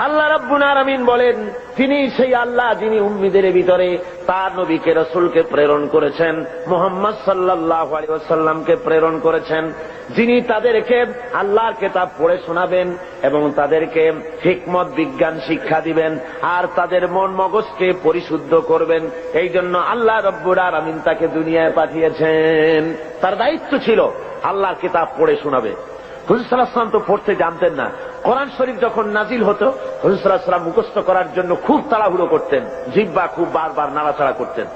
আল্লাহ রাব্বুল আলামিন বলেন, তিনি সেই আল্লাহ যিনি উম্মীদের ভিতরে তার নবীকে রাসূলকে প্রেরণ করেছেন, মুহাম্মদ সাল্লাল্লাহু আলাইহি ওয়াসাল্লামকে প্রেরণ করেছেন, যিনি তাদেরকে আল্লাহর কিতাব পড়ে শোনাবেন এবং তাদেরকে হিকমত বিজ্ঞান শিক্ষা দিবেন আর তাদের মন মগজকে পরিশুদ্ধ করবেন। এই জন্য আল্লাহ রাব্বুল আলামিন তাকে দুনিয়ায় পাঠিয়েছেন। তার দায়িত্ব ছিল আল্লাহর কিতাব পড়ে শোনাবে। হুজুর সাল্লাল্লাহু আলাইহি ওয়াসাল্লাম তো পড়তে জানতেন না। কোরআন শরীফ যখন নাজিল হতো, হুজুর সাল্লাল্লাহু আলাইহি ওয়াসাল্লাম মুখস্থ করার জন্য খুব তাড়াহুড়ো করতেন, জিহ্বা খুব বারবার নাড়াচাড়া করতেন,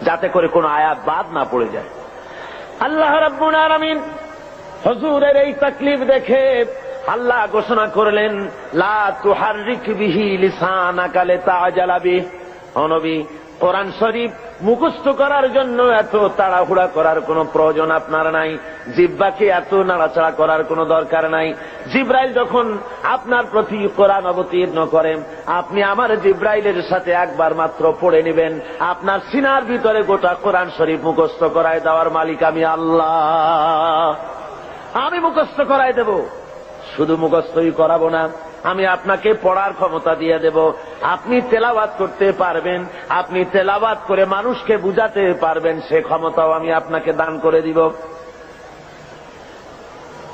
যাতে করে কোনো আয়াত বাদ না পড়ে যায়। আল্লাহ রাব্বুল আলামিন হুজুরের এই তাকলিফ দেখে আল্লাহ ঘোষণা করলেন, লা তুহাররিক বিহি লিসানাকা লিতাআজালা বিহি। ও নবী, কোরআন শরীফ মুখস্থ করার জন্য এত তাড়াহুড়া করার কোনো প্রয়োজন আপনার নাই, জিহ্বাকে এত নাড়াচাড়া করার কোনো দরকার নাই। জিবরাইল যখন আপনার প্রতি কোরআন অবতীর্ণ করেন, আপনি আমার জিবরাইলের সাথে একবার মাত্র পড়ে নেবেন, আপনার সিনার ভিতরে গোটা কোরআন শরীফ মুখস্থ করায় দেওয়ার মালিক আমি আল্লাহ। আমি মুখস্থ করায় দেব, শুধু মুখস্থই করাবো না, আমি আপনাকে পড়ার ক্ষমতা দিয়ে দেব। আপনি তেলাওয়াত করতে পারবেন, আপনি তেলাওয়াত করে মানুষকে বুঝাতে পারবেন, সে ক্ষমতাও আমি আপনাকে দান করে দিব।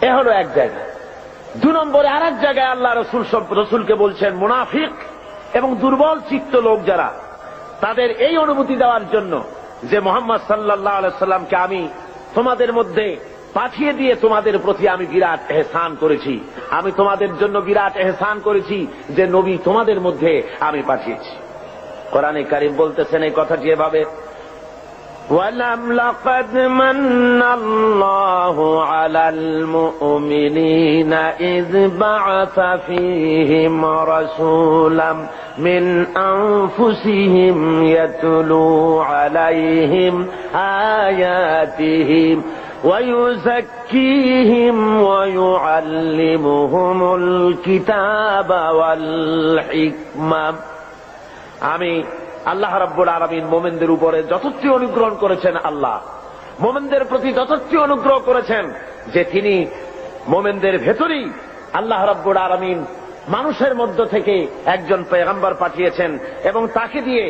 এ হলো এক জায়গায়। 2 নম্বরে আর এক জায়গায় আল্লাহ রসুলকে বলছেন, মুনাফিক এবং দুর্বল চিত্ত লোক যারা, তাদের এই অনুভূতি দেওয়ার জন্য যে মুহাম্মদ সাল্লাল্লাহু আলাইহি সাল্লামকে আমি তোমাদের মধ্যে পাঠিয়ে দিয়ে তোমাদের প্রতি আমি বিরাট এহসান করেছি, আমি তোমাদের জন্য বিরাট এহসান করেছি যে নবী তোমাদের মধ্যে আমি পাঠিয়েছি। কোরআনে কারীম বলতেছেন এই কথাটি এভাবে, ওয়ালাম লাকাদ মান্নাল্লাহু আলাল মুমিনিনা ইয বা'আসা ফীহিম রাসূলাম মিন আনফুসিহিম ইয়াতলু আলাইহিম আয়াতিহি ويزكيهم ويعلمهم الكتاب والحكمة। আমি আল্লাহ রাব্বুল আলামিন মুমিনদের উপরে যথার্থ অনুগ্রহ করেছেন, আল্লাহ মুমিনদের প্রতি যথার্থ অনুগ্রহ করেছেন যে তিনি মুমিনদের ভেতরেই আল্লাহ রাব্বুল আলামিন মানুষের মধ্য থেকে একজন পয়গম্বর পাঠিয়েছেন এবং তাকে দিয়ে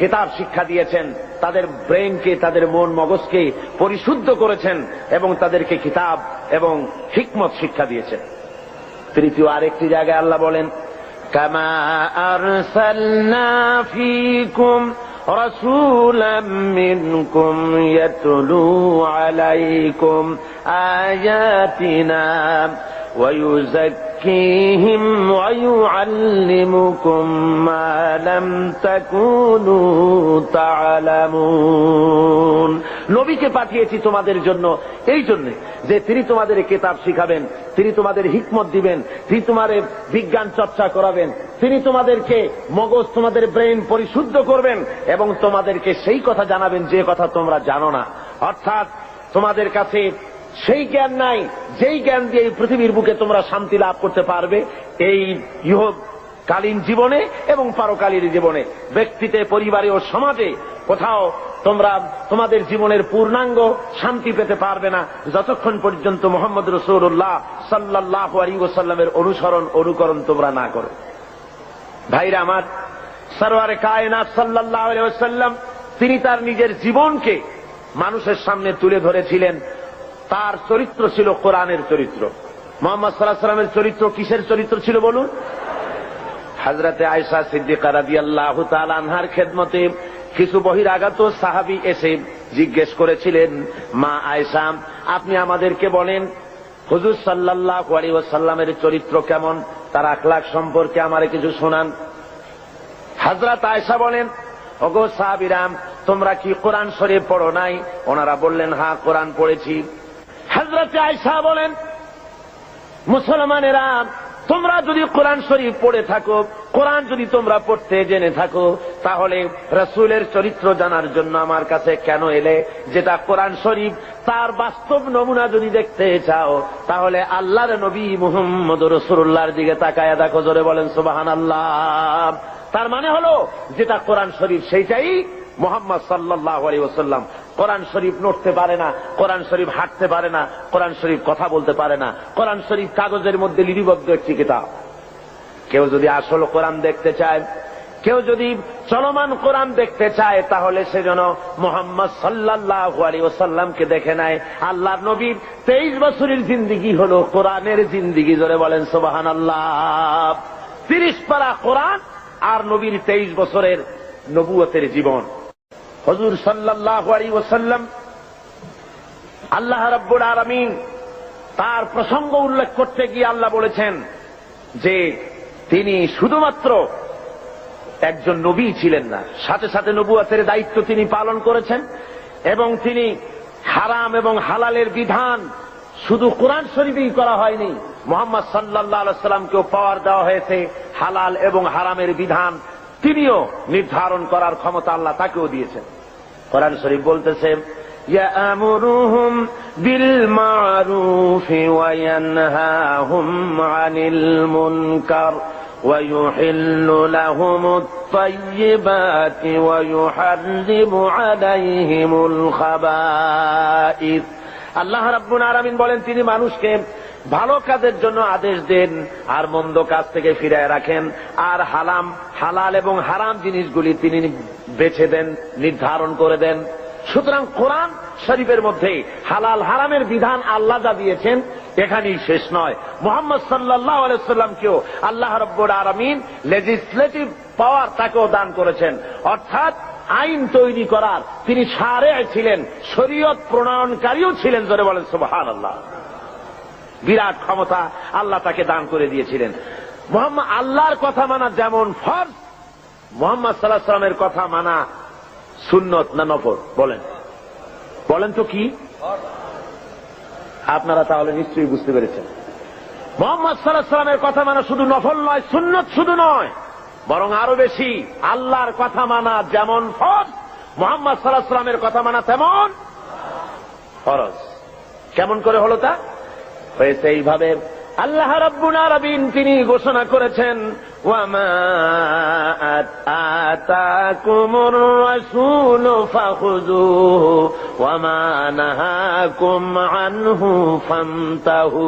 কিতাব শিক্ষা দিয়েছেন, তাদের ব্রেনকে, তাদের মন মগজকে পরিশুদ্ধ করেছেন এবং তাদেরকে কিতাব এবং হিকমত শিক্ষা দিয়েছেন। তৃতীয় আরেকটি জায়গায় আল্লাহ বলেন, কামা আরসালনা ফীকুম রাসূলাম মিনকুম ইয়াতলু আলাইকুম আয়াতিনা ويزكيهم ويعلمكم ما لم تكونوا تعلمون। নবীকে পাঠিয়েছি তোমাদের জন্য এই জন্য যে তিনি তোমাদের কিতাব শিখাবেন, তিনি তোমাদের হিকমত দিবেন, তিনি তোমাদের বিজ্ঞান চর্চা করাবেন, তিনি তোমাদেরকে মগজ, তোমাদের ব্রেন পরিশুদ্ধ করবেন এবং তোমাদেরকে সেই কথা জানাবেন যে কথা তোমরা জানো না। অর্থাৎ তোমাদের কাছে সেই জ্ঞান নাই যেই জ্ঞান দিয়ে এই পৃথিবীর বুকে তোমরা শান্তি লাভ করতে পারবে, এই ইহকালীন জীবনে এবং পারকালীন জীবনে, ব্যক্তিতে, পরিবারে ও সমাজে কোথাও তোমরা তোমাদের জীবনের পূর্ণাঙ্গ শান্তি পেতে পারবে না যতক্ষণ পর্যন্ত মুহাম্মদ রাসূলুল্লাহ সাল্লাল্লাহু আলাইহি ওয়াসাল্লামের অনুকরণ তোমরা না করো। ভাইরা আমার, সরওয়ারে কায়নাত সাল্লাল্লাহু আলাইহি ওয়াসাল্লাম তিনি তার নিজের জীবনকে মানুষের সামনে তুলে ধরেছিলেন। তার চরিত্র ছিল কোরআনের চরিত্র। মুহাম্মদ সাল্লাল্লাহু আলাইহি ওয়াসাল্লামের চরিত্র কিসের চরিত্র ছিল বলুন? হযরতে আয়েশা সিদ্দিকা রাদিয়াল্লাহু তাআলা আনহার খেদমতে কিছু বহিরাগত সাহাবী এসে জিজ্ঞেস করেছিলেন, মা আয়েশা, আপনি আমাদেরকে বলেন হুজুর সাল্লাল্লাহু আলাইহি ওয়াসাল্লামের চরিত্র কেমন, তার আখলাক সম্পর্কে আমারে কিছু শোনান। হযরত আয়েশা বলেন, ওগো সাহাবীরাম, তোমরা কি কোরআন শরীফ পড়ো নাই? ওনারা বললেন, হ্যাঁ কোরআন পড়েছি। হযরত আয়েশা বলেন, মুসলমানেরা, তোমরা যদি কোরআন শরীফ পড়ে থাকো, কোরআন যদি তোমরা পড়তে জেনে থাকো, তাহলে রাসূলের চরিত্র জানার জন্য আমার কাছে কেন এলে? যেটা কোরআন শরীফ তার বাস্তব নমুনা যদি দেখতে চাও, তাহলে আল্লাহর নবী মুহাম্মদুর রাসূলুল্লাহর দিকে তাকায়া দেখো। জোরে বলেন সুবহানাল্লাহ। তার মানে হলো যেটা কোরআন শরীফ সেইটাই মুহাম্মদ সাল্লাল্লাহু আলাইহি ওয়াসাল্লাম। কোরআন শরীফ নড়তে পারে না, কোরআন শরীফ হাঁটতে পারে না, কোরআন শরীফ কথা বলতে পারে না, কোরআন শরীফ কাগজের মধ্যে লিপিবদ্ধ একটি কিতাব। কেউ যদি আসল কোরআন দেখতে চায়, কেউ যদি চলমান কোরআন দেখতে চায়, তাহলে সে যেন মুহাম্মদ সাল্লাল্লাহু আলাইহি ওয়াসাল্লামকে দেখে নেয়। আল্লাহর নবীর 23 বছরের জিন্দেগি হলো কোরআনের জিন্দেগি। জোরে বলেন সুবহানাল্লাহ। 30 পারা কোরআন আর নবীর 23 বছরের নবুয়তের জীবন। হুজুর সাল্লাল্লাহু আলাইহি ওয়াসাল্লাম, আল্লাহ রাব্বুল আলামিন তার প্রসঙ্গ উল্লেখ করতে গিয়ে আল্লাহ বলেছেন যে তিনি শুধুমাত্র একজন নবী ছিলেন না, সাথে সাথে নবুয়তের দায়িত্ব তিনি পালন করেছেন। এবং তিনি হারাম এবং হালালের বিধান শুধু কোরআন শরীফেই করা হয়নি, মুহাম্মদ সাল্লাল্লাহু আলাইহি ওয়াসাল্লামকেও পাওয়ার দেওয়া হয়েছে হালাল এবং হারামের বিধান তিনিও নির্ধারণ করার ক্ষমতা আল্লাহ তাকেও দিয়েছেন। কোরআন শরীফ বলতেছে, ইয়ামুরুহুম বিল মারুফি ওয়া ইয়ানহাহুম আনিল মুনকার ওয়া ইউহিল্লু লাহুমুত তাইয়্যিবাতি ওয়া ইউহাররিমু আলাইহিমুল খাবাইস। আল্লাহ রাব্বুল আলামিন বলেন, তিনি মানুষকে ভালো কাজের জন্য আদেশ দেন আর মন্দ কাজ থেকে ফিরায় রাখেন, আর হালাল এবং হারাম জিনিসগুলি তিনি বেছে দেন, নির্ধারণ করে দেন। সুতরাং কোরআন শরীফের মধ্যে হালাল হারামের বিধান আল্লাহ যা দিয়েছেন এখানেই শেষ নয়, মুহাম্মদ সাল্লাল্লাহু আলাইহি ওয়াসাল্লামকেও আল্লাহ রাব্বুল আলামিন লেজিসলেটিভ পাওয়ার তাকেও দান করেছেন, অর্থাৎ আইন তৈরি করার তিনি শারে ছিলেন, শরীয়ত প্রণয়নকারীও ছিলেন। জোরে বলেন সুবহানাল্লাহ। বিরাট ক্ষমতা আল্লাহ তাকে দান করে দিয়েছিলেন। মুহাম্মদ আল্লাহর কথা মানা যেমন ফরজ, মুহাম্মদ সাল্লাল্লাহু আলাইহি ওয়াসাল্লামের কথা মানা সুন্নত না নফল? বলেন তো কি? আপনারা তাহলে নিশ্চয়ই বুঝতে পেরেছেন। মুহাম্মদ সাল্লাল্লাহু আলাইহি ওয়াসাল্লামের কথা মানা শুধু নফল নয়, সুন্নত শুধু নয়, বরং আরো বেশি। আল্লাহর কথা মানা যেমন ফরজ, মুহাম্মদ সাল্লাল্লাহু আলাইহি ওয়াসাল্লামের কথা মানা তেমন ফরজ। কেমন করে হলো তা? হয়েছে এইভাবে, আল্লাহ রাব্বুল আলামিন তিনি ঘোষণা করেছেন, ওয়ামা আতাকুমুর রাসূলু ফাখুযুহু ওয়ামা নাহাকুম আনহু ফান্তাহু।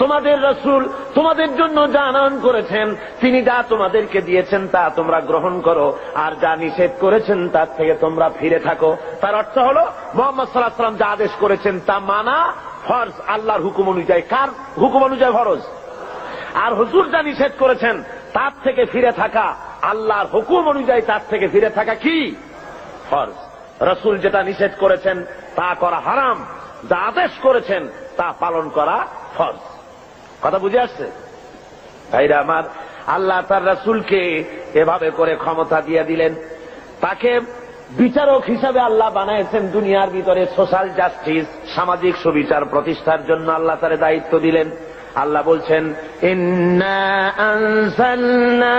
তোমাদের রাসূল তোমাদের জন্য যা আনয়ন করেছেন, তিনি যা তোমাদেরকে দিয়েছেন তা তোমরা গ্রহণ করো, আর যা নিষেধ করেছেন তার থেকে তোমরা ফিরে থাকো। তার অর্থ হলো মুহাম্মদ সাল্লাল্লাহু আলাইহি ওয়াসাল্লাম যা আদেশ করেছেন তা মানা ফরজ, আল্লাহর হুকুম অনুযায়ী। কার হুকুম অনুযায়ী ফরজ? আর হুজুর যা নিষেধ করেছেন তার থেকে ফিরে থাকা, আল্লাহর হুকুম অনুযায়ী তার থেকে ফিরে থাকা কি? ফরজ। রাসূল যেটা নিষেধ করেছেন তা করা হারাম, যা আদেশ করেছেন তা পালন করা ফরজ। কথা বুঝে আসছে ভাইরা আমার? আল্লাহ তার রাসূলকে এভাবে করে ক্ষমতা দিয়ে দিলেন, তাকে বিচারক হিসাবে আল্লাহ বানাইছেন দুনিয়ার ভিতরে। সোশ্যাল জাস্টিস, সামাজিক সুবিচার প্রতিষ্ঠার জন্য আল্লাহ তার দায়িত্ব দিলেন। আল্লাহ বলছেন, ইন্না আনজালনা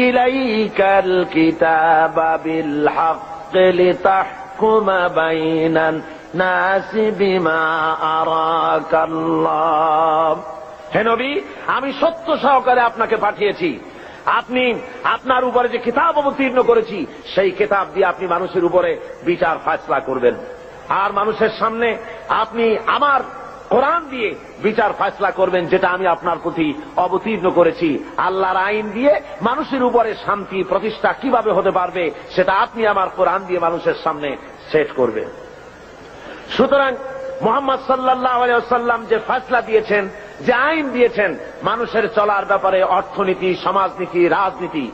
ইলাইকাল কিতাবা বিল হাক্কি লিতাহকুমা বাইনান নাসি বিমা আরাকাল্লাহ। হে নবী, আমি সত্য সহকারে আপনাকে পাঠিয়েছি। আপনি আপনার উপরে যে কিতাব অবতীর্ণ করেছি সেই কিতাব দিয়ে আপনি মানুষের উপরে বিচার ফায়সালা করবেন, আর মানুষের সামনে আপনি আমার কোরআন দিয়ে বিচার ফায়সালা করবেন, যেটা আমি আপনার প্রতি অবতীর্ণ করেছি। আল্লাহর আইন দিয়ে মানুষের উপরে শান্তি প্রতিষ্ঠা কিভাবে হতে পারবে সেটা আপনি আমার কোরআন দিয়ে মানুষের সামনে সেট করবেন। সুতরাং মুহাম্মদ সাল্লাল্লাহু আলাইহি ওয়াসাল্লাম যে ফয়সালা দিয়েছেন, যে আইন দিয়েছেন, মানুষের চলার ব্যাপারে অর্থনীতি, সমাজনীতি, রাজনীতি,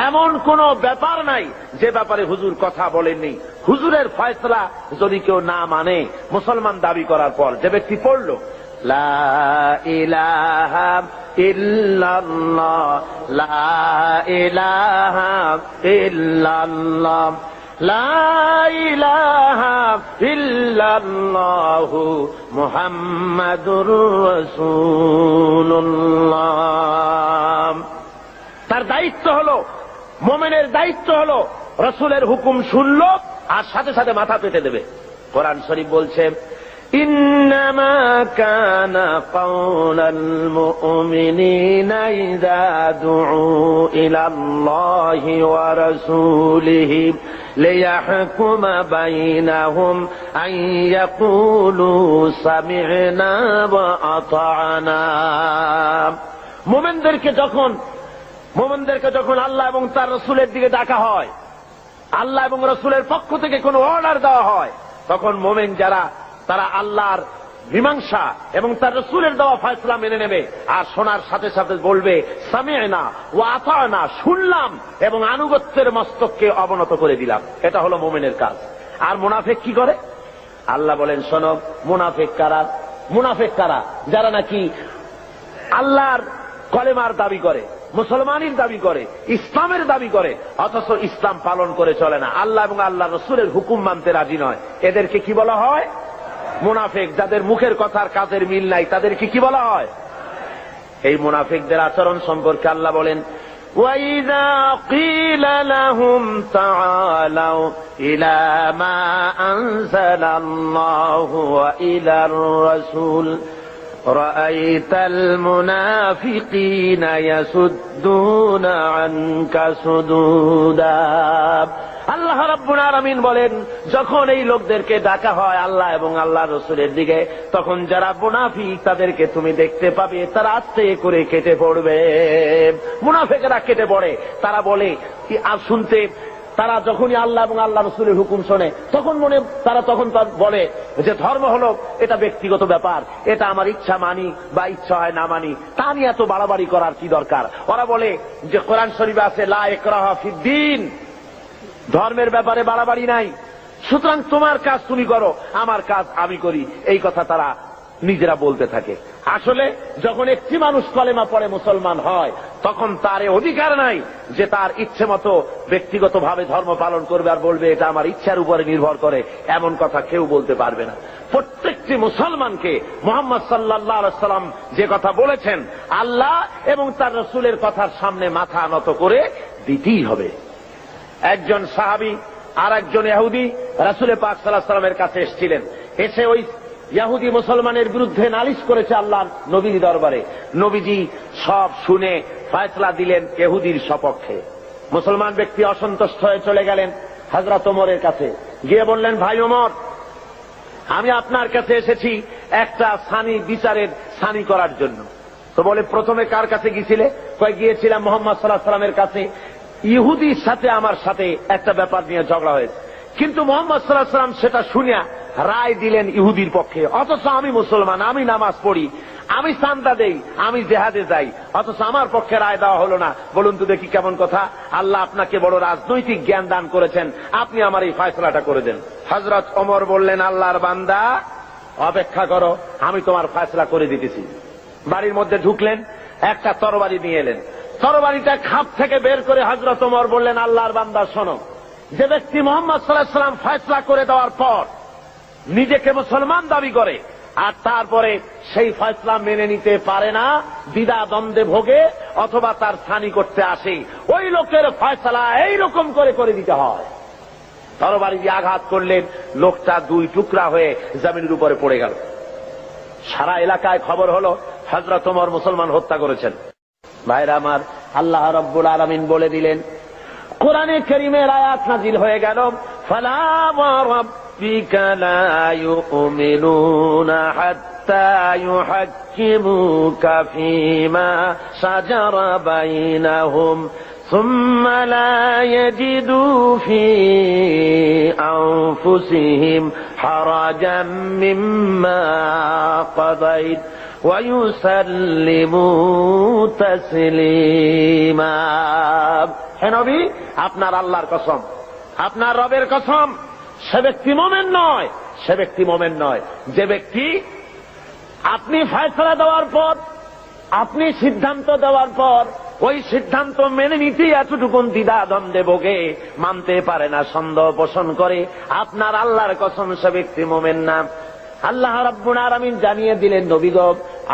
এমন কোন ব্যাপার নাই যে ব্যাপারে হুজুর কথা বলেননি। হুজুরের ফয়সালা যদি কেউ না মানে, মুসলমান দাবি করার পর যে ব্যক্তি পড়ল লা ইলাহা ইল্লাল্লাহ, লা ইলাহা ইল্লাল্লাহ, লা ইলাহা ইল্লাল্লাহু মুহাম্মাদুর রাসূলুল্লাহ, তার দায়িত্ব হলো, মুমিনের দায়িত্ব হলো রাসূলের হুকুম শুনল আর সাথে সাথে মাথা পেতে দেবে। কোরআন শরীফ বলছে, ইন্নামা কানা কাওলাল মুমিনিনা ইযা দুউ ইলাল্লাহি ওয়া রাসূলিহি লিয়াহকুমা বাইনাহুম আন ইয়াকুলু সামি'না ওয়া আতা'না। মোমেনদেরকে যখন আল্লাহ এবং তার রসুলের দিকে ডাকা হয়, আল্লাহ এবং রসুলের পক্ষ থেকে কোনো অর্ডার দেওয়া হয়, তখন মোমেন যারা তারা আল্লাহর মীমাংসা এবং তার রসুলের দেওয়া ফয়সালা মেনে নেবে, আর শোনার সাথে সাথে বলবে সামি'না ওয়া আতা'না, শুনলাম এবং আনুগত্যের মস্তককে অবনত করে দিলাম। এটা হলো মোমেনের কাজ। আর মুনাফিক কি করে? আল্লাহ বলেন, শোনো, মুনাফিক কারা? যারা নাকি আল্লাহর কলেমার দাবি করে, মুসলমানের দাবি করে, ইসলামের দাবি করে, অথচ ইসলাম পালন করে চলে না, আল্লাহ এবং আল্লাহ রসুলের হুকুম মানতে রাজি নয়। এদেরকে কি বলা হয়? মুনাফিক। যাদের মুখের কথার কাজের মিল নাই, তাদেরকে কি বলা হয়? এই মুনাফিকদের আচরণ সম্পর্কে আল্লাহ বলেন, وَإِذَا قِيلَ لَهُمْ تَعَالَوْا إِلَى مَا أَنزَلَ اللَّهُ وَإِلَى الرَّسُولِ رَأَيْتَ الْمُنَافِقِينَ يَصُدُّونَ عَنكَ صُدُودًا। আল্লাহ রাব্বুল আলামিন বলেন, যখন এই লোকদেরকে ডাকা হয় আল্লাহ এবং আল্লাহ রসুলের দিকে, তখন যারা মুনাফিক তাদেরকে তুমি দেখতে পাবে তারা আস্তে করে কেটে পড়বে। মুনাফিকরা কেটে পড়ে। তারা বলে আর শুনতে, তারা যখনই আল্লাহ এবং আল্লাহ রসুলের হুকুম শোনে তখন তখন বলে যে ধর্ম হলো এটা ব্যক্তিগত ব্যাপার, এটা আমার ইচ্ছা মানি বা ইচ্ছা হয় না মানি, তা নিয়ে এত বাড়াবাড়ি করার কি দরকার। ওরা বলে যে কোরআন শরীফে আছে লা ইকরাহা ফিদ্দীন, ধর্মের ব্যাপারে বাড়াবাড়ি নাই, সুতরাং তোমার কাজ তুমি করো, আমার কাজ আমি করি, এই কথা তারা নিজেরা বলতে থাকে। আসলে যখন একটি মানুষ কলেমা পড়ে মুসলমান হয়, তখন তার অধিকার নাই যে তার ইচ্ছে মতো ব্যক্তিগতভাবে ধর্ম পালন করবে আর বলবে এটা আমার ইচ্ছার উপরে নির্ভর করে, এমন কথা কেউ বলতে পারবে না। প্রত্যেকটি মুসলমানকে মুহাম্মদ সাল্লাল্লাহু আলাইহি সাল্লাম যে কথা বলেছেন, আল্লাহ এবং তার রসুলের কথার সামনে মাথা নত করে দিতেই হবে। একজন সাহাবী আর একজন ইহুদি রাসূল পাক সাল্লাল্লাহু আলাইহি সাল্লামের কাছে এসেছিলেন। এসে ওই ইহুদি মুসলমানের বিরুদ্ধে নালিশ করেছে আল্লাহর নবীর দরবারে। নবীজি সব শুনে ফয়সালা দিলেন ইহুদির সপক্ষে। মুসলমান ব্যক্তি অসন্তুষ্ট হয়ে চলে গেলেন হযরত ওমরের কাছে, গিয়ে বললেন, ভাই ওমর, আমি আপনার কাছে এসেছি একটা বিচারের সানি করার জন্য। তো বলে, প্রথমে কার কাছে গিয়েছিলে? গিয়েছিলাম মুহাম্মদ সাল্লাল্লাহু আলাইহি সাল্লামের কাছে। ইহুদির সাথে আমার সাথে একটা ব্যাপার নিয়ে ঝগড়া হয়েছে, কিন্তু মুহাম্মদ সাল্লাল্লাহু আলাইহি সাল্লাম সেটা শুনিয়া রায় দিলেন ইহুদির পক্ষে, অথচ আমি মুসলমান, আমি নামাজ পড়ি, আমি চাঁদা দেই, আমি জেহাদে যাই, অথচ আমার পক্ষে রায় দেওয়া হলো না। বলুন তো দেখি কেমন কথা। আল্লাহ আপনাকে বড় রাজনৈতিক জ্ঞান দান করেছেন, আপনি আমার এই ফয়সালাটা করে দেন। হযরত ওমর বললেন, আল্লাহর বান্দা, অপেক্ষা করো, আমি তোমার ফয়সালা করে দিতেছি। বাড়ির মধ্যে ঢুকলেন, একটা তরবারি নিয়ে এলেন। তরবারিটা খাপ থেকে বের করে হযরত ওমর বললেন, আল্লাহর বান্দা শোনো, যে ব্যক্তি মুহাম্মদ সাল্লাল্লাহু আলাইহি সাল্লাম ফয়সালা করে দেওয়ার পর নিজেকে মুসলমান দাবি করে আর তারপরে সেই ফয়সালা মেনে নিতে পারে না, দ্বিধা দ্বন্দ্বে ভোগে অথবা তার ছানি করতে আসে, ওই লোকের ফয়সালা এইরকম করে দিতে হয়। তরবারি দিয়ে আঘাত করলেন, লোকটা দুই টুকরা হয়ে জমিনের উপরে পড়ে গেল। সারা এলাকায় খবর হলো হযরত ওমর মুসলমান হত্যা করেছেন। ভাইরা আমার, আল্লাহ রাব্বুল আলামিন বলে দিলেন, কোরআনে কারীমের আয়াত নাজিল হয়ে গেল, ফালা ওয়া রাব্বিকা লা ইউমিনুনা হাত্তা ইউহাক্কিমুকা ফীমা শাজারা বাইনাহুম সুম্মা লা ইয়াজিদু ফী আনফুসিহিম হারাজাম মিম্মা কাযাইত وَيُسَلِّمُوا تَسْلِيمًا। হে নবী, আপনার আল্লাহর কসম, আপনার রবের কসম, সে ব্যক্তি মোমেন নয়, যে ব্যক্তি আপনি ফয়সালা দেওয়ার পর, আপনি সিদ্ধান্ত দেওয়ার পর ওই সিদ্ধান্ত মেনে নিতেই এতটুকুন দ্বিধা দ্বন্দ্বে ভোগে, মানতে পারে না, সন্দেহ পোষণ করে, আপনার আল্লাহর কসম, সে ব্যক্তি মোমেন না। আল্লাহ রাব্বুল আলামিন জানিয়ে দিলেন, নবী গো,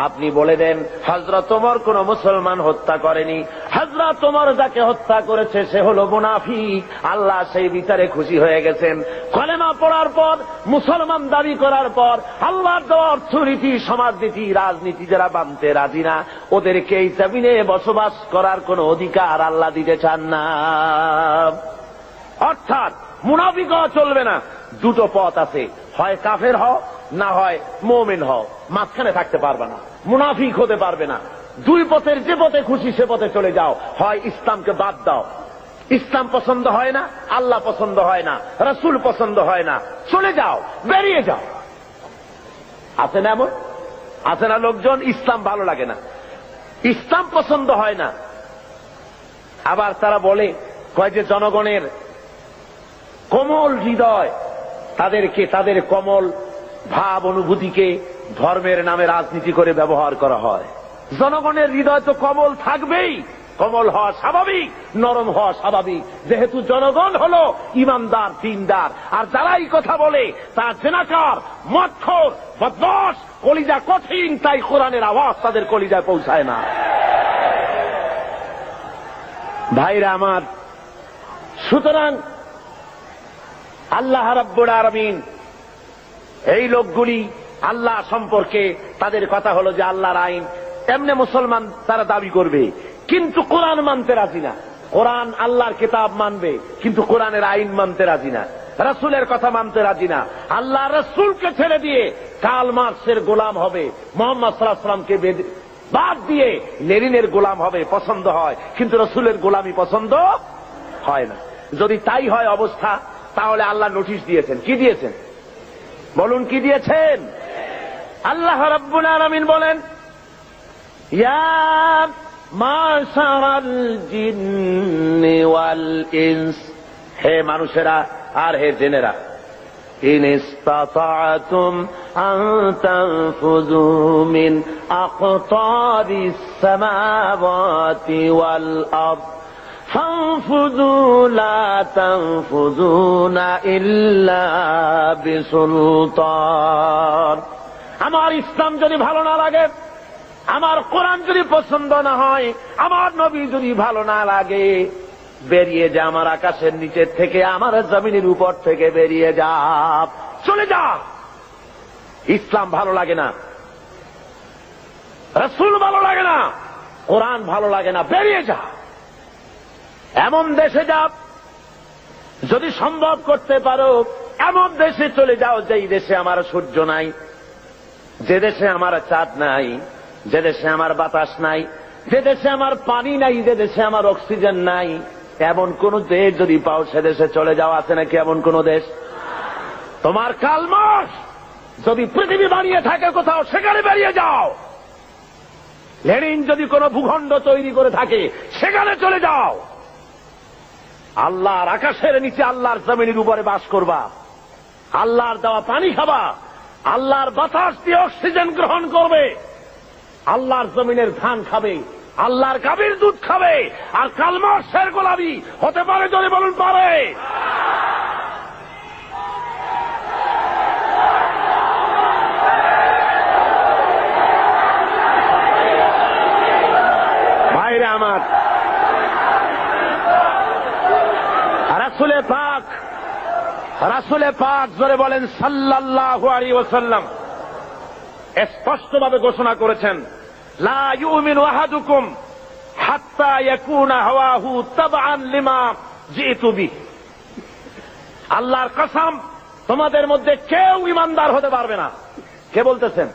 আপনি বলে দেন হযরত ওমর কোন মুসলমান হত্যা করেনি, হযরত ওমর যাকে হত্যা করেছে সে হলো মুনাফিক। আল্লাহ সেই বিচারে খুশি হয়ে গেছেন। কলেমা পড়ার পর, মুসলমান দাবি করার পর আল্লাহর দেওয়া অর্থনীতি, সমাজনীতি, রাজনীতি যারা মানতে রাজি না, ওদেরকে এই জমিনে বসবাস করার কোন অধিকার আল্লাহ দিতে চান না। অর্থাৎ মুনাফিক হওয়া চলবে না। দুটো পথ আছে, হয় কাফের হও, না হয় মুমিন হও, মাঝখানে থাকতে পারবে না, মুনাফিক হতে পারবে না। দুই পথের যে পথে খুশি সে পথে চলে যাও, হয় ইসলামকে বাদ দাও। ইসলাম পছন্দ হয় না, আল্লাহ পছন্দ হয় না, রাসূল পছন্দ হয় না, চলে যাও, বেরিয়ে যাও। আছে না এমন? আছে না লোকজন ইসলাম ভালো লাগে না, ইসলাম পছন্দ হয় না, আবার তারা বলে কয় যে জনগণের কোমল হৃদয়, তাদেরকে তাদের কোমল ভাব অনুভূতিকে ধর্মের নামে রাজনীতি করে ব্যবহার করা হয়। জনগণের হৃদয় তো কোমল থাকবেই, কোমল হওয়া স্বাভাবিক, নরম হওয়া স্বাভাবিক, যেহেতু জনগণ হলো ইমানদার দিনদার। আর যারাই কথা বলে তারা জেনাকার, মদখোর, বদমাশ, কলিজা কঠিন, তাই কোরআনের আওয়াজ তাদের কলিজায় পৌঁছায় না। ভাইরা আমার, সুতরাং আল্লাহ রাব্বুল আলামিন এই লোকগুলি আল্লাহ সম্পর্কে তাদের কথা হলো যে আল্লাহর আইন, এমনি মুসলমান তারা দাবি করবে কিন্তু কোরআন মানতে রাজি না। কোরআন আল্লাহর কিতাব মানবে কিন্তু কোরআনের আইন মানতে রাজি না, রাসূলের কথা মানতে রাজি না। আল্লাহ রাসূলকে ছেড়ে দিয়ে কার্ল মার্কসের গোলাম হবে, মুহাম্মদ সাল্লাল্লাহু আলাইহি ওয়াসাল্লামকে বাদ দিয়ে লেনিনের গোলাম হবে, পছন্দ হয়, কিন্তু রাসূলের গোলামি পছন্দ হয় না। যদি তাই হয় অবস্থা, তাহলে আল্লাহ নোটিশ দিয়েছেন। কি দিয়েছেন বলুন? কি দিয়েছেন? আল্লাহ রাব্বুল আলামিন বলেন, ইয়া মাশারাল জিন্নি ওয়াল ইনস, হে মানুষেরা আর হে জিনেরা, ইন ইসতাতা'তুম আন তানফুযু মিন আকতারিস সামাওয়াতি ওয়াল আরদ ফানফুযু লা তানফুযুনা ইল্লা বিসুলতান। আমার ইসলাম যদি ভালো না লাগে, আমার কোরআন যদি পছন্দ না হয়, আমার নবী যদি ভালো না লাগে, বেরিয়ে যা আমার আকাশের নিচের থেকে, আমার জমিনের উপর থেকে বেরিয়ে যা, চলে যা। ইসলাম ভালো লাগে না, রাসূল ভালো লাগে না, কোরআন ভালো লাগে না, বেরিয়ে যা। এমন দেশে যা, যদি সম্ভব করতে পারো এমন দেশে চলে যাও যেই দেশে আমার সূর্য নাই, যে দেশে আমার চাঁদ নাই, যে দেশে আমার বাতাস নাই, যে দেশে আমার পানি নাই, যে দেশে আমার অক্সিজেন নাই, এমন কোন দেশ যদি পাও সে দেশে চলে যাও। আছে নাকি এমন কোন দেশ? তোমার কার্ল মার্কস যদি পৃথিবী বানিয়ে থাকে কোথাও, সেখানে বেরিয়ে যাও। লেনিন যদি কোন ভূখণ্ড তৈরি করে থাকে, সেখানে চলে যাও। আল্লাহর আকাশের নিচে, আল্লাহর জমিনের উপরে বাস করবা, আল্লাহর দেওয়া পানি খাবা, আল্লাহর বাতাস দিয়ে অক্সিজেন গ্রহণ করবে, আল্লাহর জমিনের ধান খাবে, আল্লাহর গাভীর দুধ খাবে। আর কার্ল মার্কসের গোলামি হতে পারে? যদি বলুন পারে। ভাইরা আমার, রাসূলে পাক জোরে বলেন সাল্লাল্লাহু আলাইহি ওয়াসাল্লাম স্পষ্টভাবে ঘোষণা করেছেন, লা ইউমিনু আহাদুকুম হাত্তা ইয়াকুনা হাওয়াহু তাবআন লিমা জিতু বিহি। আল্লাহর কসম, তোমাদের মধ্যে কেউ ঈমানদার হতে পারবে না। কে বলতেছেন?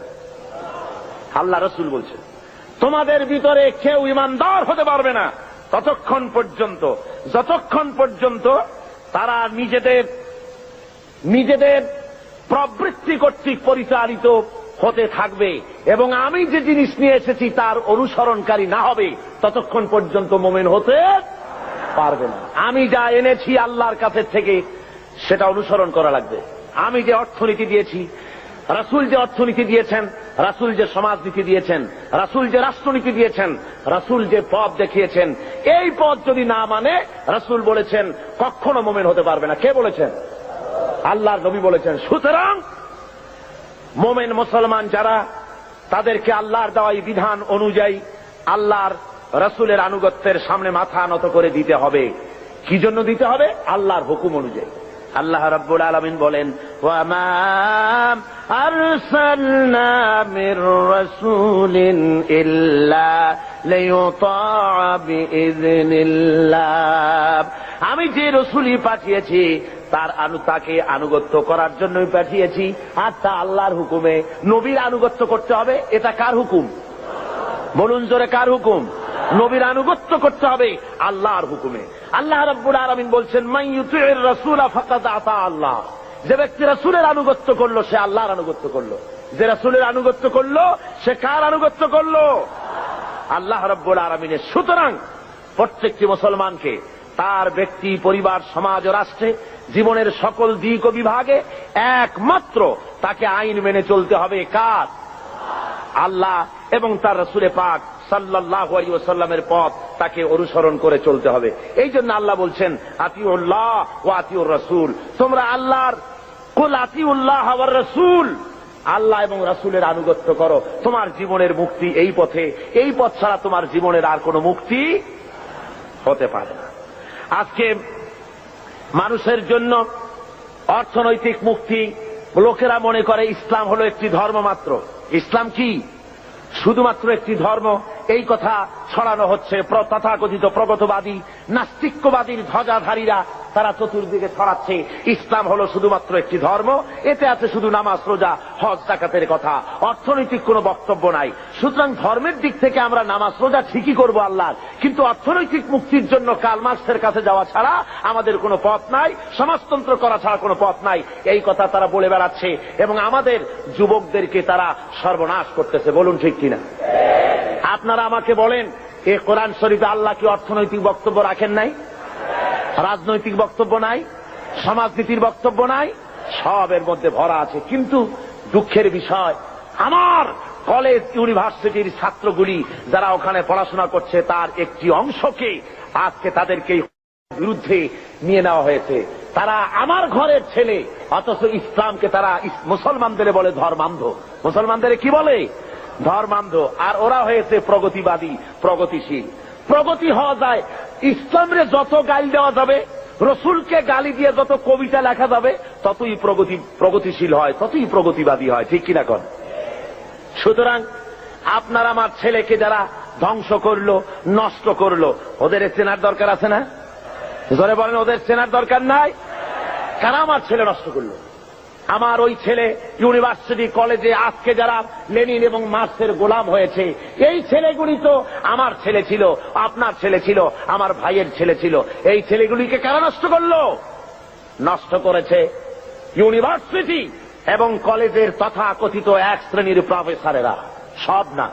আল্লাহ রাসূল বলছেন, তোমাদের ভিতরে কেউ ঈমানদার হতে পারবে না ততক্ষণ পর্যন্ত, যতক্ষণ পর্যন্ত তারা নিজেদের প্রবৃত্তি কর্তৃক পরিচালিত হতে থাকবে এবং আমি যে জিনিস নিয়ে এসেছি তার অনুসরণকারী না হবে, ততক্ষণ পর্যন্ত মুমিন হতে পারবে না। আমি যা এনেছি আল্লাহর কাছে থেকে সেটা অনুসরণ করা লাগবে। আমি যে অর্থনীতি দিয়েছি, রাসূল যে অর্থনীতি দিয়েছেন, রাসূল যে সমাজনীতি দিয়েছেন, রাসূল যে রাষ্ট্রনীতি দিয়েছেন, রাসূল যে পথ দেখিয়েছেন, এই পথ যদি না মানে, রাসূল বলেছেন কখনো মুমিন হতে পারবে না। কে বলেছেন? আল্লাহর নবী বলেছেন। সুতরাং মুমিন মুসলমান যারা, তাদেরকে আল্লাহর দেওয়া এই বিধান অনুযায়ী আল্লাহর রাসূলের আনুগত্যের সামনে মাথা নত করে দিতে হবে। কি জন্য দিতে হবে? আল্লাহর হুকুম অনুযায়ী। আল্লাহ রাব্বুল আলামিন বলেন, ওয়া মা আরসালনা মির রাসূলিন ইল্লা লিয়ুতা'a বিইذনিল্লাহ। আমি যে রাসূলই পাঠিয়েছি তাকে আনুগত্য করার জন্যই পাঠিয়েছি, আর তা আল্লাহর হুকুমে। নবীর আনুগত্য করতে হবে, এটা কার হুকুম? বলুন জোরে, কার হুকুম? নবীর আনুগত্য করতে হবে আল্লাহর হুকুমে। আল্লাহ রাব্বুল আলামিন বলছেন, মান ইউতিউর রাসূলা ফাকাদ আতা আল্লাহ। যে ব্যক্তি রাসূলের আনুগত্য করলো সে আল্লাহর আনুগত্য করলো। যে রাসূলের আনুগত্য করলো সে কার আনুগত্য করলো? আল্লাহ রাব্বুল আলামিনের। সুতরাং প্রত্যেকটি মুসলমানকে তার ব্যক্তি, পরিবার, সমাজ ও রাষ্ট্রে জীবনের সকল দিক ও বিভাগে একমাত্র তাকে আইন মেনে চলতে হবে। কার? আল্লাহ এবং তার রাসূল পাক সাল্লাল্লাহু আলাইহি ওয়াসাল্লামের পথ তাকে অনুসরণ করে চলতে হবে। এই জন্য আল্লাহ বলছেন, আতিউল্লাহ ওয়া আতিউর রাসূল। তোমরা আল্লাহর, কুল আতিউল্লাহ ওয়ার রাসূল, আল্লাহ এবং রাসূলের আনুগত্য করো। তোমার জীবনের মুক্তি এই পথে। এই পথ ছাড়া তোমার জীবনের আর কোনো মুক্তি হতে পারে না। আজকে মানুষের জন্য অর্থনৈতিক মুক্তি, লোকেরা মনে করে ইসলাম হলো একটি ধর্ম মাত্র। ইসলাম কি? শুধুমাত্র একটি ধর্ম। এই কথা ছড়ানো হচ্ছে তথাকথিত প্রগতবাদী, নাস্তিক্যবাদীর ধ্বজাধারীরা। তারা চতুর্দিকে ছড়াচ্ছে ইসলাম হলো শুধুমাত্র একটি ধর্ম, এতে আছে শুধু নামাজ, রোজা, হজ, যাকাতের কথা, অর্থনৈতিক কোনো বক্তব্য নাই। সুতরাং ধর্মের দিক থেকে আমরা নামাজ, রোজা ঠিকই করব আল্লাহর, কিন্তু অর্থনৈতিক মুক্তির জন্য কার্ল মার্কসের কাছে যাওয়া ছাড়া আমাদের কোনো পথ নাই, সমাজতন্ত্র করা ছাড়া কোনো পথ নাই। এই কথা তারা বলে বেড়াচ্ছে এবং আমাদের যুবকদেরকে তারা সর্বনাশ করতেছে। বলুন ঠিক কিনা? আপনারা আমাকে বলেন, এ কোরআন শরীফে আল্লাহ কি অর্থনৈতিক বক্তব্য রাখেন নাই? রাজনৈতিক বক্তব্য নাই? সমাজনীতির বক্তব্য নাই? সব এর মধ্যে ভরা আছে। কিন্তু দুঃখের বিষয়, আমার কলেজ, ইউনিভার্সিটির ছাত্রগুলি যারা ওখানে পড়াশোনা করছে তার একটি অংশকে আজকে তাদেরকে বিরুদ্ধে নিয়ে নেওয়া হয়েছে। তারা আমার ঘরের ছেলে, অথচ ইসলামকে তারা মুসলমানদের বলে ধর্মান্ধ। মুসলমানদের কি বলে? ধর্মান্ধ। আর ওরা হয়েছে প্রগতিবাদী, প্রগতিশীল। প্রগতি হওয়া যায়, ইসলামরে যত গালি দেওয়া যাবে, রসুলকে গালি দিয়ে যত কবিতা লেখা যাবে, ততই প্রগতিশীল হয়, ততই প্রগতিবাদী হয়। ঠিক কিনা কন? সুতরাং আপনার আমার ছেলেকে যারা ধ্বংস করলো, নষ্ট করলো, ওদের চেনার দরকার আছে না? জোরে বলেন, ওদের চেনার দরকার নাই? কারা আমার ছেলে নষ্ট করলো? আমার ওই ছেলে ইউনিভার্সিটি, কলেজে আজকে যারা লেনিন এবং মার্কসের গোলাম হয়েছে, এই ছেলেগুলি তো আমার ছেলে ছিল, আপনার ছেলে ছিল, আমার ভাইয়ের ছেলে ছিল। এই ছেলেগুলিকে কারা নষ্ট করলো? নষ্ট করেছে ইউনিভার্সিটি এবং কলেজের তথাকথিত এক শ্রেণীর প্রফেসরেরা। সব না,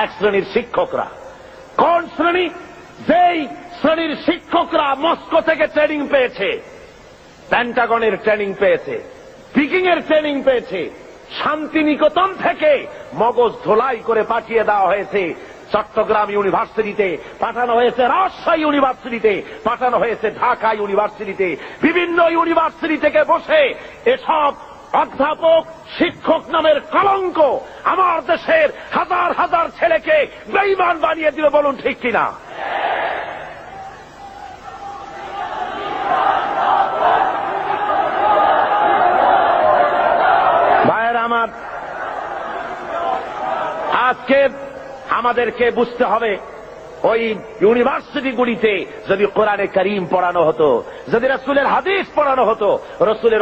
এক শ্রেণীর শিক্ষকরা। কোন শ্রেণী? যেই শ্রেণীর শিক্ষকরা মস্কো থেকে ট্রেনিং পেয়েছে, পেন্টাগনের ট্রেনিং পেয়েছে, পিকিং এর ট্রেনিং পেয়েছে, শান্তিনিকেতন থেকে মগজ ধোলাই করে পাঠিয়ে দেওয়া হয়েছে চট্টগ্রাম ইউনিভার্সিটিতে, পাঠানো হয়েছে রাজশাহী ইউনিভার্সিটিতে, পাঠানো হয়েছে ঢাকা ইউনিভার্সিটিতে। বিভিন্ন ইউনিভার্সিটি থেকে বসে এসব অধ্যাপক, শিক্ষক নামের কলঙ্ক আমার দেশের হাজার হাজার ছেলেকে বেঈমান বানিয়ে দিল। বলুন ঠিক কিনা? ভাইয়েরা আমার, আজকে আমাদেরকে বুঝতে হবে, ওই ইউনিভার্সিটিগুলিতে যদি কোরআনে কারীম পড়ানো হতো, যদি রাসূলের হাদিস পড়ানো হতো, রাসূলের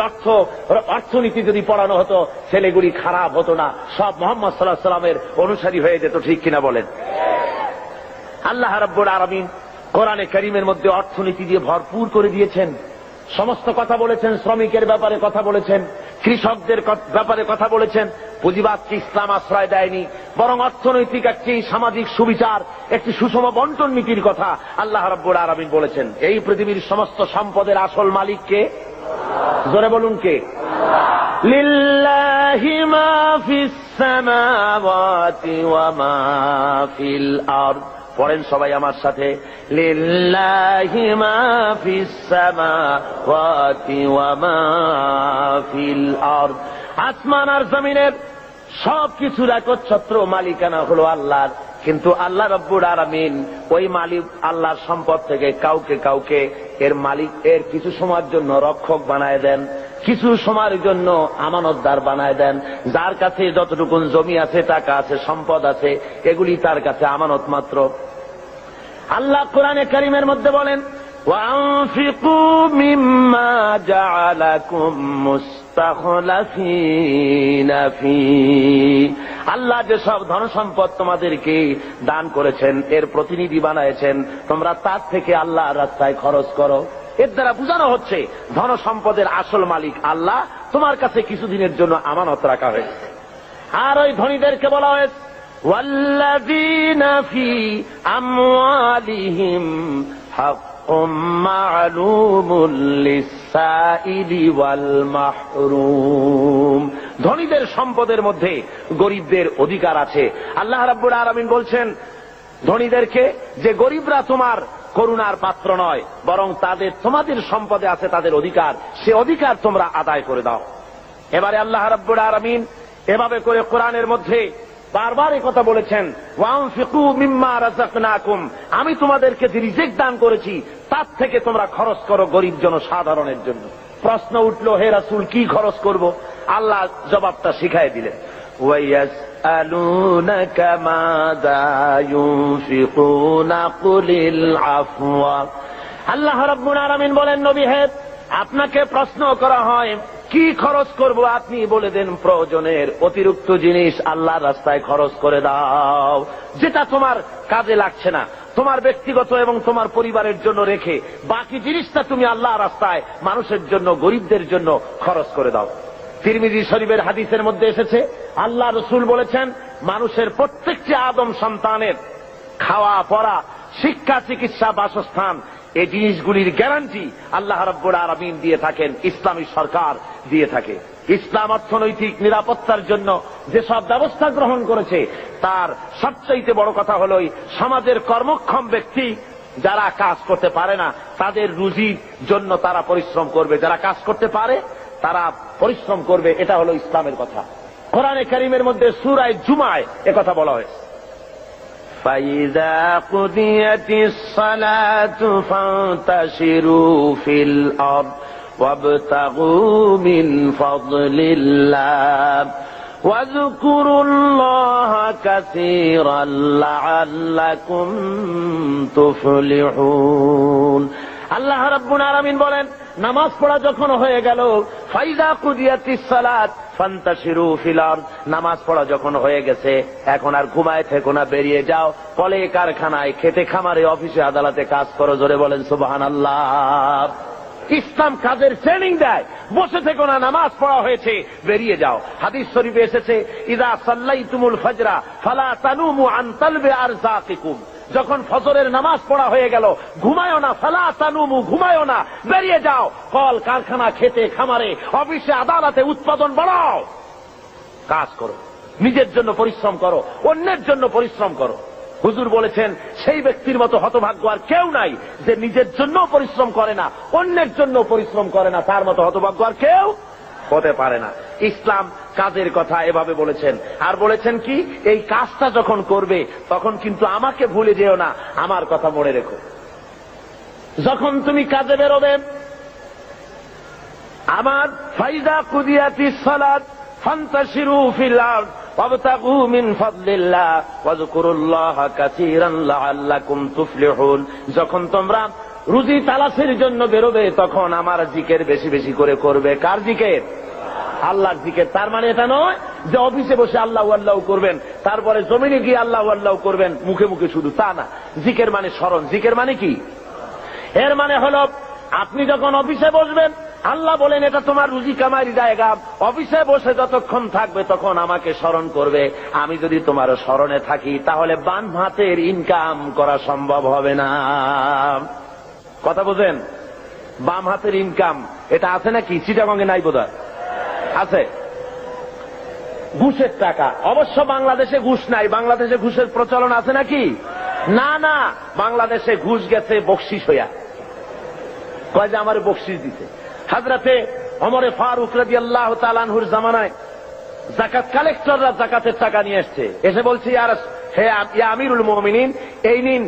অর্থনীতি যদি পড়ানো হতো, ছেলেগুলি খারাপ হতো না, সব মুহাম্মদ সাল্লাল্লাহু আলাইহি ওয়াসাল্লামের অনুসারী হয়ে যেত। ঠিক কিনা বলেন? আল্লাহ রাব্বুল আলামিন কোরআনে কারীমের মধ্যে অর্থনীতি দিয়ে ভরপুর করে দিয়েছেন। সমস্ত কথা বলেছেন, শ্রমিকের ব্যাপারে কথা বলেছেন, কৃষকদের ব্যাপারে কথা বলেছেন। পুঁজিবাদকে ইসলাম আশ্রয় দেয়নি, বরং অর্থনৈতিক একটি সামাজিক সুবিচার, একটি সুষম বন্টন নীতির কথা আল্লাহ রাব্বুল আলামিন বলেছেন। এই পৃথিবীর সমস্ত সম্পদের আসল মালিক কে? জোরে বলুন কে? লিল্লাহি মা ফিস সামাওয়াতি ওয়া মা ফিল আরদ। পড়েন সবাই আমার সাথে, লিল্লাহি মা ফিস সামাওয়াতি ওয়া মা ফিল আরদ। আসমান আর জমিনের সবকিছুর একচ্ছত্র মালিকানা হলো আল্লাহর। কিন্তু আল্লাহ রাব্বুল আলামিন ওই মালিক আল্লাহর সম্পদ থেকে কাউকে কাউকে এর মালিক, এর কিছু সময়ের জন্য রক্ষক বানায় দেন, কিছু সময়ের জন্য আমানতদার বানায় দেন। যার কাছে যতটুকু জমি আছে, টাকা আছে, সম্পদ আছে, এগুলি তার কাছে আমানত মাত্র। আল্লাহ কোরআনে কারীমের মধ্যে বলেন, وأنفقوا مما جعلكم مستخلفين فيه। আল্লাহ যেসব ধন সম্পদ তোমাদেরকে দান করেছেন, এর প্রতিনিধি বানাইছেন, তোমরা তার থেকে আল্লাহর রাস্তায় খরচ করো। এর দ্বারা বোঝানো হচ্ছে ধন সম্পদের আসল মালিক আল্লাহ, তোমার কাছে কিছুদিনের জন্য আমানত রাখা হয়েছে। আর ওই ধনীদেরকে বলা হয়েছে ওয়াল্লাযীনা ফী আমওয়ালিহিম হাক্কুম মা'লুমুল লিস-সাইলি ওয়াল মাহরুম। ধনীদের সম্পদের মধ্যে গরিবদের অধিকার আছে। আল্লাহ রাব্বুল আলামিন বলছেন ধনীদেরকে যে গরিবরা তোমার করুণার পাত্র নয়, বরং তোমাদের সম্পদে আছে তাদের অধিকার, সে অধিকার তোমরা আদায় করে দাও। এবারে আল্লাহ রাব্বুল আলামিন এভাবে করে কোরআনের মধ্যে বারবার এই কথা বলেছেন, ওয়ানফিকু মিম্মা রাযাকনাকুম, আমি তোমাদেরকে যে রিজিক দান করেছি তার থেকে তোমরা খরচ করো গরিব জনসাধারণের জন্য। প্রশ্ন উঠলো, হে রাসূল কি খরচ করব? আল্লাহ জবাবটা শিখায় দিলেন, ওয়ায়াসআলুনাকা মাযা ইউনফিকুনা কুলিল আফওয়া। আল্লাহ রাব্বুল আলামিন বলেন, নবী হে, আপনাকে প্রশ্ন করা হয় কি খরচ করব, আপনি বলে দেন প্রয়োজনের অতিরিক্ত জিনিস আল্লাহর রাস্তায় খরচ করে দাও, যেটা তোমার কাজে লাগছে না, তোমার ব্যক্তিগত এবং তোমার পরিবারের জন্য রেখে বাকি জিনিসটা তুমি আল্লাহর রাস্তায় মানুষের জন্য, গরিবদের জন্য খরচ করে দাও। তিরমিজি শরীফের হাদিসের মধ্যে এসেছে, আল্লাহ রাসূল বলেছেন মানুষের প্রত্যেকটি আদম সন্তানের খাওয়া পড়া, শিক্ষা, চিকিৎসা, বাসস্থান, এই জিনিসগুলির গ্যারান্টি আল্লাহ রাব্বুল আলামিন দিয়ে থাকেন, ইসলামী সরকার দিয়ে থাকে। ইসলাম অর্থনৈতিক নিরাপত্তার জন্য যেসব ব্যবস্থা গ্রহণ করেছে তার সবচেয়ে বড় কথা হলো সমাজের কর্মক্ষম ব্যক্তি যারা কাজ করতে পারে না তাদের রুজির জন্য তারা পরিশ্রম করবে, যারা কাজ করতে পারে তারা পরিশ্রম করবে, এটা হলো ইসলামের কথা। কোরআনে কারীমের মধ্যে সূরা জুমায় একথা বলা হয়েছে, فَإِذَا قُضِيَتِ الصَّلَاةُ فَانتَشِرُوا فِي الْأَرْضِ وَابْتَغُوا مِنْ فَضْلِ اللَّهِ وَاذْكُرُوا اللَّهَ كَثِيرًا لَعَلَّكُمْ تُفْلِحُونَ। আল্লাহ রাব্বুল আলামিন বলেন, নামাজ পড়া যখন হয়ে গেল, ফাইদা কুদিয়াতিস সালাত ফান্তাশিরু ফিল আরদ, নামাজ পড়া যখন হয়ে গেছে এখন আর ঘুমায় থেকো না, বেরিয়ে যাও, কলে কারখানায়, খেতে খামারে, অফিসে আদালতে কাজ করো। জোরে বলেন সুবহানাল্লাহ। ইসলাম কাজের ট্রেনিং দেয়, বসে থেকো না, নামাজ পড়া হয়েছে বেরিয়ে যাও। হাদিস শরীফে এসেছে, ইযা সাল্লাইতুমুল ফাজরা ফালা তানুমু আন তালবি আরযাকিকুম, যখন ফজরের নামাজ পড়া হয়ে গেল ঘুমায়ও না, ফালা তানুমু, ঘুমায়ও না, বেরিয়ে যাও, কল কারখানা, খেতে খামারে, অফিসে আদালতে উৎপাদন বাড়াও, কাজ করো, নিজের জন্য পরিশ্রম করো, অন্যের জন্য পরিশ্রম করো। হুজুর বলেছেন সেই ব্যক্তির মতো হতভাগ্য আর কেউ নাই যে নিজের জন্য পরিশ্রম করে না, অন্যের জন্য পরিশ্রম করে না, তার মতো হতভাগ্য আর কেউ হতে পারে না। ইসলাম কাজের কথা এভাবে বলেছেন, আর বলেছেন কি, এই কাজটা যখন করবে তখন কিন্তু আমাকে ভুলে যেও না, আমার কথা মনে রেখো। যখন তুমি কাজে বেরোবে, আমার ফাইদা কুদিয়াতিস সালাত ফান্তাশিরু ফিল আরদ ওয়াবতাগু মিন ফাদলিল্লাহ ওয়াযকুরুল্লাহা কাসীরান লাআল্লাকুম তুফলিহুন, যখন তোমরা রুজি তালাশের জন্য বেরোবে তখন আমার জিকির বেশি বেশি করে করবে। কার জিকির? আল্লাহর জিকির। তার মানে এটা নয় যে অফিসে বসে আল্লাহু আল্লাহ করবেন, তারপরে জমিনে গিয়ে আল্লাহু আল্লাহ করবেন মুখে মুখে শুধু, তা না। জিকির মানে স্মরণ। জিকির মানে কি? এর মানে হলো আপনি যখন অফিসে বসবেন, আল্লাহ বলেন এটা তোমার রুজি কামাইয়ের জায়গা, অফিসে বসে যতক্ষণ থাকবে তখন আমাকে স্মরণ করবে। আমি যদি তোমার স্মরণে থাকি তাহলে বাম হাতের ইনকাম করা সম্ভব হবে না। কথা বোঝেন? বাম হাতের ইনকাম এটা আছে নাকি? চিটাগঙ্গে নাই বোধহয়, আছে। ঘুষের টাকা, অবশ্য বাংলাদেশে ঘুষ নাই। বাংলাদেশে ঘুষের প্রচলন আছে নাকি? না না, বাংলাদেশে ঘুষ গেছে বকশিস হইয়া। কয় যে আমার বকশিস দিতে। হযরতে ওমর ফারুক রাদিয়াল্লাহু তাআলা আনহুর জামানায় যাকাত কালেক্টররা যাকাতের টাকা নিয়ে আসছে, এসে বলছে, হে আমিরুল মুমিনিন, এই নিন,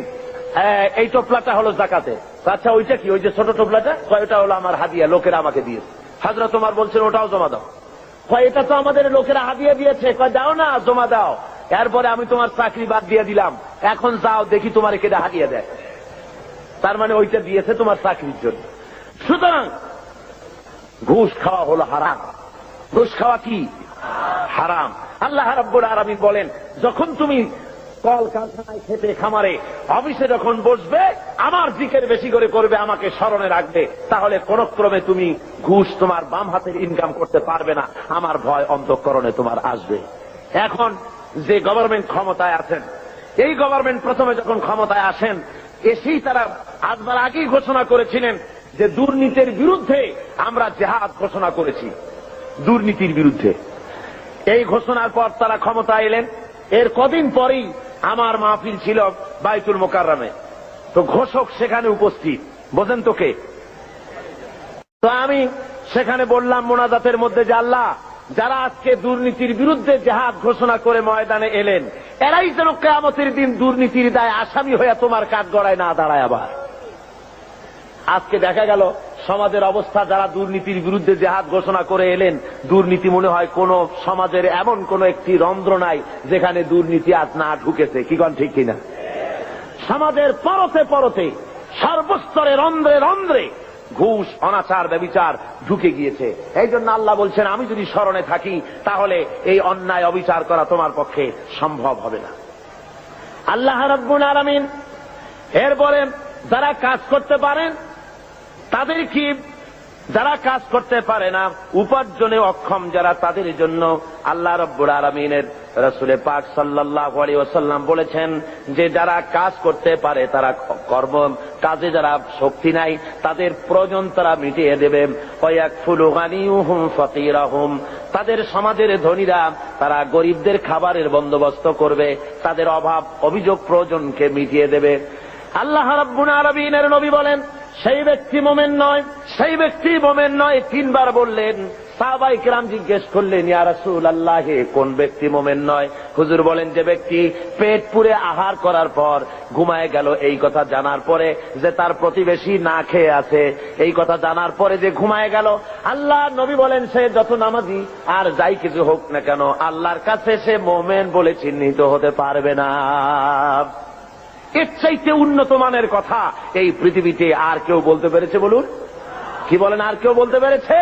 এই টোপলাটা হলো যাকাতে। আচ্ছা ওইটা কি? ওই যে ছোট টোপলাটা? ওইটা হলো আমার হাদিয়া, লোকেরা আমাকে দিয়েছে। হযরত ওমর বলছেন ওটাও জমা দাও। কয় এটা তো আমাদের লোকেরা হাদিয়া দিয়েছে। কয় দাও না, জমা দাও। এরপরে আমি তোমার চাকরি বাদ দিয়ে দিলাম, এখন যাও দেখি তোমার কেটে হাদিয়া দেয়। তার মানে ওইটা দিয়েছে তোমার চাকরির জন্য। সুতরাং ঘুষ খাওয়া হলো হারাম। ঘুষ খাওয়া কি হারাম। আল্লাহ রাব্বুল আলামিন বলেন, যখন তুমি কলকারখানায়, খেতে খামারে, অফিসে যখন বসবে, আমার জিকির বেশি করে করবে, আমাকে স্মরণে রাখবে, তাহলে কোন ক্রমে তুমি ঘুষ তোমার বাম হাতের ইনকাম করতে পারবে না। আমার ভয় অন্তঃকরণে তোমার আসবে। এখন যে গভর্নমেন্ট ক্ষমতায় আছেন, এই গভর্নমেন্ট প্রথমে যখন ক্ষমতায় আসেন, এসেই তারা আসবার আগেই ঘোষণা করেছিলেন যে দুর্নীতির বিরুদ্ধে আমরা জিহাদ ঘোষণা করেছি, দুর্নীতির বিরুদ্ধে। এই ঘোষণার পর তারা ক্ষমতা এলেন। এর কদিন পরেই আমার মাহফিল ছিল বাইতুল মোকাররমে। তো ঘোষক সেখানে উপস্থিত, বোঝেন তো কে? তো আমি সেখানে বললাম মোনাজাতের মধ্যে যে আল্লাহ, যারা আজকে দুর্নীতির বিরুদ্ধে জিহাদ ঘোষণা করে ময়দানে এলেন, এরাই যেন কিয়ামতের দিন দুর্নীতির দায় আসামি হয়ে তোমার কাঠগড়ায় না দাঁড়ায়। আবার আজকে দেখা গেল সমাজের অবস্থা, যারা দুর্নীতির বিরুদ্ধে জিহাদ ঘোষণা করে এলেন, দুর্নীতি মনে হয় কোন সমাজের এমন কোন একটি রন্ধ্র নাই যেখানে দুর্নীতি আজ না ঢুকেছে। কি কোন ঠিক কিনা? সমাজের পরতে পরতে, সর্বস্তরে, রন্ধ্রে রন্ধ্রে ঘুষ, অনাচার, ব্যভিচার ঢুকে গিয়েছে। এই জন্য আল্লাহ বলছেন, আমি যদি স্মরণে থাকি তাহলে এই অন্যায় অবিচার করা তোমার পক্ষে সম্ভব হবে না। আল্লাহ রাব্বুল আলামিন এরপরে যারা কাজ করতে পারেন তাদের কি, যারা কাজ করতে পারে না, উপার্জনে অক্ষম যারা, তাদের জন্য আল্লাহ রাব্বুল আলামিনের রাসূল পাক সাল্লাল্লাহু আলাইহি ওয়াসাল্লাম বলেছেন যে যারা কাজ করতে পারে, তারা কর্ম কাজে যারা শক্তি নাই, তাদের প্রয়োজন তারা মিটিয়ে দেবে। ওয়ায়াকফুলু গানিয়ুহুম ফাকিরাহুম, তাদের সমাজের ধনীরা তারা গরিবদের খাবারের বন্দোবস্ত করবে, তাদের অভাব অভিযোগ প্রয়োজনকে মিটিয়ে দেবে। আল্লাহ রাব্বুল আলামিনের নবী বলেন, সেই ব্যক্তি মুমিন নয়, সেই ব্যক্তি মুমিন নয়। তিনবার বললেন। সাহাবায়ে কেরাম জিজ্ঞেস করলেন, ইয়া রাসূলুল্লাহ, কোন ব্যক্তি মুমিন নয়? হুজুর বলেন, যে ব্যক্তি পেট পুরে আহার করার পর ঘুমায় গেল, এই কথা জানার পরে যে তার প্রতিবেশী না খেয়ে আছে, এই কথা জানার পরে যে ঘুমায় গেল। আল্লাহ নবী বলেন, সে যত নামাজি আর যাই কিছু হোক না কেন, আল্লাহর কাছে সে মুমিন বলে চিহ্নিত হতে পারবে না। এর চাইতে উন্নত মানের কথা এই পৃথিবীতে আর কেউ বলতে পেরেছে? বলুন, কি বলেন? আর কেউ বলতে পেরেছে?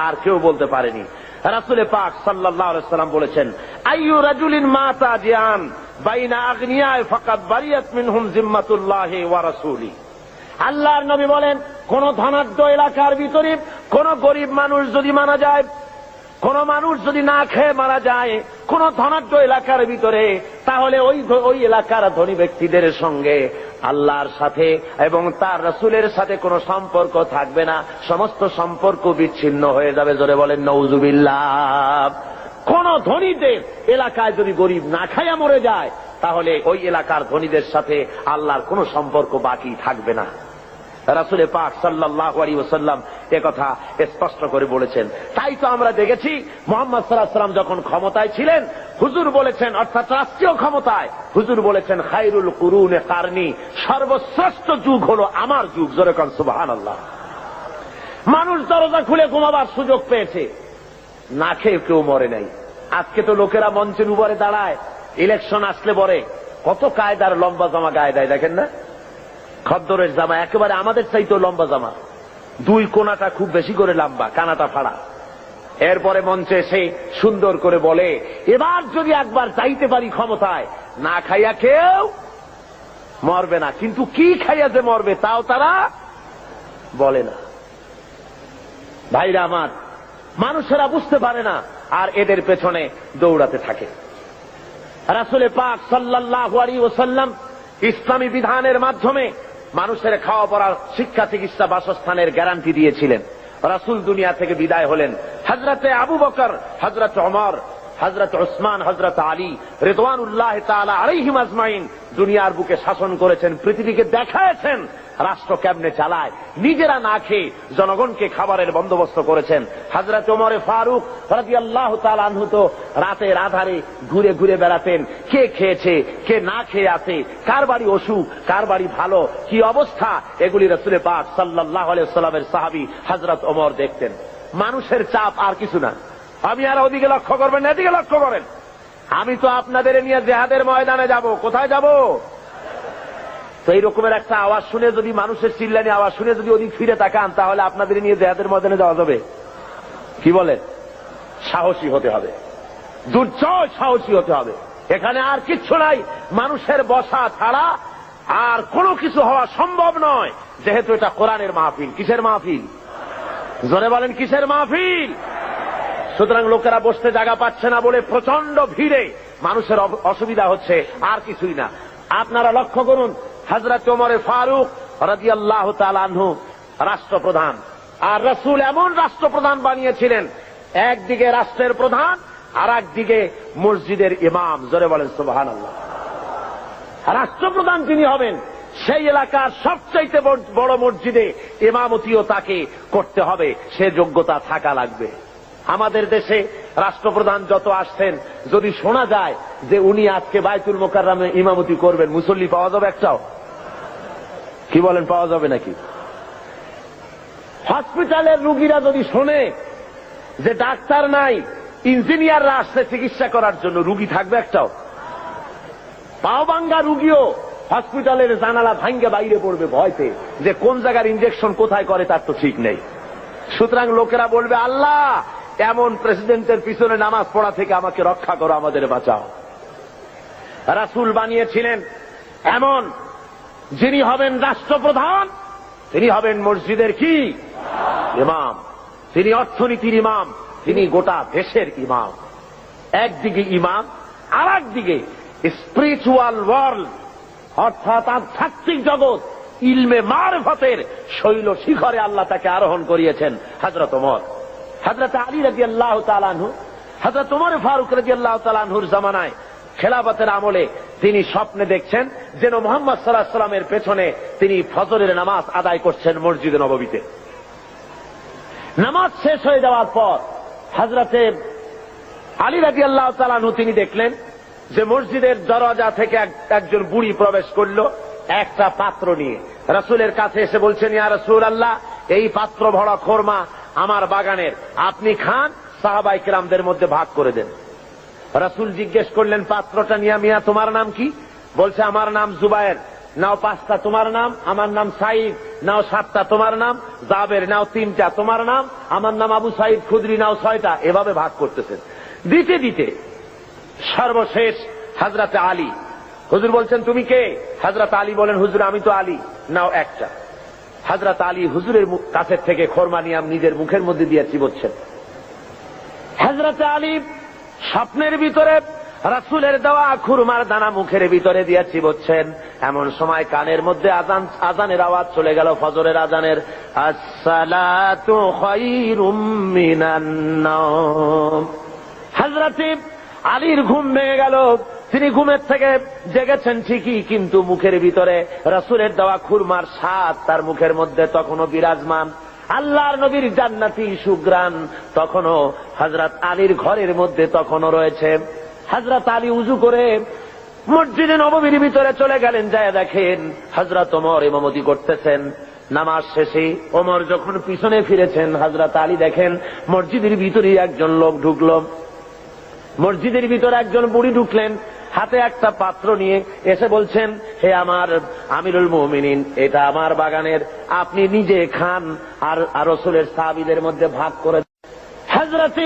আর কেউ বলতে পারেনি। রাসূল পাক সাল্লাল্লাহু আলাইহি ওয়াসাল্লাম বলেছেন, আইয়ু রাজুলিন মাতা জিয়ান বাইনা আগনিয়া ফাকাদ বারিয়াত মিনহুম জিম্মাতুল্লাহি ওয়া রাসূলি। আল্লাহর নবী বলেন, কোন ধনাঢ্য এলাকার ভিতরে কোন গরিব মানুষ যদি মারা যায়, কোন মানুষ যদি না খেয়ে মারা যায় কোন ধনাঢ্য এলাকার ভিতরে, তাহলে ওই এলাকার ধনী ব্যক্তিদের সঙ্গে আল্লাহর সাথে এবং তার রাসূলের সাথে কোনো সম্পর্ক থাকবে না, সমস্ত সম্পর্ক বিচ্ছিন্ন হয়ে যাবে। জোরে বলেন নাউযুবিল্লাহ। কোন ধনীদের এলাকায় যদি গরিব না খাইয়া মরে যায়, তাহলে ওই এলাকার ধনীদের সাথে আল্লাহর কোনো সম্পর্ক বাকি থাকবে না। রাসূল পাক সাল্লাল্লাহু আলাইহি ওয়াসাল্লাম একথা স্পষ্ট করে বলেছেন। তাই তো আমরা দেখেছি মুহাম্মদ সাল্লাল্লাহু আলাইহি ওয়াসাল্লাম যখন ক্ষমতায় ছিলেন, হুজুর বলেছেন, অর্থাৎ রাষ্ট্রীয় ক্ষমতায়, হুজুর বলেছেন, খায়রুল কুরুনে কারনি, সর্বশ্রেষ্ঠ যুগ হলো আমার যুগ। জোরে কোন সুবহানাল্লাহ। মানুষ দরজা খুলে ঘুমাবার সুযোগ পেয়েছে, না খেয়ে কেউ মরে নাই। আজকে তো লোকেরা মঞ্চের উপরে দাঁড়ায়, ইলেকশন আসলে পরে কত কায়দার লম্বা জামা গায়ে দেয়, দেখেন না? খদ্দরের জামা একেবারে আমাদের চাইতেও লম্বা জামা, দুই কোনাটা খুব বেশি করে লম্বা, কানাটা ফাড়া। এরপরে মঞ্চে এসে সুন্দর করে বলে, এবার যদি একবার চাইতে পারি ক্ষমতায়, না খাইয়া কেউ মরবে না, কিন্তু কি খাইয়া যে মরবে তাও তারা বলে না। ভাইরা আমার, মানুষেরা বুঝতে পারে না, আর এদের পেছনে দৌড়াতে থাকে। রাসূল পাক সাল্লাল্লাহু আলাইহি ওয়াসাল্লাম ইসলামী বিধানের মাধ্যমে মানুষের খাওয়া পড়ার, শিক্ষা, চিকিৎসা, বাসস্থানের গ্যারান্টি দিয়েছিলেন। রাসূল দুনিয়া থেকে বিদায় হলেন। হযরতে আবু বকর, হযরত ওমর, হযরত উসমান, হযরত আলী রিদওয়ানুল্লাহ তাআলা আলাইহিম আজমাইন দুনিয়ার বুকে শাসন করেছেন, পৃথিবীকে দেখায়েছেন রাষ্ট্র কেমনে চালায়। নিজেরা না খেয়ে জনগণকে খাবারের বন্দোবস্ত করেছেন। হযরত ওমর ফারুক রাদিয়াল্লাহু তাআলা আনহু তো রাতের আধারে ঘুরে ঘুরে বেড়াতেন, কে খেয়েছে, কে না খেয়ে আছে, কার বাড়ি অসুখ, কার বাড়ি ভালো, কি অবস্থা, এগুলি রাসূল পাক সাল্লাল্লাহু আলাইহি ওয়াসাল্লামের সাহাবী হযরত ওমর দেখতেন। মানুষের চাপ আর কিছু না। আমি আর ওদিকে লক্ষ্য করবেন, এদিকে লক্ষ্য করেন। আমি তো আপনাদের নিয়ে জিহাদের ময়দানে যাব। কোথায় যাব? তো এই রকমের একটা আওয়াজ শুনে যদি মানুষের চিল্লানি আওয়াজ শুনে যদি ওদিক ফিরে তাকান, তাহলে আপনাদের নিয়ে জিহাদের ময়দানে যাওয়া যাবে? কি বলেন? সাহসী হতে হবে, দুর্জয় সাহসী হতে হবে। এখানে আর কিচ্ছু নাই, মানুষের বসা ছাড়া আর কোনো কিছু হওয়া সম্ভব নয়, যেহেতু এটা কোরআনের মাহফিল। কিসের মাহফিল? জোরে বলেন, কিসের মাহফিল? সুতরাং লোকেরা বসতে জায়গা পাচ্ছে না বলে প্রচন্ড ভিড়ে মানুষের অসুবিধা হচ্ছে, আর কিছুই না। আপনারা লক্ষ্য করুন, হযরত ওমর ফারুক রাদিয়াল্লাহু তাআলা আনহু রাষ্ট্রপ্রধান, আর রাসূল এমন রাষ্ট্রপ্রধান বানিয়েছিলেন, একদিকে রাষ্ট্রের প্রধান আর একদিকে মসজিদের ইমাম। জোরে বলেন সুবহানাল্লাহ। রাষ্ট্রপ্রধান যিনি হবেন, সেই এলাকার সবচাইতে বড় মসজিদে ইমামতিও তাকে করতে হবে, সে যোগ্যতা থাকা লাগবে। আমাদের দেশে রাষ্ট্রপ্রধান যত আসছেন, যদি শোনা যায় যে উনি আজকে বাইতুল মোকাররমে ইমামতি করবেন, মুসল্লি পাওয়া যাবে একটাও? কি বলেন, পাওয়া যাবে নাকি? হসপিটালের রুগীরা যদি শোনে যে ডাক্তার নাই, ইঞ্জিনিয়াররা আসছে চিকিৎসা করার জন্য, রুগী থাকবে একটাও? পাও ভাঙ্গা রুগীও হসপিটালের জানালা ভাঙ্গে বাইরে পড়বে ভয়তে, যে কোন জায়গার ইঞ্জেকশন কোথায় করে তার তো ঠিক নেই। সুতরাং লোকেরা বলবে, আল্লাহ এমন প্রেসিডেন্টের পিছনে নামাজ পড়া থেকে আমাকে রক্ষা করো, আমাদের বাঁচাও। রাসূল বানিয়েছিলেন এমন, যিনি হবেন রাষ্ট্রপ্রধান, তিনি হবেন মসজিদের কি ইমাম, তিনি অর্থনীতির ইমাম, তিনি গোটা দেশের ইমাম। একদিকে ইমাম, আর একদিকে স্পিরিচুয়াল ওয়ার্ল্ড, অর্থাৎ আধ্যাত্মিক জগৎ, ইলমে মারফতের শৈল শিখরে আল্লাহ তাকে আরোহণ করিয়েছেন হযরত ওমর। হযরত আলী রাদিয়াল্লাহু তাআলা আনহু, হযরত ওমর ফারুক রাদিয়াল্লাহু তাআলা আনহুর জামানায় খেলাফতের আমলে তিনি স্বপ্নে দেখছেন যেন মুহাম্মদ সাল্লাল্লাহু আলাইহি ওয়াসাল্লামের পেছনে তিনি ফজরের নামাজ আদায় করছেন মসজিদে নববীতে। নামাজ শেষ হয়ে যাওয়ার পর হযরত আলী রাদিয়াল্লাহু তাআলা আনহু তিনি দেখলেন যে মসজিদের দরজা থেকে একজন বুড়ি প্রবেশ করলো একটা পাত্র নিয়ে। রাসূলের কাছে এসে বলছেন, ইয়া রাসূলুল্লাহ, এই পাত্র ভরা খোরমা আমার বাগানের, আপনি খান, সাহাবায়ে কেরামদের মধ্যে ভাগ করে দেন। রাসূল জিজ্ঞেস করলেন, পাত্রটা নিয়া মিয়া তোমার নাম কি? বলছে, আমার নাম জুবায়ের। নাও 5টা তোমার নাম, আমার নাম সাঈদ। নাও 7টা তোমার নাম, জাবের। নাও 3টা তোমার নাম, আমার নাম আবু সাঈদ খুদরি। নাও 6টা। এভাবে ভাগ করতেছেন। দিতে দিতে সর্বশেষ হযরত আলী, হুজুর বলছেন তুমি কে? হযরত আলী বলেন, হুজুর আমি তো আলী। নাও 1টা। হযরত আলী হুজুরের কাছের থেকে খোরমা নিয়ে নিজের মুখের মধ্যে দিয়ে চিবোচ্ছেন। হযরত আলী স্বপ্নের ভিতরে রাসূলের দেওয়া খুরমার দানা মুখের ভিতরে দিয়ে চিবোচ্ছেন। এমন সময় কানের মধ্যে আজানের আওয়াজ চলে গেল, ফজরের আজানের, আসসালাতু খায়রুম মিনান নাওম। হযরত আলীর ঘুম ভেঙে গেল। তিনি ঘুমের থেকে জেগেছেন ঠিকই, কিন্তু মুখের ভিতরে রাসূলের দেওয়া খুরমার স্বাদ তার মুখের মধ্যে তখনও বিরাজমান। আল্লাহর নবীর জান্নাতি সুগ্রাণ তখনও হযরত আলীর ঘরের মধ্যে তখনও রয়েছে। হযরত আলী উযু করে মসজিদে নববীর ভিতরে চলে গেলেন, যায় দেখেন হযরত ওমর ইমামতি করতেছেন। নামাজ শেষে ওমর যখন পিছনে ফিরেছেন, হযরত আলী দেখেন মসজিদের ভিতরে একজন লোক ঢুকলো। মসজিদের ভিতরে একজন বুড়ি ঢুকলেন, হাতে একটা পাত্র নিয়ে এসে বলছেন, হে আমার আমিরুল মুমিনিন, এটা আমার বাগানের, আপনি নিজে খান আর রাসূলের সাহাবীদের মধ্যে ভাগ করে। হযরত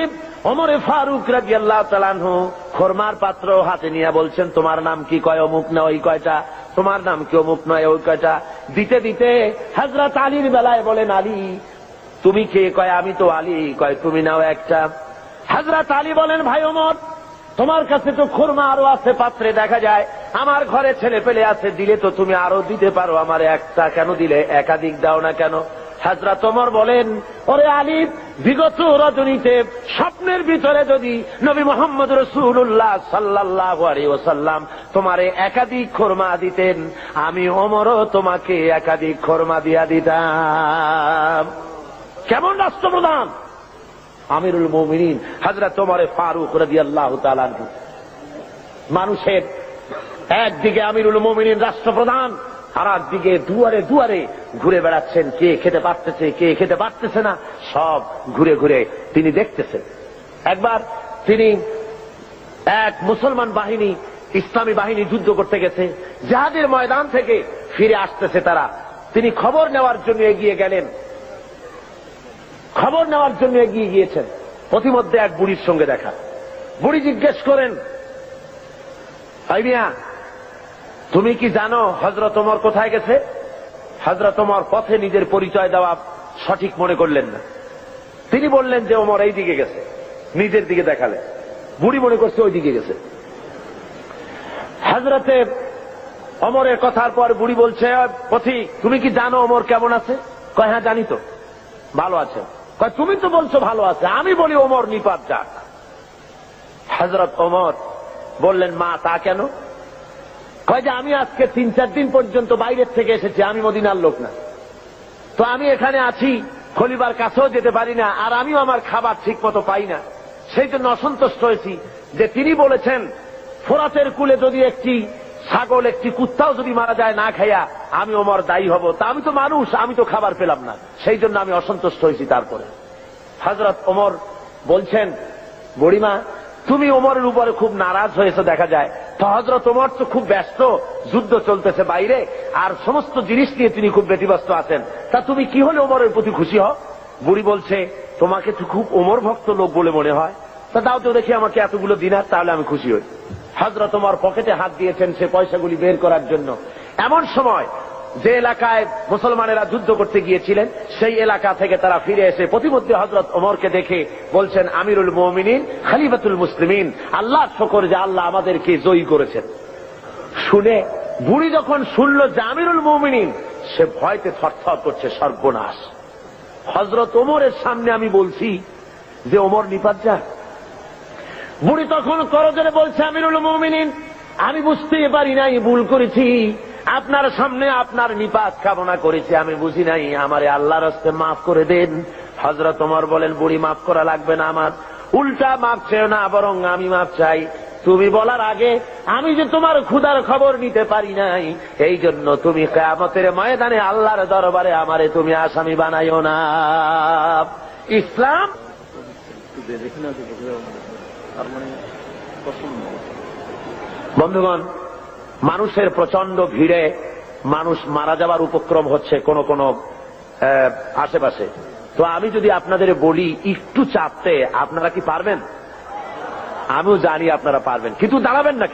ওমর ফারুক রাদিয়াল্লাহু তাআলা আনহু খোরমার পাত্র হাতে নিয়ে বলছেন, তোমার নাম কি? কয় অমুক না ওই কয়টা। তোমার নাম কি? অমুক নয় ওই কয়টা। দিতে দিতে হযরত আলীর বেলায় বলেন, আলী তুমি কে? কয় আমি তো আলী। কয় তুমি নাও 1টা। হযরত আলী বলেন, ভাই ওমর, তোমার কাছে তো খুরমা আরো আছে পাত্রে দেখা যায়, আমার ঘরে ছেলে পেলে আছে, দিলে তো তুমি আরো দিতে পারো, আমার 1টা কেন দিলে? একাধিক দাও না কেন? হযরত ওমর বলেন, ওরে আলী, বিগত রজনীতে স্বপ্নের ভিতরে যদি নবী মুহাম্মদ রাসূলুল্লাহ সাল্লাল্লাহু আলাইহি ওয়াসাল্লাম তোমারে একাধিক খুরমা দিতেন, আমি ওমরও তোমাকে একাধিক খুরমা দিয়া দিতাম। কেমন রাষ্ট্রপ্রধান! আমিরুল মুমিনিন হযরত ওমর ফারুক রাদিয়াল্লাহু তাআলা আনহু। মানুষের একদিকে আমিরুল মুমিনিন রাষ্ট্রপ্রধান, আর একদিকে দুয়ারে দুয়ারে ঘুরে বেড়াচ্ছেন, কে খেতে পারতেছে কে খেতে পারতেছে না, সব ঘুরে ঘুরে তিনি দেখতেছেন। একবার তিনি এক মুসলমান বাহিনী, ইসলামী বাহিনী যুদ্ধ করতে গেছে, জিহাদের ময়দান থেকে ফিরে আসতেছে তারা। তিনি খবর নেওয়ার জন্য এগিয়ে গেলেন, খবর নেওয়ার জন্য এগিয়ে গিয়েছেন। প্রতিমধ্যে এক বুড়ির সঙ্গে দেখা। বুড়ি জিজ্ঞেস করেন, ভাই মিয়া, তুমি কি জানো হযরত ওমর কোথায় গেছে? হযরত ওমর পথে নিজের পরিচয় দেওয়া সঠিক মনে করলেন না। তিনি বললেন যে ওমর এই দিকে গেছে, নিজের দিকে দেখালেন। বুড়ি মনে করছে ওই দিকে গেছে। হযরতে ওমরের কথার পর বুড়ি বলছে, পথিক তুমি কি জানো ওমর কেমন আছে? কয় হ্যাঁ জানি তো, ভালো আছে। কয় তুমি তো বলছো ভালো আছে, আমি বলি ওমর নিপাত যাক। হযরত ওমর বললেন, মা তা কেন? কয় যে আমি আজকে 3-4 দিন পর্যন্ত বাইরের থেকে এসেছি, আমি মদিনার লোক না, তো আমি এখানে আছি, খলিফার কাছেও যেতে পারি না, আর আমিও আমার খাবার ঠিক মতো পাই না। সেই জন্য অসন্তুষ্ট হয়েছি যে তিনি বলেছেন ফোরাতের কূলে যদি একটি ছাগল, একটি কুত্তাও যদি মারা যায় না খাইয়া, আমি ওমর দায়ী হব। তা আমি তো মানুষ, আমি তো খাবার পেলাম না, সেই জন্য আমি অসন্তুষ্ট হয়েছি। তারপরে হযরত ওমর বলছেন, বুড়িমা তুমি ওমরের উপরে খুব নারাজ হয়েছে দেখা যায়। তো হযরত ওমর তো খুব ব্যস্ত, যুদ্ধ চলতেছে বাইরে, আর সমস্ত জিনিস নিয়ে তিনি খুব ব্যতিব্যস্ত আছেন, তা তুমি কি হলে ওমরের প্রতি খুশি হও? বুড়ি বলছে, তোমাকে তো খুব ওমর ভক্ত লোক বলে মনে হয়, তা দাও তো দেখি আমাকে এতগুলো দিনার, তাহলে আমি খুশি হই। হযরত ওমর পকেটে হাত দিয়েছেন সে পয়সাগুলি বের করার জন্য। এমন সময় যে এলাকায় মুসলমানেরা যুদ্ধ করতে গিয়েছিলেন, সেই এলাকা থেকে তারা ফিরে এসে প্রতিমধ্যে হযরত ওমরকে দেখে বলছেন, আমিরুল মুমিনিন খলিফাতুল মুসলিমিন, আল্লাহর শুকর যে আল্লাহ আমাদেরকে জয়ী করেছেন। শুনে বুড়ি যখন শুনল যে আমিরুল মুমিনিন, সে ভয়তে থরথর করছে, সর্বনাশ, হযরত ওমরের সামনে আমি বলছি যে ওমর নিপাত যাক। বুড়ি তখন করজোরে বলছে, আমিরুল মুমিনিন আমি বুঝতেই পারি নাই, ভুল করেছি, আপনার সামনে আপনার নিপাত কামনা করেছি, আমি বুঝি নাই, আমারে আল্লাহর রাস্তে মাফ করে দেন। হযরত ওমর বলেন, বুড়ি মাফ করা লাগবে না আমার, উল্টা মাফ চেও না, বরং আমি মাফ চাই। তুমি বলার আগে আমি যে তোমার ক্ষুধার খবর নিতে পারি নাই, এই জন্য তুমি কিয়ামতের ময়দানে আল্লাহর দরবারে আমারে তুমি আসামি বানাইও না। ইসলাম বন্ধুগণ, মানুষের প্রচন্ড ভিড়ে মানুষ মারা যাবার উপক্রম হচ্ছে কোন কোন আশেপাশে। তো আমি যদি আপনাদের বলি একটু চাপতে, আপনারা কি পারবেন? আমিও জানি আপনারা পারবেন, কিন্তু দাঁড়াবেন না,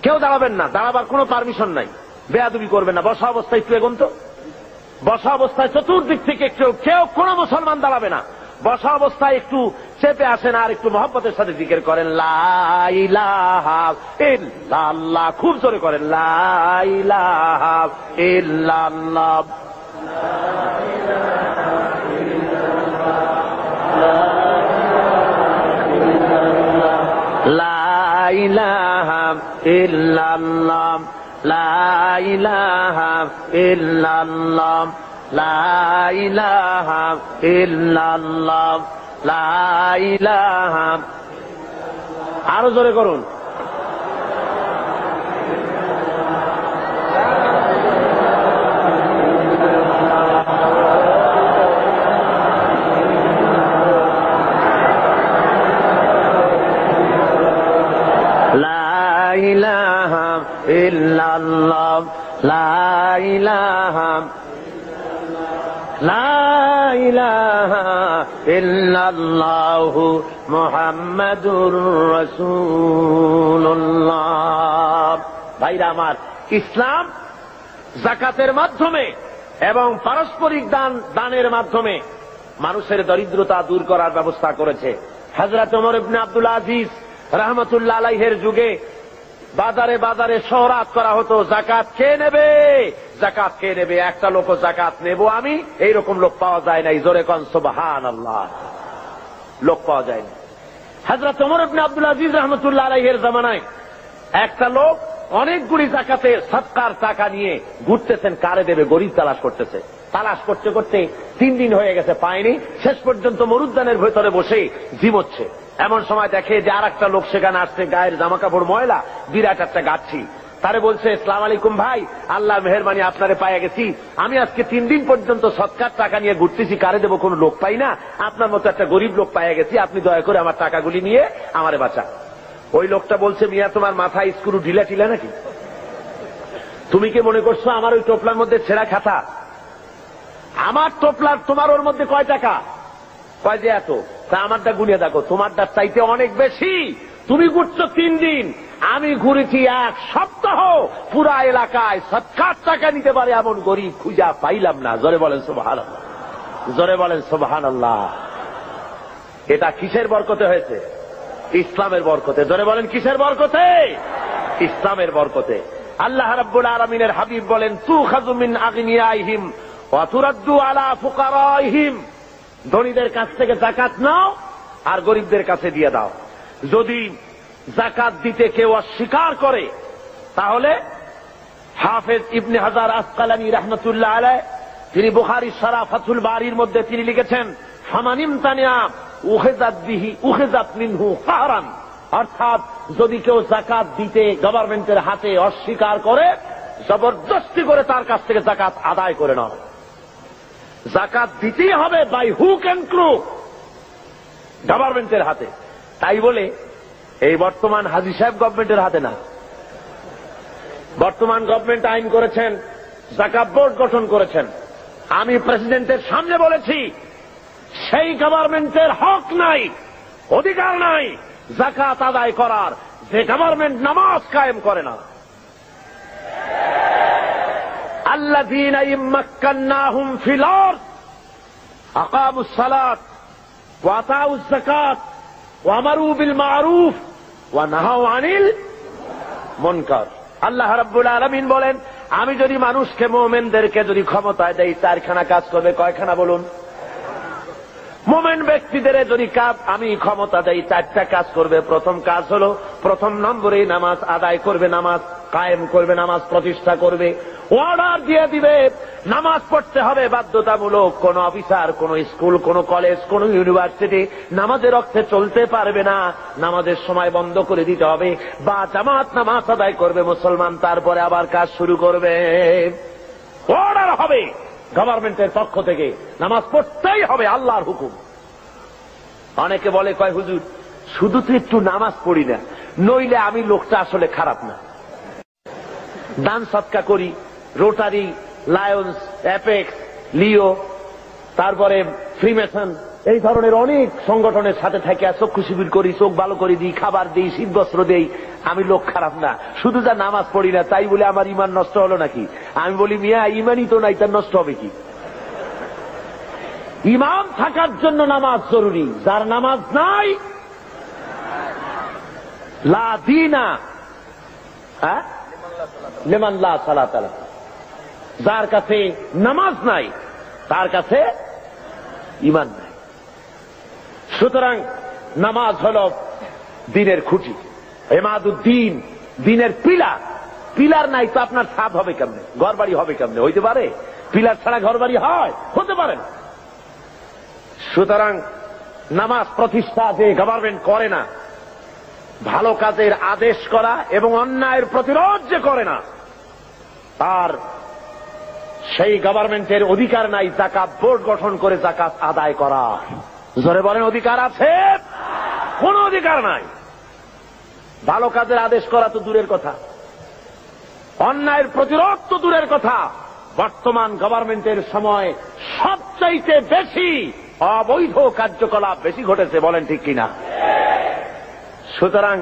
কেউ দাঁড়াবেন না, দাঁড়াবার কোনো পারমিশন নাই, বেয়াদবি করবেন না। বসা অবস্থায় একটু এগোন তো, বসা অবস্থায় চতুর্দিক থেকে কেউ কোনো মুসলমান দাঁড়াবে না। বসা অবস্থায় একটু চেপে আসেন আর একটু মহব্বতের সাথে জিকির করেন, লা ইলাহা ইল্লাল্লাহ, খুব জোরে করেন, লা ইলাহা ইল্লাল্লাহ, লা ইলাহা ইল্লাল্লাহ, লা ইলাহা ইল্লাল্লাহ, লা ইলাহা ইল্লাল্লাহ, লা ইলাহা। আরো জোরে করুন, লা ইলাহা ইল্লাল্লাহ, লা ইলাহা, লা ইলাহা ইল্লাল্লাহু মুহাম্মাদুর রাসূলুল্লাহ। ভাইরা আমার, ইসলাম যাকাতের মাধ্যমে এবং পারস্পরিক দানের মাধ্যমে মানুষের দরিদ্রতা দূর করার ব্যবস্থা করেছে। হযরত ওমর ইবনে আব্দুল আজিজ রাহমাতুল্লাহ আলাইহির যুগে বাজারে বাজারে শহরাত করা হতো, যাকাত কে নেবে, যাকাত কে নেবে, একটা লোক যাকাত নেব আমি, এইরকম লোক পাওয়া যায় নাই। জোরে কোন সুবহানাল্লাহ, লোক পাওয়া যায় না। হযরত ওমর ইবনে আব্দুল আজিজ রাহমাতুল্লাহ আলাইহির জামানায় একটা লোক অনেকগুলি যাকাতের সদকার টাকা নিয়ে ঘুরতেছেন, কারে দেবে, গরিব তালাশ করতেছে। তালাশ করতে করতে 3 দিন হয়ে গেছে, পায়নি। শেষ পর্যন্ত মরুদ্যানের ভেতরে বসে ঝিমোচ্ছে। এমন সময় দেখে যে আর একটা লোক সেখানে আসছে, গায়ের জামা কাপড় ময়লা, বিরাট একটা গাচ্ছি। তারে বলছে, আসসালামু আলাইকুম ভাই, আল্লাহর মেহেরবানি আপনারে পাইয়া গেছি, আমি আজকে 3 দিন পর্যন্ত সদকার টাকা নিয়ে ঘুরতেছি, কারে দেবো কোনো লোক পাই না, আপনার মতো একটা গরিব লোক পাইয়া গেছি, আপনি দয়া করে আমার টাকাগুলি নিয়ে আমারে বাঁচা। ওই লোকটা বলছে, মিয়া তোমার মাথায় স্ক্রু ঢিলা টিলা নাকি? তুমি কি মনে করছো আমার ওই টোপলার মধ্যে ছেঁড়া খাতা? আমার টোপলার তোমার ওর মধ্যে কয় টাকা? কয় যে এত। তা আমারটা গুনিয়ে দেখো, তোমারটা চাইতে অনেক বেশি। তুমি ঘুরছো 3 দিন, আমি ঘুরেছি 1 সপ্তাহ। পুরা এলাকায় 70 টাকা নিতে পারে এমন গরিব খুঁজা পাইলাম না। জোরে বলেন সুবহানাল্লাহ, জোরে বলেন সুবহানাল্লাহ। এটা কিসের বরকতে হয়েছে? ইসলামের বরকতে। জোরে বলেন কিসের বরকতে? ইসলামের বরকতে। আল্লাহ রাব্বুল আলামিনের হাবিব বলেন, তুখাযু মিন আগনিয়াইহিম ওয়া তুরাদ্দু আলা ফুকারাইহিম। ধনীদের কাছ থেকে যাকাত নাও আর গরিবদের কাছে দিয়ে দাও। যদি যাকাত দিতে কেউ অস্বীকার করে তাহলে হাফেজ ইবনে হাজার আসকালানী রাহমাতুল্লাহ আলাইহি তিনি বুখারী শরহ ফাথুল বারীর মধ্যে তিনি লিখেছেন, ফামানিম তানিয়া উখিযাত বিহি উখিযাত মিনহু কাহরান। অর্থাৎ যদি কেউ যাকাত দিতে গভর্নমেন্টের হাতে অস্বীকার করে, জবরদস্তি করে তার কাছ থেকে যাকাত আদায় করে নাও। যাকাত দিতেই হবে বাই হুক এন্ড ক্রুক, গভর্নমেন্টের হাতে। তাই বলে এই বর্তমান হাজী সাহেব গভর্নমেন্টের হাতে না। বর্তমান গভর্নমেন্ট আইন করেছেন, যাকাত বোর্ড গঠন করেছেন। আমি প্রেসিডেন্টের সামনে বলেছি, সেই গভর্নমেন্টের হক নাই, অধিকার নাই যাকাত আদায় করার, যে গভর্নমেন্ট নামাজ কায়েম করে না। আল্লাযীনা ইম্মাক্কান্নাহুম ফিল আরদ আকামুস সালাত ওয়া আতাউজ যাকাত ওয়া আমারু বিল মা'রুফ ওয়া নাহাউ আনিল মুনকার। আল্লাহ রাব্বুল আলামিন বলেন, আমি যদি মানুষকে মুমিনদেরকে যদি ক্ষমতায় দেই 4খানা কাজ করবে। কয়খানা বলুন? মুমিন ব্যক্তিদের যদি আমি ক্ষমতা দেই 4টা কাজ করবে। প্রথম কাজ হলো, প্রথম নম্বরে নামাজ আদায় করবে, নামাজ কায়েম করবে, নামাজ প্রতিষ্ঠা করবে। অর্ডার দিয়ে দিবে নামাজ পড়তে হবে বাধ্যতামূলক। কোন অফিসার, কোন স্কুল, কোন কলেজ, কোন ইউনিভার্সিটি নামাজের অর্থে চলতে পারবে না। নামাজের সময় বন্ধ করে দিতে হবে, বা জামাত নামাজ আদায় করবে মুসলমান, তারপরে আবার কাজ শুরু করবে। অর্ডার হবে গভর্নমেন্টের পক্ষ থেকে, নামাজ পড়তেই হবে, আল্লাহর হুকুম। অনেকে বলে, কয় হুজুর শুধু তো একটু নামাজ পড়ি না, নইলে আমি লোকটা আসলে খারাপ না। দান সৎকা করি, রোটারি, লায়ন্স, অ্যাপেক্স, লিও, তারপরে ফ্রিমেসন, এই ধরনের অনেক সংগঠনের সাথে থাকে, চক্ষু শিবির করি, চোখ ভালো করে দিই, খাবার দিই, শীতবস্ত্র দেই, আমি লোক খারাপ না। শুধু যা নামাজ পড়ি না তাই বলে আমার ইমান নষ্ট হলো নাকি? আমি বলি, মিয়া ইমানই তো নাই, তার নষ্ট হবে কি? ইমান থাকার জন্য নামাজ জরুরি। যার নামাজ নাই, লা দীনা লিমান লা সালাত লাহু। যার কাছে নামাজ নাই তার কাছে ইমান নাই। সুতরাং নামাজ হল দিনের খুঁটি, ইমাদুদ্দিন, দিনের পিলার। পিলার নাই তো আপনার ছাদ হবে কেমনে, ঘর বাড়ি হবে কেমনে? হইতে পারে? পিলার ছাড়া ঘর বাড়ি হয়? হতে পারে না। সুতরাং নামাজ প্রতিষ্ঠা যে গভর্নমেন্ট করে না, ভালো কাজের আদেশ করা এবং অন্যায়ের প্রতিরোধ যে করে না, তার সেই গভর্নমেন্টের অধিকার নাই যাকাত বোর্ড গঠন করে যাকাত আদায় করা। জোরে বলেন, অধিকার আছে? কোন অধিকার নাই। ভালো কাজের আদেশ করা তো দূরের কথা, অন্যায়ের প্রতিরোধ তো দূরের কথা। বর্তমান গভর্নমেন্টের সময় সবচাইতে বেশি অবৈধ কার্যকলাপ বেশি ঘটেছে, বলেন ঠিক কিনা? সুতরাং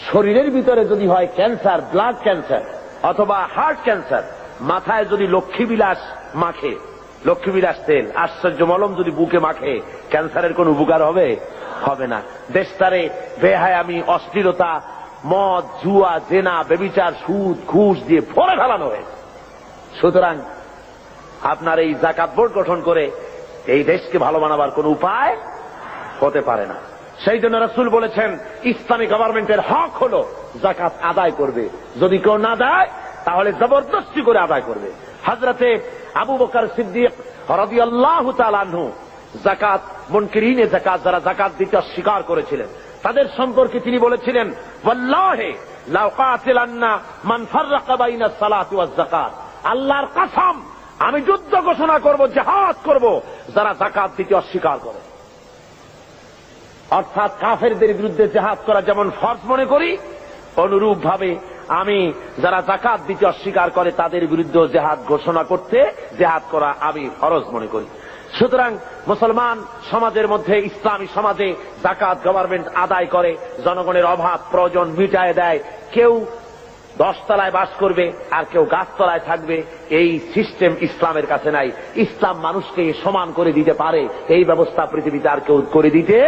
শরীরের ভিতরে যদি হয় ক্যান্সার, ব্লাড ক্যান্সার অথবা হার্ট ক্যান্সার, মাথায় যদি লক্ষ্মীবিলাস মাখে, লক্ষ্মীবিলাস তেল, আশ্চর্য মলম যদি বুকে মাখে, ক্যান্সারের কোন উপকার হবে? হবে না। দেশটারে বেহায়ামি, অশ্লীলতা, মদ, জুয়া, জেনা, ব্যভিচার, সুদ, ঘুষ দিয়ে ভরে ফেলানো হয়েছে। সুতরাং আপনার এই যাকাত বোর্ড গঠন করে এই দেশকে ভালো বানাবার কোন উপায় হতে পারে না। সেই জন্য রাসূল বলেছেন, ইসলামী গভর্নমেন্টের হক হলো যাকাত আদায় করবে। যদি কেউ না দেয় তাহলে জবরদস্তি করে আদায় করবে। হযরতে আবু বকর সিদ্দিক রাদিয়াল্লাহু তাআলা আনহু যাকাত, মুনকিরিনে যাকাত, যারা যাকাত দিতে অস্বীকার করেছিলেন, তাদের সম্পর্কে তিনি বলেছিলেন, ওয়াল্লাহি লা কাতিলান্না মান ফাররাকা বাইনাস সালাতি ওয়াজ যাকাত। আল্লাহর কসম, আমি যুদ্ধ ঘোষণা করব, জিহাদ করব যারা যাকাত দিতে অস্বীকার করে। অর্থাৎ কাফেরদের বিরুদ্ধে জিহাদ করা যেমন ফরজ মনে করি, অনুরূপ ভাবে আমি যারা যাকাত দিতে অস্বীকার করে তাদের বিরুদ্ধে জেহাদ ঘোষণা করতে, জেহাদ করা আমি ফরজ মনে করি। সুতরাং মুসলমান সমাজের মধ্যে, ইসলামী সমাজে যাকাত গভর্নমেন্ট আদায় করে, জনগণের অভাব প্রয়োজন মিটায় দেয়। কেউ 10 তলায় বাস করবে আর কেউ গাছতলায় থাকবে, এই সিস্টেম ইসলামের কাছে নাই। ইসলাম মানুষকে সমান করে দিতে পারে, এই ব্যবস্থা পৃথিবীতে আর কেউ করে দিতে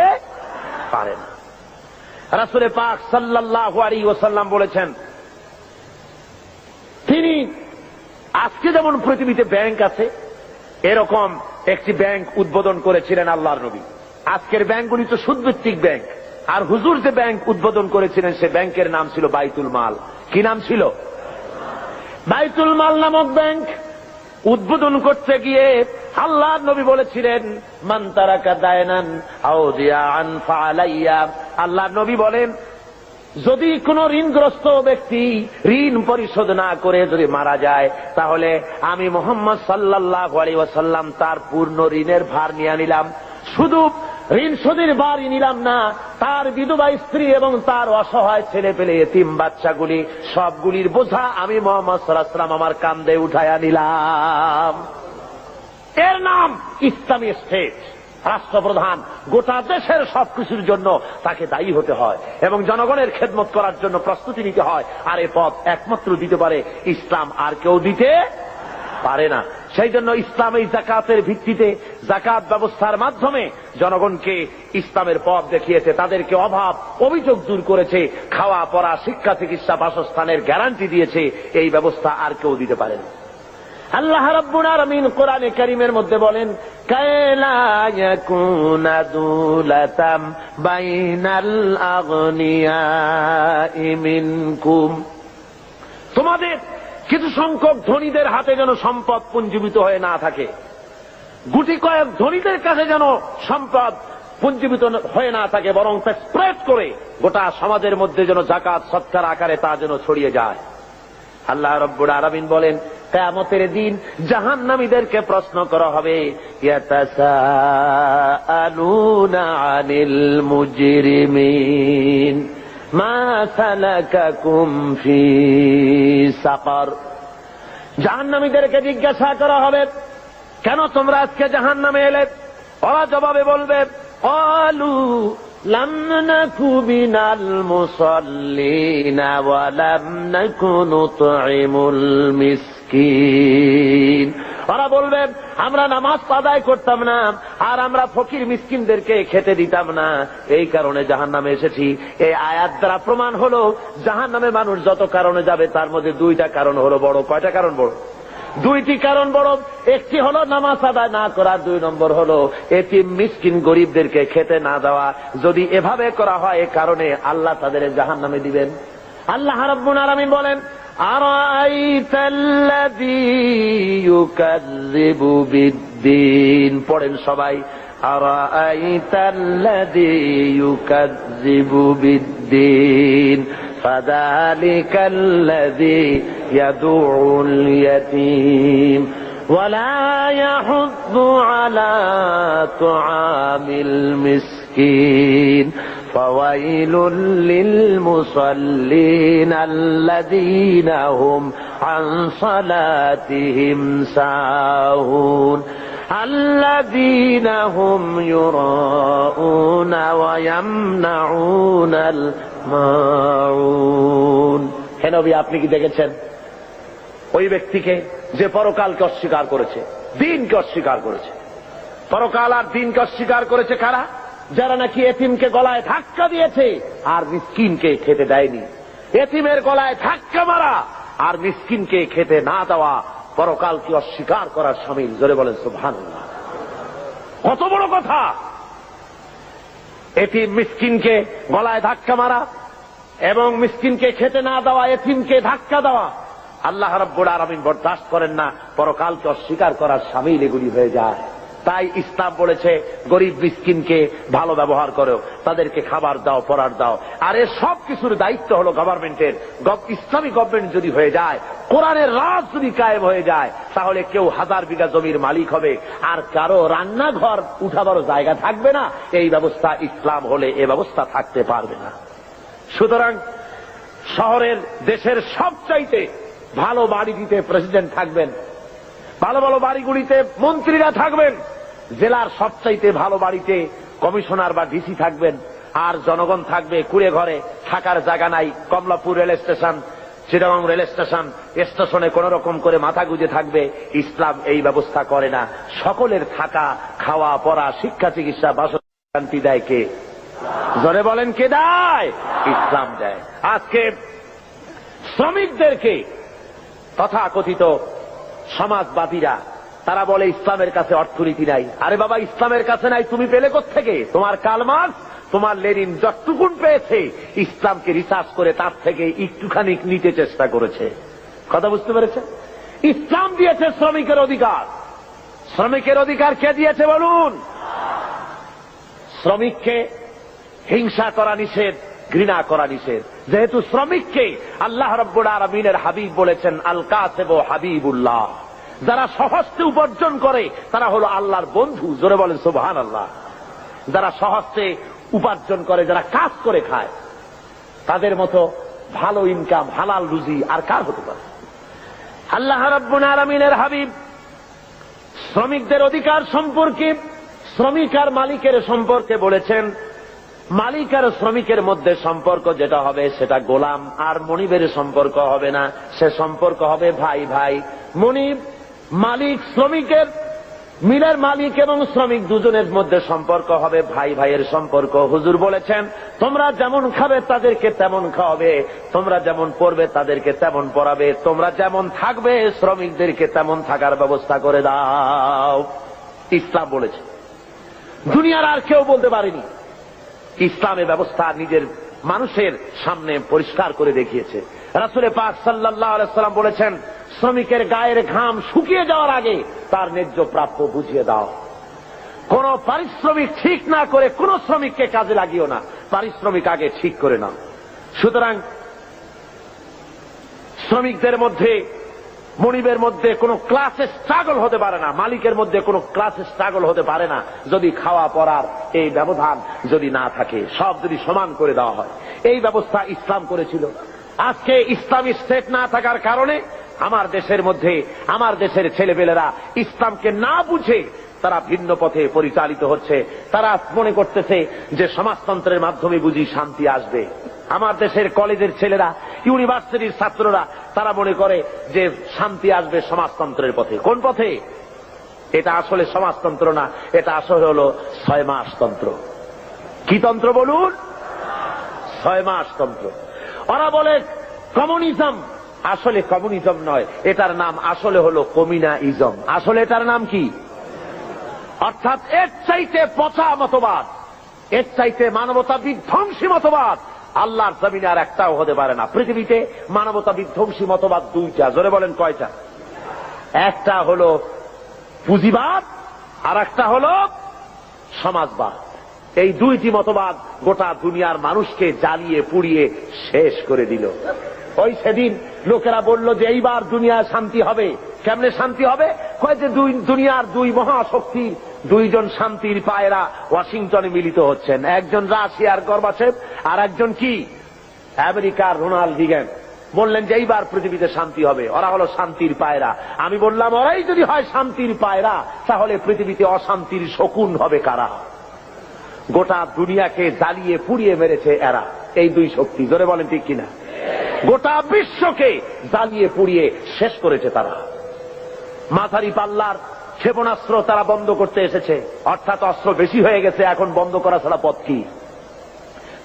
পারে না। রাসূল পাক সাল্লাল্লাহু আলাইহি ওয়াসাল্লাম বলেছেন, তিনি আজকে যেমন পৃথিবীতে ব্যাংক আছে, এরকম একটি ব্যাংক উদ্বোধন করেছিলেন আল্লাহর নবী। আজকের ব্যাংকগুলি তো সুদভিত্তিক ব্যাংক, আর হুজুর যে ব্যাংক উদ্বোধন করেছিলেন সে ব্যাংকের নাম ছিল বাইতুল মাল। কি নাম ছিল? বাইতুল মাল নামক ব্যাংক উদ্বোধন করতে গিয়ে আল্লাহর নবী বলেছিলেন, মান তারাকা দায়নান আও দিয়ান ফালাইয়া। আল্লাহর নবী বলেন, যদি কোন ঋণগ্রস্ত ব্যক্তি ঋণ পরিশোধ না করে যদি মারা যায়, তাহলে আমি মুহাম্মদ সাল্লাল্লাহু আলাইহি ওয়াসাল্লাম তার পূর্ণ ঋণের ভার নিয়ে নিলাম। শুধু ঋণ শোধের ভারই নিলাম না, তার বিধবা স্ত্রী এবং তার অসহায় ছেলে পেলে এতিম বাচ্চাগুলি সবগুলির বোঝা আমি মুহাম্মদ সাল্লাল্লাহু আলাইহি ওয়াসাল্লাম আমার কাঁধে উঠায়া নিলাম। এর নাম ইসলামী স্টেট। রাষ্ট্রপ্রধান গোটা দেশের সবকিছুর জন্য তাকে দায়ী হতে হয় এবং জনগণের খেদমত করার জন্য প্রস্তুতি নিতে হয়। আর এ পথ একমাত্র দিতে পারে ইসলাম, আর কেউ দিতে পারে না। সেই জন্য ইসলাম এই যাকাতের ভিত্তিতে, যাকাত ব্যবস্থার মাধ্যমে জনগণকে ইসলামের পথ দেখিয়েছে, তাদেরকে অভাব অভিযোগ দূর করেছে, খাওয়া পড়া শিক্ষা চিকিৎসা বাসস্থানের গ্যারান্টি দিয়েছে। এই ব্যবস্থা আর কেউ দিতে পারে না। আল্লাহ রাব্বুল আলামিন কোরআনে কারীমের মধ্যে বলেন, কায়লা ইয়াকুনা দুলাতাম বাইনাল আগনিয়াই মিনকুম। তোমাদের কিছু সংখ্যক ধনীদের হাতে যেন সম্পদ পুঞ্জীভূত হয়ে না থাকে, গুটি কয়েক ধনীদের কাছে যেন সম্পদ পুঞ্জীভূত হয়ে না থাকে, বরং তা স্প্রেড করে গোটা সমাজের মধ্যে যেন যাকাত সৎকার আকারে তা যেন ছড়িয়ে যায়। আল্লাহ রাব্বুল আলামিন বলেন, কিয়ামতের দিন জাহান্নামীদেরকে প্রশ্ন করা হবে, ইয়াতাসাআলুনা আনিল মুজরিমিন মা সালাকাকুম ফি সাকার। জাহান্নামীদেরকে জিজ্ঞাসা করা হবে, কেন তোমরা আজকে জাহান্নামে এলে? ওরা জবাবে বলবে, ক্বালু লাম নাকু মিনাল মুসাল্লিনা ওয়া লাম নাকু নুতঈমুল মিসকিন। ওরা বলবে, আমরা নামাজ আদায় করতাম না, আর আমরা ফকির মিসকিনদেরকে খেতে দিতাম না, এই কারণে জাহান্নামে এসেছি। এই আয়াত দ্বারা প্রমাণ হলো জাহান্নামে মানুষ যত কারণে যাবে তার মধ্যে দুইটা কারণ হলো বড়। কয়টা কারণ বড়? দুইটি কারণ বড়। একটি হলো নামাজ আদায় না করা, 2 নম্বর হলো এতিম মিসকিন গরিবদেরকে খেতে না দেওয়া। যদি এভাবে করা হয়, এ কারণে আল্লাহ তাদের জাহান্নামে দিবেন। আল্লাহ রাব্বুল আলামিন বলেন, আরাআইতাল্লাযী ইউকাযযিবু বিদ্দীন। পড়েন সবাই, আরাআইতাল্লাযী ইউকাযযিবু বিদ্দীন ফাযালিকাল্লাযী ইয়াদুউল ইয়াতীম ওয়া লা ইয়াহুদ্দু আলা তুআমিল মিসকিন ফাওয়াইলুল লিল মুসাল্লিন আল্লাযীনা হুম আন সালাতিহিম সাহুন আল্লাযীনা হুম ইউরাউনা ওয়া ইয়ামনাউনাল মাউন। হে নবী, আপনি কি দেখেছেন ওই ব্যক্তিকে যে পরকালকে অস্বীকার করেছে, দিনকে অস্বীকার করেছে? পরকাল আর দিনকে অস্বীকার করেছে কারা? যারা নাকি এতিমকে গলায় ধাক্কা দিয়েছে আর মিসকিনকে খেতে দেয়নি। এতিমের গলায় ধাক্কা মারা আর মিসকিনকে খেতে না দেওয়া পরকালকে অস্বীকার করার শামিল। জোরে বলেন সুবহানাল্লাহ। কত বড় কথা! এতিম মিসকিনকে গলায় ধাক্কা মারা এবং মিসকিনকে খেতে না দেওয়া, এতিমকে ধাক্কা দেওয়া আল্লাহ রাব্বুল আলামিন বরদাস্ত করেন না। পরকালকে অস্বীকার করার শামিল এগুলি হয়ে যায়। তাই ইসলাম বলেছে, গরিব মিসকিনকে ভালো ব্যবহার করো, তাদেরকে খাবার দাও, পড়ার দাও। আর এর সব কিছুর দায়িত্ব হলো গভর্নমেন্টের। ইসলামী গভর্নমেন্ট যদি হয়ে যায়, কোরআনের রাজ যদি কায়েম হয়ে যায়, তাহলে কেউ 1000 বিঘা জমির মালিক হবে, আর কারো রান্নাঘর উঠাবারও জায়গা থাকবে না। এই ব্যবস্থা ইসলাম হলে এ ব্যবস্থা থাকতে পারবে না। সুতরাং শহরের দেশের সবচাইতে ভালো বাড়িটিতে প্রেসিডেন্ট থাকবেন, ভালো ভালো বাড়িগুলিতে মন্ত্রীরা থাকবেন, জেলার সবচাইতে ভালো বাড়িতে কমিশনার বা ডিসি থাকবেন, আর জনগণ থাকবে কুড়ে ঘরে, থাকার জায়গা নাই। Kamalapur rail station, Chittagong rail station, স্টেশনে কোন রকম করে মাথা গুজে থাকবে। ইসলাম এই ব্যবস্থা করে না। সকলের থাকা, খাওয়া, পড়া, শিক্ষা, চিকিৎসা, বাসস্থান দেয় কে? জোরে বলেন, কে দেয়? ইসলাম দেয়। আজকে শ্রমিকদেরকে তথাকথিত সমাজবাদীরা তারা বলে ইসলামের কাছে অর্থনীতি নাই। আরে বাবা, ইসলামের কাছে নাই, তুমি পেলে কোত্থেকে? তোমার কার্ল মার্কস, তোমার লেনিন যতটুকুন পেয়েছে ইসলামকে রিসার্চ করে তার থেকে একটুখানি নিতে চেষ্টা করেছে। কথা বুঝতে পেরেছে? ইসলাম দিয়েছে শ্রমিকের অধিকার। শ্রমিকের অধিকার কে দিয়েছে বলুন? শ্রমিককে হিংসা করা নিষেধ, ঘৃণা করা নিষেধ। যেহেতু শ্রমিককে আল্লাহ রাব্বুল আলামিনের হাবিব বলেছেন আল কাসিব হাবিবুল্লাহ, যারা সহজে উপার্জন করে তারা হলো আল্লাহর বন্ধু। জোরে বলেন সুবহানাল্লাহ। যারা সহজে উপার্জন করে, যারা কাজ করে খায়, তাদের মতো ভালো ইনকাম, হালাল রুজি আর কার হতে পারে? আল্লাহ রাব্বুল আলামিনের হাবিব শ্রমিকদের অধিকার সম্পর্কে, শ্রমিক আর মালিকের সম্পর্কে বলেছেন, মালিক আর শ্রমিকের মধ্যে সম্পর্ক যেটা হবে সেটা গোলাম আর মনিবের সম্পর্ক হবে না, সে সম্পর্ক হবে ভাই ভাই। মনিব, মালিক, শ্রমিকের মিলের মালিক এবং শ্রমিক দুজনের মধ্যে সম্পর্ক হবে ভাই ভাইয়ের সম্পর্ক। হুজুর বলেছেন, তোমরা যেমন খাবে তাদেরকে তেমন খাওয়াবে, তোমরা যেমন পড়বে তাদেরকে তেমন পড়াবে, তোমরা যেমন থাকবে শ্রমিকদেরকে তেমন থাকার ব্যবস্থা করে দাও। ইসলাম বলেছে, দুনিয়ার আর কেউ বলতে পারেনি। ইসলামের ব্যবস্থা নিজের মানুষের সামনে পরিষ্কার করে দেখিয়েছে। রাসূল পাক সাল্লাল্লাহু আলাইহি ওয়াসাল্লাম বলেছেন, শ্রমিকের গায়ের ঘাম শুকিয়ে যাওয়ার আগে তার ন্যায্য প্রাপ্য বুঝিয়ে দাও। কোন পারিশ্রমিক ঠিক না করে কোন শ্রমিককে কাজে লাগিও না, পারিশ্রমিক আগে ঠিক করে নাও। সুতরাং শ্রমিকদের মধ্যে, মনিবের মধ্যে কোনো ক্লাসে স্ট্রাগল হতে পারে না, মালিকের মধ্যে কোনো ক্লাসে স্ট্রাগল হতে পারে না, যদি খাওয়া পড়ার এই ব্যবধান যদি না থাকে, সব যদি সমান করে দেওয়া হয়। এই ব্যবস্থা ইসলাম করেছিল। আজকে ইসলামী স্টেট না থাকার কারণে আমার দেশের মধ্যে, আমার দেশের ছেলেপেলেরা ইসলামকে না বুঝে তারা ভিন্ন পথে পরিচালিত হচ্ছে। তারা মনে করতেছে যে সমাজতন্ত্রের মাধ্যমে বুঝি শান্তি আসবে। আমার দেশের কলেজের ছেলেরা, ইউনিভার্সিটির ছাত্ররা তারা মনে করে যে শান্তি আসবে সমাজতন্ত্রের পথে। কোন পথে? এটা আসলে সমাজতন্ত্র না, এটা আসলে হলো 6 মাস তন্ত্র। কি তন্ত্র বলুন? 6 মাস তন্ত্র। ওরা বলে কমিউনিজম, আসলে কমিউনিজম নয়, এটার নাম আসলে হলো কমিউনাইজম। আসলে এটার নাম কি? অর্থাৎ এর চাইতে পচা মতবাদ, এর চাইতে মানবতা বিধ্বংসী মতবাদ আল্লাহর জমিনে আর একটাও হতে পারে না। পৃথিবীতে মানবতা বিধ্বংসী মতবাদ 2টা। জোরে বলেন কয়টা? একটা হলো পুঁজিবাদ আর একটা হলো সমাজবাদ। এই 2টি মতবাদ গোটা দুনিয়ার মানুষকে জ্বালিয়ে পুড়িয়ে শেষ করে দিল। ওই সেদিন লোকেরা বলল যে এইবার দুনিয়ায় শান্তি হবে। কেমনে শান্তি হবে? কয় যে দুনিয়ার 2 মহাশক্তি, 2জন শান্তির পায়রা ওয়াশিংটনে মিলিত হচ্ছেন। একজন রাশিয়ার গর্বাচেভ আর একজন কি আমেরিকার রোনাল্ড রিগান। বললেন যে এইবার পৃথিবীতে শান্তি হবে। ওরা হলো শান্তির পায়রা। আমি বললাম, ওরাই যদি হয় শান্তির পায়রা, তাহলে পৃথিবীতে অশান্তির শকুন হবে কারা? গোটা দুনিয়াকে জ্বালিয়ে পুড়িয়ে মেরেছে এরা, এই 2 শক্তি। জোরে বলেন ঠিক কিনা? গোটা বিশ্বকে জ্বালিয়ে পুড়িয়ে শেষ করেছে তারা। মাঝারি পাল্লার ক্ষেপণাস্ত্র তারা বন্ধ করতে এসেছে, অর্থাৎ অস্ত্র বেশি হয়ে গেছে, এখন বন্ধ করা ছাড়া পথ কি?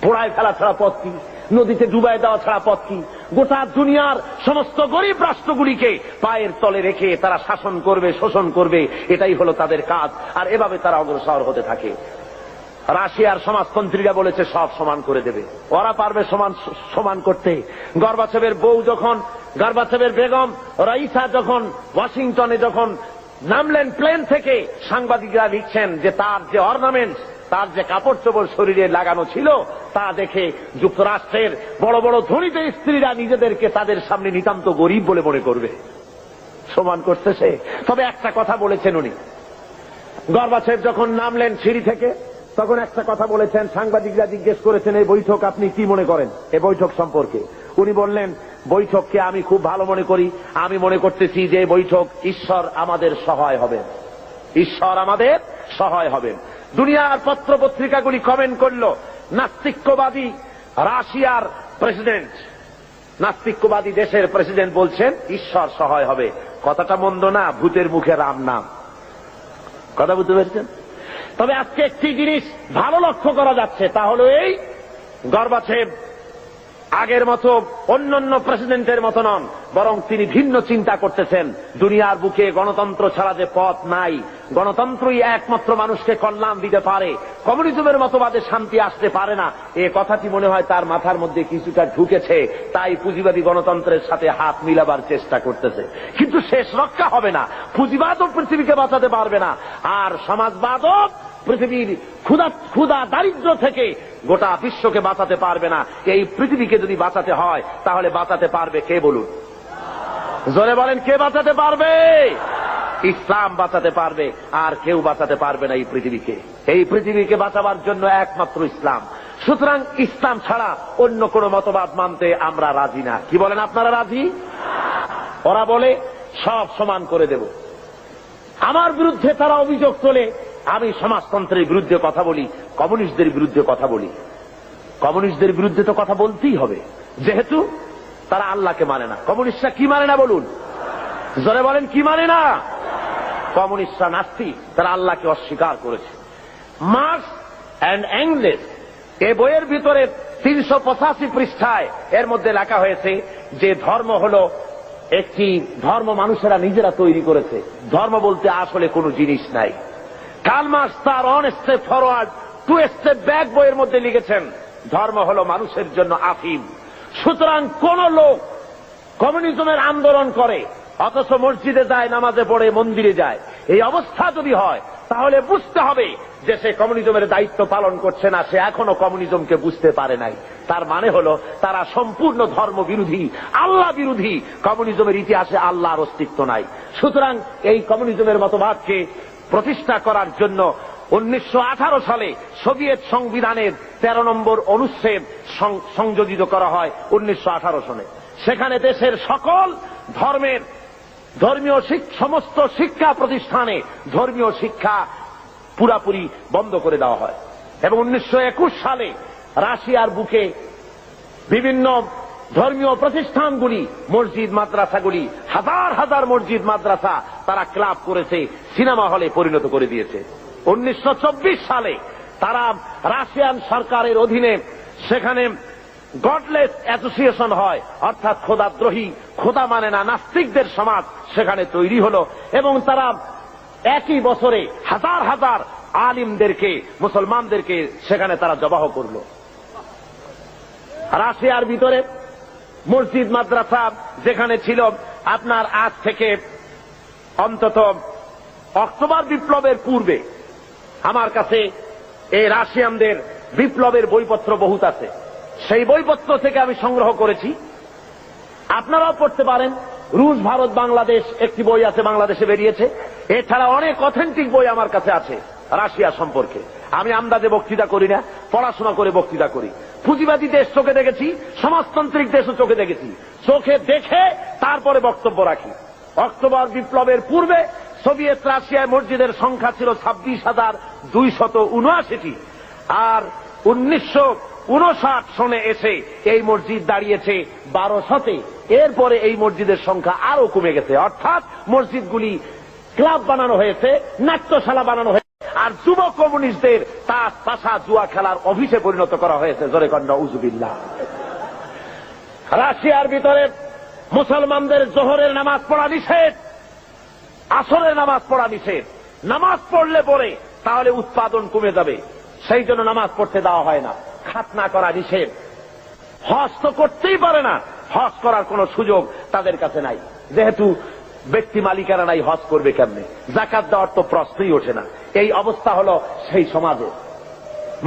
পোড়ায় ফেলা ছাড়া পথ কি? নদীতে ডুবাই দেওয়া ছাড়া পথ কি? গোটা দুনিয়ার সমস্ত গরিব রাষ্ট্রগুলিকে পায়ের তলে রেখে তারা শাসন করবে, শোষণ করবে, এটাই হলো তাদের কাজ। আর এভাবে তারা অগ্রসর হতে থাকে। রাশিয়ার সমাজতন্ত্রীরা বলেছে সব সমান করে দেবে, ওরা পারবে সমান করতে। গর্বাচেভের বউ যখন, গর্বাচেভের বেগম রাইসা যখন ওয়াশিংটনে যখন নামলেন প্লেন থেকে, সাংবাদিকরা লিখছেন যে তার যে অর্নামেন্টস, তার যে কাপড় চোপড় শরীরে লাগানো ছিল তা দেখে যুক্তরাষ্ট্রের বড় বড় ধনীত স্ত্রীরা নিজেদেরকে তাদের সামনে নিতান্ত গরিব বলে মনে করবে। সমান করছে সে। তবে একটা কথা বলেছেন উনি, গর্বাচেভ যখন নামলেন সিঁড়ি থেকে, তখন একটা কথা বলেছেন। সাংবাদিকরা জিজ্ঞেস করেছেন, এই বৈঠক আপনি কি মনে করেন, এই বৈঠক সম্পর্কে? উনি বললেন, বৈঠককে আমি খুব ভালো মনে করি, আমি মনে করতেছি যে বৈঠক ঈশ্বর আমাদের সহায় হবেন, ঈশ্বর আমাদের সহায় হবেন। দুনিয়ার পত্র পত্রিকাগুলি কমেন্ট করলো, নাস্তিক্যবাদী রাশিয়ার প্রেসিডেন্ট, নাস্তিক্যবাদী দেশের প্রেসিডেন্ট বলছেন ঈশ্বর সহায় হবে। কথাটা মন্দ না, ভূতের মুখে রাম নাম। কথা বুঝতে পেরেছেন? তবে আজকে একটি জিনিস ভালো লক্ষ্য করা যাচ্ছে, তা হলো এই, গর্বাচেভ আগের মতো অন্যান্য প্রেসিডেন্টের মতো নন, বরং তিনি ভিন্ন চিন্তা করতেছেন। দুনিয়ার বুকে গণতন্ত্র ছাড়া যে পথ নাই, গণতন্ত্রই একমাত্র মানুষকে কল্যাণ দিতে পারে, কমিউনিজমের মতবাদে শান্তি আসতে পারে না, এ কথাটি মনে হয় তার মাথার মধ্যে কিছুটা ঢুকেছে। তাই পুঁজিবাদী গণতন্ত্রের সাথে হাত মিলাবার চেষ্টা করতেছে। কিন্তু শেষ রক্ষা হবে না, পুঁজিবাদও পৃথিবীকে বাঁচাতে পারবে না, আর সমাজবাদও পৃথিবীর ক্ষুধা দারিদ্র্য থেকে গোটা বিশ্বকে বাঁচাতে পারবে না। এই পৃথিবীকে যদি বাঁচাতে হয় তাহলে বাঁচাতে পারবে কে বলুন? জোরে বলেন, কে বাঁচাতে পারবে? ইসলাম বাঁচাতে পারবে, আর কেউ বাঁচাতে পারবে না এই পৃথিবীকে। এই পৃথিবীকে বাঁচাবার জন্য একমাত্র ইসলাম। সুতরাং ইসলাম ছাড়া অন্য কোন মতবাদ মানতে আমরা রাজি না। কি বলেন, আপনারা রাজি? ওরা বলে সব সমান করে দেব। আমার বিরুদ্ধে তারা অভিযোগ তোলে, আমি সমাজতন্ত্রের বিরুদ্ধে কথা বলি, কমিউনিস্টদের বিরুদ্ধে কথা বলি। কমিউনিস্টদের বিরুদ্ধে তো কথা বলতেই হবে, যেহেতু তারা আল্লাহকে মানে না। কমিউনিস্টরা কি মানে না বলুন? জোরে বলেন, কি মানে না? কমিউনিস্টরা নাস্তিক, তারা আল্লাহকে অস্বীকার করেছে। মার্কস অ্যান্ড এঙ্গেলস এই বইয়ের ভিতরে 385 পৃষ্ঠায় এর মধ্যে লেখা হয়েছে যে ধর্ম হলো একটি ধর্ম মানুষেরা নিজেরা তৈরি করেছে। ধর্ম বলতে আসলে কোনো জিনিস নাই। কার্ল মার্কস তার on step forward to step back বইয়ের মধ্যে লিখেছেন, ধর্ম হলো মানুষের জন্য আফিম। সুতরাং কোন লোক কমিউনিজমের আন্দোলন করে অথচ মসজিদে যায়, নামাজে পড়ে, মন্দিরে যায়, এই অবস্থা যদি হয় তাহলে বুঝতে হবে যে সে কমিউনিজমের দায়িত্ব পালন করছে না, সে এখনো কমিউনিজমকে বুঝতে পারে নাই। তার মানে হলো তারা সম্পূর্ণ ধর্ম বিরোধী, আল্লাহ বিরোধী। কমিউনিজমের ইতিহাসে আল্লাহর অস্তিত্ব নাই। সুতরাং এই কমিউনিজমের মতবাদকে প্রতিষ্ঠা করার জন্য 1918 সালে সোভিয়েত সংবিধানের 13 নম্বর অনুচ্ছেদ সংযোজিত করা হয় 1918 সনে। সেখানে দেশের সকল ধর্মের ধর্মীয় সমস্ত শিক্ষা প্রতিষ্ঠানে ধর্মীয় শিক্ষা পুরাপুরি বন্ধ করে দেওয়া হয়। এবং 1921 সালে রাশিয়ার বুকে বিভিন্ন ধর্মীয় প্রতিষ্ঠানগুলি, মসজিদ মাদ্রাসাগুলি, হাজার হাজার মসজিদ মাদ্রাসা তারা ক্লাব করেছে, সিনেমা হলে পরিণত করে দিয়েছে। 1924 সালে তারা রাশিয়ান সরকারের অধীনে সেখানে গডলেস অ্যাসোসিয়েশন হয়, অর্থাৎ খোদাদ্রোহী, খোদা মানে না নাস্তিকদের সমাজ সেখানে তৈরি হলো। এবং তারা একই বছরে হাজার হাজার আলিমদেরকে, মুসলমানদেরকে সেখানে তারা জবাহ করল। রাশিয়ার ভিতরে মসজিদ মাদ্রাসা যেখানে ছিল, আপনার আজ থেকে অন্তত অক্টোবর বিপ্লবের পূর্বে আমার কাছে এই রাশিয়ানদের বিপ্লবের বইপত্র বহুত আছে। সেই বইপত্র থেকে আমি সংগ্রহ করেছি, আপনারাও পড়তে পারেন। রুশ, ভারত, বাংলাদেশ একটি বই আছে, বাংলাদেশে বেরিয়েছে। এছাড়া অনেক অথেন্টিক বই আমার কাছে আছে রাশিয়া সম্পর্কে। আমি আন্দাজে বক্তৃতা করি না, পড়াশোনা করে বক্তৃতা করি। পুঁজিবাদী দেশ চোখে দেখেছি, সমাজতান্ত্রিক দেশও চোখে দেখেছি, চোখে দেখে তারপরে বক্তব্য রাখি। অক্টোবর বিপ্লবের পূর্বে সোভিয়েত রাশিয়ায় মসজিদের সংখ্যা ছিল 26,279টি, আর 1959 সনে এসে এই মসজিদ দাঁড়িয়েছে 1200-তে। এরপরে এই মসজিদের সংখ্যা আরো কমে গেছে, অর্থাৎ মসজিদগুলি ক্লাব বানানো হয়েছে, নাট্যশালা বানানো হয়েছে, আর যুব কমিউনিস্টদের তাস, তাসা, জুয়া খেলার অফিসে পরিণত করা হয়েছে। জোরে কন্যা উজুবিল্লাহ। রাশিয়ার ভিতরে মুসলমানদের জোহরের নামাজ পড়া নিষেধ, আসরের নামাজ পড়া নিষেধ। নামাজ পড়লে পরে তাহলে উৎপাদন কমে যাবে, সেই জন্য নামাজ পড়তে দেওয়া হয় না। খাতনা করা নিষেধ। হজ তো করতেই পারে না, হজ করার কোন সুযোগ তাদের কাছে নাই, যেহেতু ব্যক্তি মালিকানা নাই, হজ করবে কেমনে? যাকাত দেওয়ার তো প্রশ্নই ওঠে না। এই অবস্থা হলো সেই সমাজে।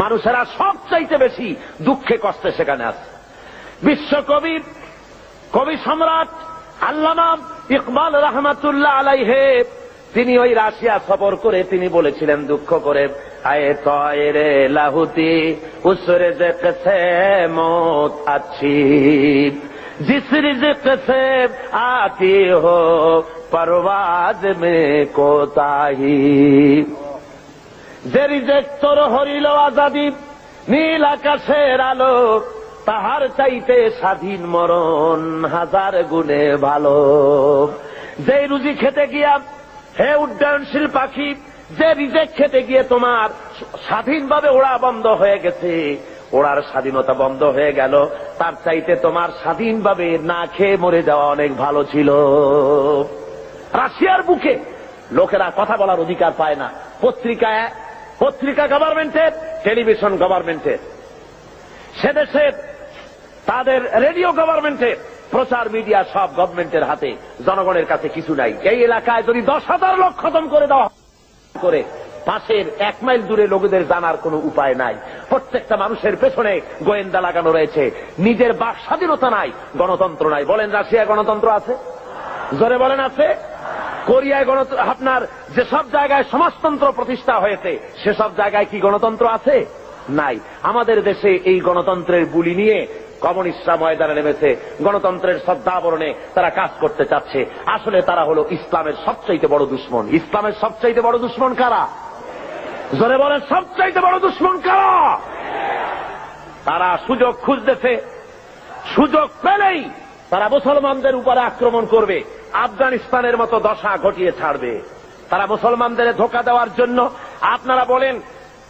মানুষেরা সবচাইতে বেশি দুঃখে কষ্টে সেখানে আছে। বিশ্বকবি, কবি সম্রাট আল্লামা ইকবাল রহমাতুল্লাহ আলাইহে তিনি ওই রাশিয়া সফর করে তিনি বলেছিলেন দুঃখ করে, আয়ে তয়রে লাহুতি উসরে যে কছে মত আছি, जिस रिज़्क़ से आती हो परवाज में कोताही। যে রিজেক তোর হরিল আজাদি, নীল আকাশের আলো, তাহার চাইতে স্বাধীন মরণ হাজার গুণে ভালো। যে রুজি খেতে গিয়া, হে উড্ডয়নশীল পাখি, যে রিজেক খেতে গিয়ে তোমার স্বাধীনভাবে ওড়া বন্ধ হয়ে গেছে, ওড়ার স্বাধীনতা বন্ধ হয়ে গেল, তার চাইতে তোমার স্বাধীনভাবে না খেয়ে মরে যাওয়া অনেক ভালো ছিল। রাশিয়ার বুকে লোকেরা কথা বলার অধিকার পায় না। পত্রিকা গভর্নমেন্টের, টেলিভিশন গভর্নমেন্টের, সে দেশের তাদের রেডিও গভর্নমেন্টের, প্রচার মিডিয়া সব গভর্নমেন্টের হাতে, জনগণের কাছে কিছু নাই। এই এলাকায় যদি 10,000 লোক খতম করে দেওয়া করে, পাশের 1 মাইল দূরে লোকেদের জানার কোনো উপায় নাই। প্রত্যেকটা মানুষের পেছনে গোয়েন্দা লাগানো রয়েছে। নিজের বাক স্বাধীনতা নাই, গণতন্ত্র নাই। বলেন রাশিয়ায় গণতন্ত্র আছে? জোরে বলেন আছে? কোরিয়ায় গণতন্ত্র, আপনার যেসব জায়গায় সমাজতন্ত্র প্রতিষ্ঠা হয়েছে সেসব জায়গায় কি গণতন্ত্র আছে? নাই। আমাদের দেশে এই গণতন্ত্রের বুলি নিয়ে কমিউনিস্টরা ময়দানে নেমেছে, গণতন্ত্রের শ্রদ্ধাবরণে তারা কাজ করতে চাচ্ছে। আসলে তারা হলো ইসলামের সবচাইতে বড় দুশমন। ইসলামের সবচাইতে বড় দুশমন কারা? জোরে বলেন, সবচাইতে বড় দুশমন কারা? তারা সুযোগ খুঁজতেছে, সুযোগ পেলেই তারা মুসলমানদের উপরে আক্রমণ করবে, আফগানিস্তানের মতো দশা ঘটিয়ে ছাড়বে। তারা মুসলমানদের ধোঁকা দেওয়ার জন্য। আপনারা বলেন,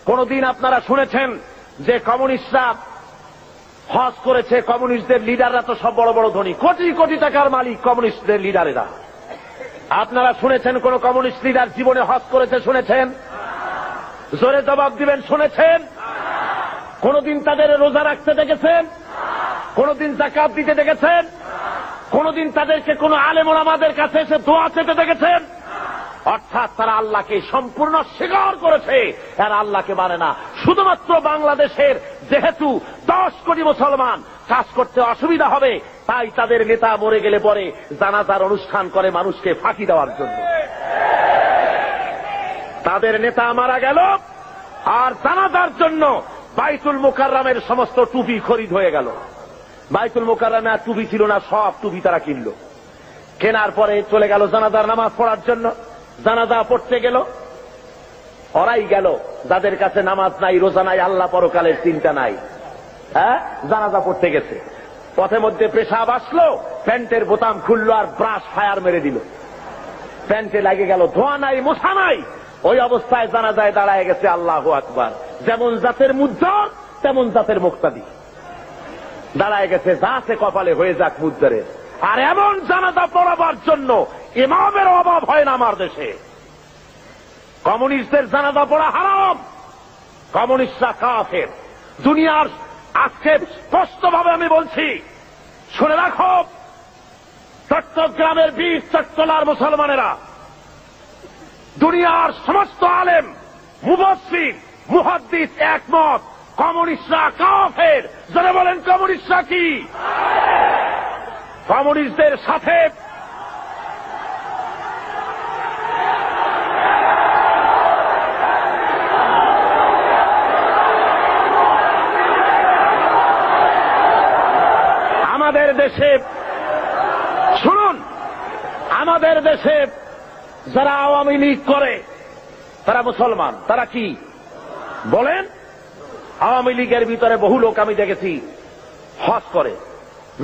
কোনদিন আপনারা শুনেছেন যে কমিউনিস্টরা হজ করেছে? কমিউনিস্টদের লিডাররা তো সব বড় বড় ধনী, কোটি কোটি টাকার মালিক কমিউনিস্টদের লিডারেরা। আপনারা শুনেছেন কোন কমিউনিস্ট লিডার জীবনে হজ করেছে? শুনেছেন? জোরে জবাব দিবেন, শুনেছেন? কোনদিন তাদের রোজা রাখতে দেখেছেন? কোনদিন যাকাত দিতে দেখেছেন? কোনদিন তাদেরকে কোন আলেম ওলামাদের কাছে এসে দোয়া চেতে দেখেছেন? অর্থাৎ তারা আল্লাহকে সম্পূর্ণ স্বীকার করেছে, এরা আল্লাহকে মানে না। শুধুমাত্র বাংলাদেশের যেহেতু 10 কোটি মুসলমান, কাজ করতে অসুবিধা হবে, তাই তাদের নেতা মরে গেলে পরে জানাজার অনুষ্ঠান করে মানুষকে ফাঁকি দেওয়ার জন্য। তাদের নেতা মারা গেল আর জানাজার জন্য বাইতুল মুকাররমের সমস্ত টুপি খরিদ হয়ে গেল। বাইতুল মুকাররমে আর টুপি ছিল না, সব টুপি তারা কিনল। কেনার পরে চলে গেল জানাজার নামাজ পড়ার জন্য। জানাজা পড়তে গেল, ওরাই গেল যাদের কাছে নামাজ নাই, রোজা নাই, আল্লাহ পরকালের চিন্তা নাই। হ্যাঁ, জানাজা পড়তে গেছে, পথে মধ্যে পেশাব আসলো, প্যান্টের বোতাম খুললো আর ব্রাশ ফায়ার মেরে দিল। প্যান্টে লাগে গেল, ধোয়া নাই, মোছা নাই। ওই অবস্থায় জানাজায় দাঁড়ায় গেছে আল্লাহু আকবার। যেমন জাতের মুদ্দার তেমন জাতের মুক্তাদি দাঁড়ায় গেছে, যাতে কপালে হয়ে যাক মুদ্দারের। আর এমন জানাজা পড়াবার জন্য ইমামের অভাব হয় না আমার দেশে। কমিউনিস্টদের জানাজা পড়া হারাম, কমিউনিস্টরা কাফের। দুনিয়ার আজকে স্পষ্টভাবে আমি বলছি, শুনে রাখো, চট্টগ্রামের 20 চট্টলার মুসলমানেরা, দুনিয়ার সমস্ত আলেম, মুফাসসির, মুহাদ্দিস একমত, কমিউনিস্টরা কাফের। যারা বলেন কমিউনিস্টরা কি? কমিউনিস্টদের সাথে আমাদের দেশে, শুনুন, আমাদের দেশে যারা আওয়ামী লীগ করে তারা মুসলমান। তারা কি বলেন? আওয়ামী লীগের ভিতরে বহু লোক আমি দেখেছি হজ করে,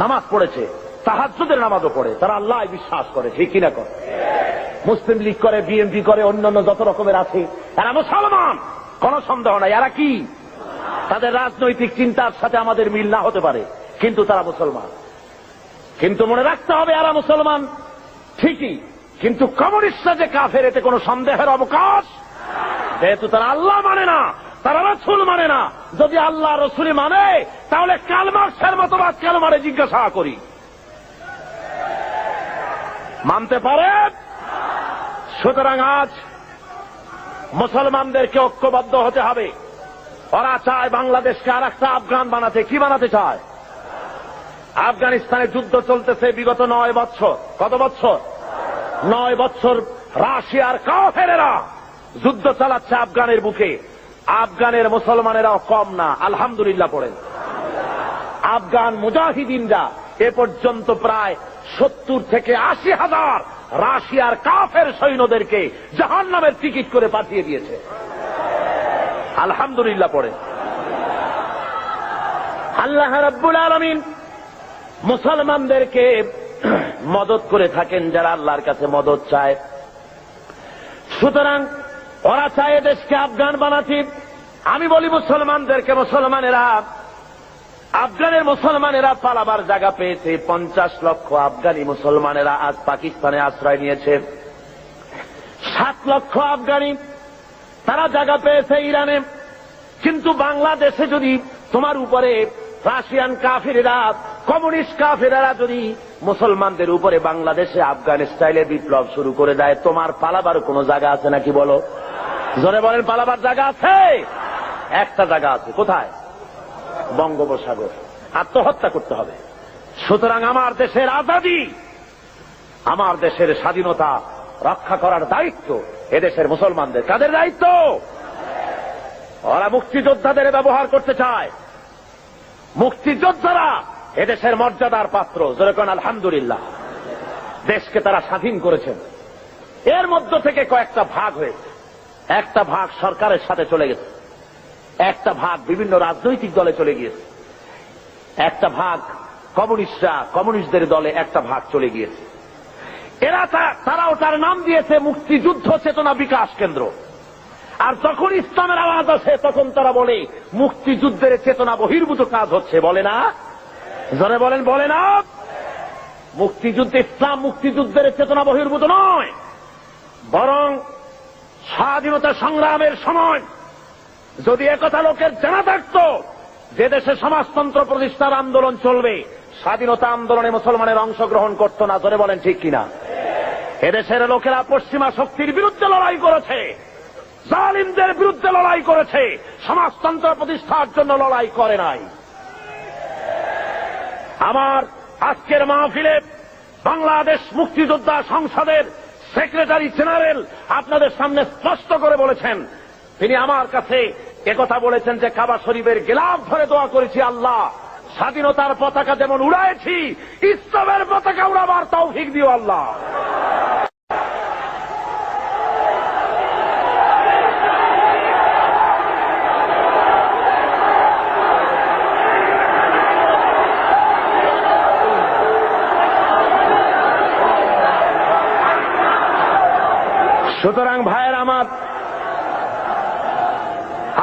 নামাজ পড়েছে, তাহাজ্জুদের নামাজও পড়ে, তারা আল্লাহ বিশ্বাস করে, ঠিক কিনা করে? মুসলিম লীগ করে, বিএনপি করে, অন্যান্য যত রকমের আছে, এরা মুসলমান, কোন সন্দেহ নাই। এরা কি? তাদের রাজনৈতিক চিন্তার সাথে আমাদের মিল না হতে পারে, কিন্তু তারা মুসলমান। কিন্তু মনে রাখতে হবে, এরা মুসলমান ঠিকই, কিন্তু কমিউনিস্টরা যে কাফের এতে কোনো সন্দেহের অবকাশ। যেহেতু তারা আল্লাহ মানে না, তারা রাসূল মানে না। যদি আল্লাহ রাসূল মানে, তাহলে কার্ল মার্কসের মতবাদ কেন মানে জিজ্ঞাসা করি? মানতে পারে? সুতরাং আজ মুসলমানদেরকে ঐক্যবদ্ধ হতে হবে। ওরা চায় বাংলাদেশকে আর একটা আফগান বানাতে। কি বানাতে চায়? আফগানিস্তানে যুদ্ধ চলতেছে বিগত 9 বছর। কত বছর? 9 বছর রাশিয়ার কাফেরেরা যুদ্ধ চালাচ্ছে আফগানের বুকে। আফগানের মুসলমানেরাও কম না, আলহামদুলিল্লাহ পড়েন। আফগান মুজাহিদিনরা এ পর্যন্ত প্রায় 70 থেকে 80,000 রাশিয়ার কাফের সৈন্যদেরকে জাহান্নামের টিকিট করে পাঠিয়ে দিয়েছে। আলহামদুলিল্লাহ পড়ে। আল্লাহ রাব্বুল আলামিন মুসলমানদেরকে মদত করে থাকেন যারা আল্লাহর কাছে মদত চায়। সুতরাং ওরা চায় দেশকে আফগান বানাতে। আমি বলি মুসলমানদেরকে, মুসলমানেরা, আফগানের মুসলমানেরা পালাবার জায়গা পেয়েছে। 50 লক্ষ আফগানি মুসলমানেরা আজ পাকিস্তানে আশ্রয় নিয়েছে। 7 লক্ষ আফগানি তারা জায়গা পেয়েছে ইরানে। কিন্তু বাংলাদেশে যদি তোমার উপরে রাশিয়ান কাফিরেরা, কমিউনিস্ট কাফিরেরা যদি মুসলমানদের উপরে বাংলাদেশে আফগান স্টাইলে বিপ্লব শুরু করে দেয়, তোমার পালাবার কোনো জায়গা আছে নাকি বলো? জোরে বলেন, পালাবার জায়গা আছে? একটা জায়গা আছে। কোথায়? বঙ্গোপসাগর। আত্মহত্যা করতে হবে। সুতরাং আমার দেশের আজাদী, আমার দেশের স্বাধীনতা রক্ষা করার দায়িত্ব এদেশের মুসলমানদের। কাদের দায়িত্ব? ওরা মুক্তিযোদ্ধাদের ব্যবহার করতে চায়। মুক্তিযোদ্ধারা এদেশের মর্যাদার পাত্র। যেরকম আলহামদুলিল্লাহ, দেশকে তারা স্বাধীন করেছেন। এর মধ্য থেকে কয়েকটা ভাগ হয়েছে। একটা ভাগ সরকারের সাথে চলে গেছে, একটা ভাগ বিভিন্ন রাজনৈতিক দলে চলে গিয়েছে, একটা ভাগ কমিউনিস্টরা, কমিউনিস্টদের দলে একটা ভাগ চলে গিয়েছে। এরা তারাও তার নাম দিয়েছে মুক্তিযুদ্ধ চেতনা বিকাশ কেন্দ্র। আর যখন ইসলামের আওয়াজ আসে তখন তারা বলে মুক্তিযুদ্ধের চেতনা বহির্ভূত কাজ হচ্ছে। বলে না? জনে বলেন, বলে না? মুক্তিযুদ্ধ, ইসলাম মুক্তিযুদ্ধের চেতনা বহির্ভূত নয়, বরং স্বাধীনতা সংগ্রামের সময় যদি একথা লোকের জানা থাকত যে দেশে সমাজতন্ত্র প্রতিষ্ঠার আন্দোলন চলবে, স্বাধীনতা আন্দোলনে মুসলমানের অংশগ্রহণ করত না। জোরে বলেন ঠিক কিনা? এদেশের লোকেরা পশ্চিমা শক্তির বিরুদ্ধে লড়াই করেছে, জালিমদের বিরুদ্ধে লড়াই করেছে, সমাজতন্ত্র প্রতিষ্ঠার জন্য লড়াই করে নাই। আমার আজকের মাহফিলে বাংলাদেশ মুক্তিযোদ্ধা সংসদের সেক্রেটারি জেনারেল আপনাদের সামনে স্পষ্ট করে বলেছেন, তিনি আমার কাছে একথা বলেছেন যে কাবা শরীফের গিলাফ ধরে দোয়া করেছি, আল্লাহ স্বাধীনতার পতাকা যেমন উড়াইছি, ইসলামের পতাকা উড়াবার তৌফিক দিও আল্লাহ। সুতরাং ভাইয়ের আমার,